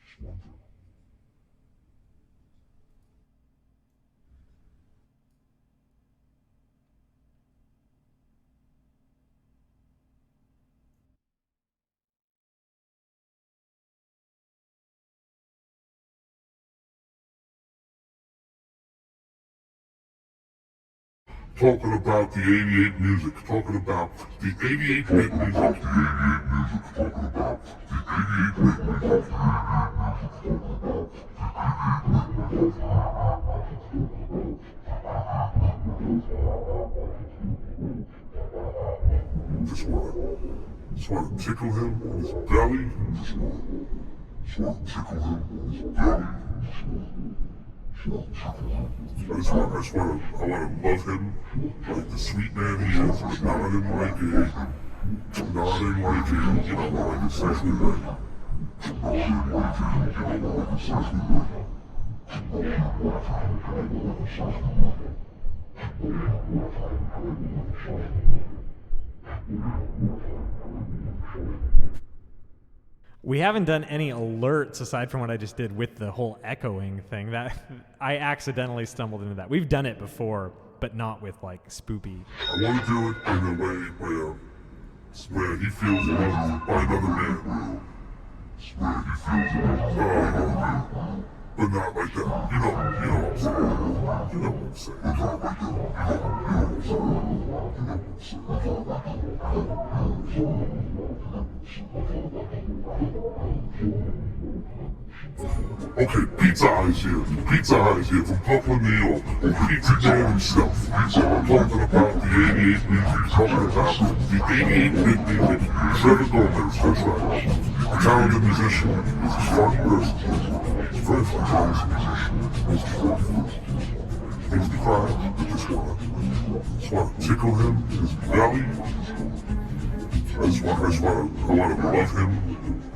Just one thing. Talking about the 88 music, talking about the 88 bit music, the 88 music, talking about the 88 bit music, Just wanna tickle him on his belly, just wanna tickle him on his belly, I wanna love him like the sweet man he is, but not in like a sexually right. We haven't done any alerts aside from what I just did with the whole echoing thing. That I accidentally stumbled into that. We've done it before, but not with like spoopy. I want to do it in a way where he feels loved by another man. Where he feels loved, but not like that. You know what I'm saying. You know what I'm saying. Okay, Pizza Eyes here. Pizza Eyes here from Brooklyn, New York. Pizza Man himself. Talking about the 88 music. Talking about the 88-bit music. Trevor Gomez, that's right. A talented musician. He's a funny person. He's very funny musician. He's a funny person. Makes me cry. Just wanna tickle him in his belly. I wanna love him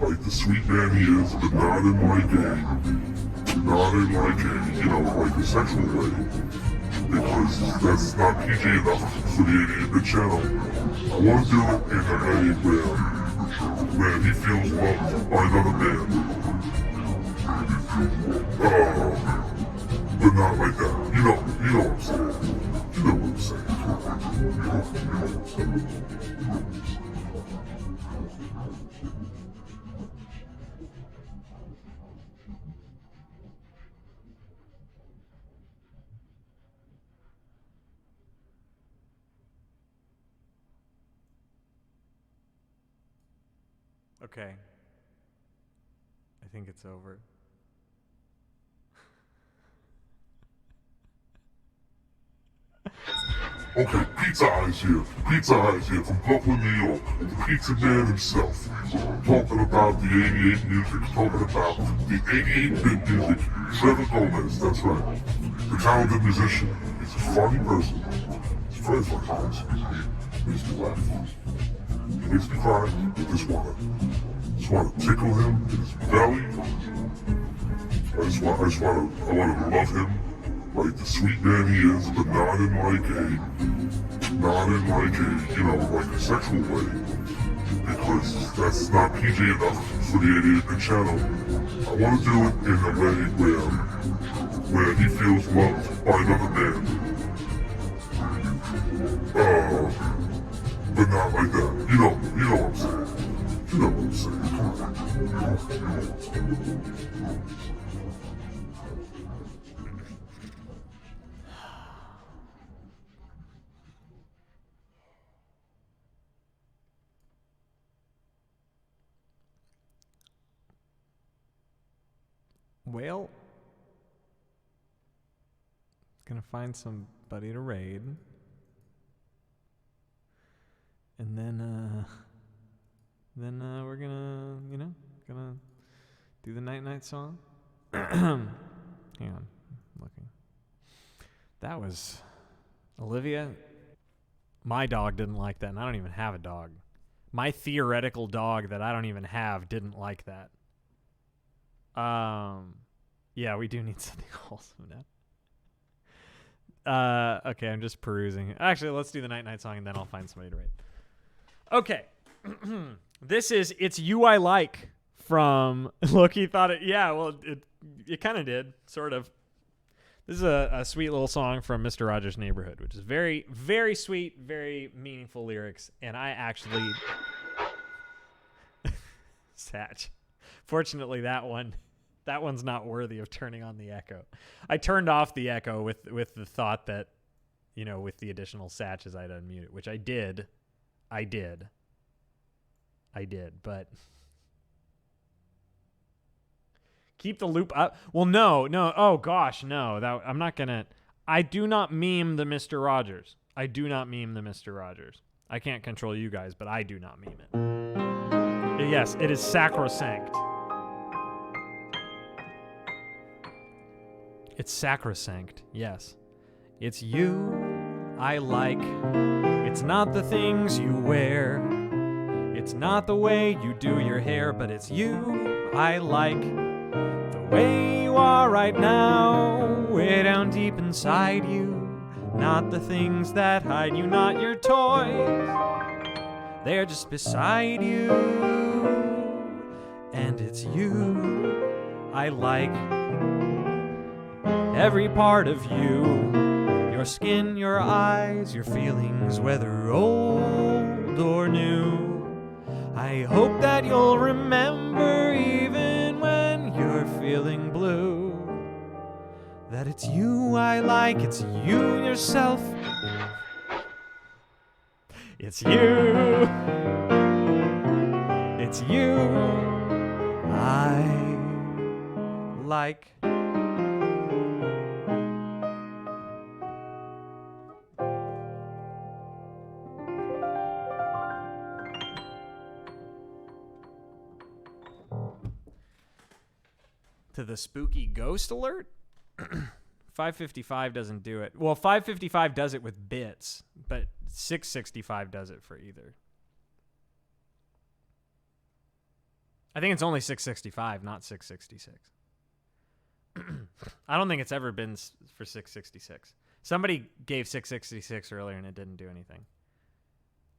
like the sweet man he is, but not in like a sexual way. Because that's not PG enough for the 88-bit channel. I wanna do it in a way where he feels loved by another man. But not like that. You know what I'm saying. You know what I'm saying. Okay. I think it's over. Okay, Pizza Eyes here. Pizza Eyes here from Brooklyn, New York. The Pizza Man himself. Talking about the 88 music. Talking about the 88-bit music. Trevor Gomez, that's right. The talented musician. He's a funny person. He's very funny. He makes me laugh. He makes me cry. I just wanna tickle him in his belly. I wanna love him like the sweet man he is, but not in like a, you know, like a sexual way. Because that's not PG enough for the 88-bit channel. I want to do it in a way where he feels loved by another man. But not like that. You know what I'm saying. You know what I'm saying. You know what I'm saying. Well, gonna find somebody to raid, and then we're gonna do the night song. Hang on, I'm looking. That was Olivia. My dog didn't like that, and I don't even have a dog. My theoretical dog that I don't even have didn't like that. Yeah, we do need something wholesome now. Okay, I'm just perusing. Actually, let's do the night song and then I'll find somebody to rate. Okay. This is It's You I Like from Loki thought it, yeah, well, it kind of did, sort of. This is a sweet little song from Mr. Rogers' Neighborhood, which is very, very sweet, very meaningful lyrics, and I actually... Satch. Fortunately, that one's not worthy of turning on the echo. I turned off the echo with the thought that, you know, with the additional satches I'd unmute it, which I did, but keep the loop up. Well, no. Oh gosh, no. I'm not gonna. I do not meme the Mr. Rogers. I can't control you guys, but I do not meme it. Yes, it is sacrosanct. It's sacrosanct, yes. It's you I like. It's not the things you wear. It's not the way you do your hair, but it's you I like. The way you are right now, way down deep inside you. Not the things that hide you, not your toys. They're just beside you. And it's you I like. Every part of you, your skin, your eyes, your feelings, whether old or new. I hope that you'll remember even when you're feeling blue, that it's you I like, it's you yourself. It's you I like. To the spooky ghost alert? 555 doesn't do it. Well, 555 does it with bits, but 665 does it for either. I think it's only 665, not 666. I don't think it's ever been for 666. Somebody gave 666 earlier and it didn't do anything.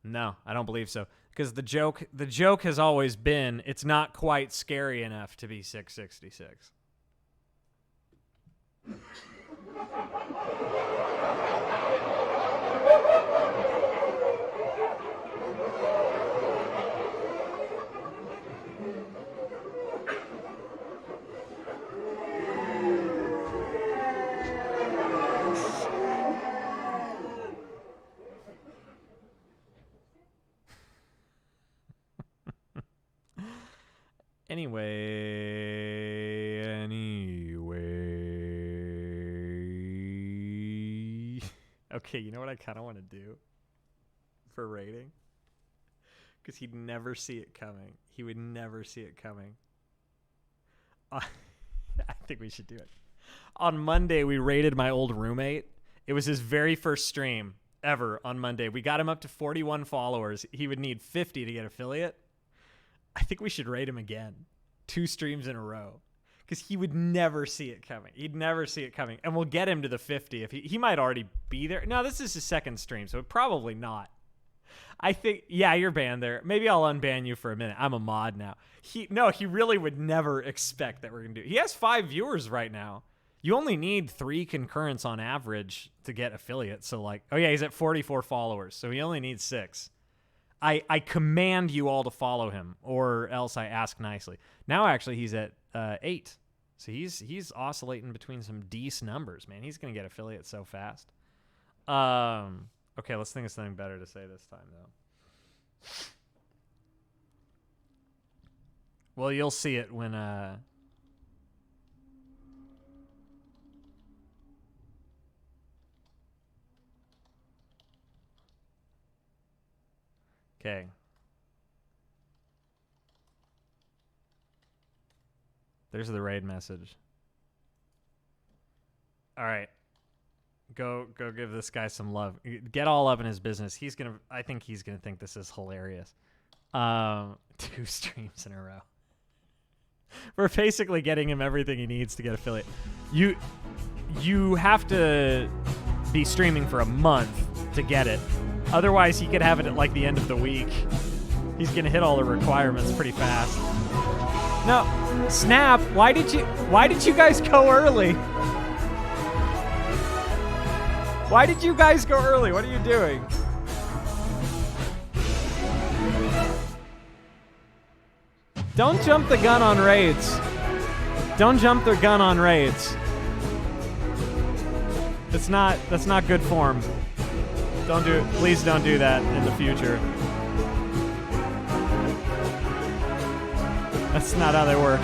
No, I don't believe so. Because the joke has always been it's not quite scary enough to be 666. Anyway. Okay, you know what I kind of want to do for rating? Because he'd never see it coming. He would never see it coming. I think we should do it. On Monday, we rated my old roommate. It was his very first stream ever on Monday. We got him up to 41 followers. He would need 50 to get affiliate. I think we should rate him again. 2 streams in a row. Because he would never see it coming. He'd never see it coming. And we'll get him to the 50. If he might already be there. No, this is his second stream, so probably not. I think, yeah, you're banned there. Maybe I'll unban you for a minute. I'm a mod now. He really would never expect that we're going to do it. He has 5 viewers right now. You only need 3 concurrents on average to get affiliate. So like, oh yeah, he's at 44 followers. So he only needs 6. I command you all to follow him, or else I ask nicely. Now actually he's at 8. So he's oscillating between some decent numbers, man. He's going to get affiliate so fast. Okay, let's think of something better to say this time, though. Well, you'll see it when... Okay. There's the raid message. All right. Go give this guy some love. Get all up in his business. I think he's gonna think this is hilarious. 2 streams in a row. We're basically getting him everything he needs to get affiliate. You have to be streaming for a month to get it. Otherwise, he could have it at like the end of the week. He's gonna hit all the requirements pretty fast. No, Snap. Why did you guys go early? Why did you guys go early? What are you doing? Don't jump the gun on raids. Don't jump the gun on raids. That's not good form. Don't do it. Please don't do that in the future. That's not how they work.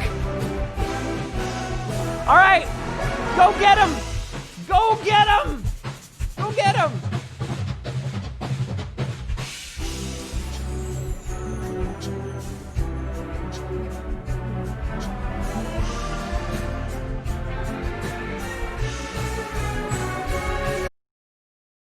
All right, go get him! Go get him!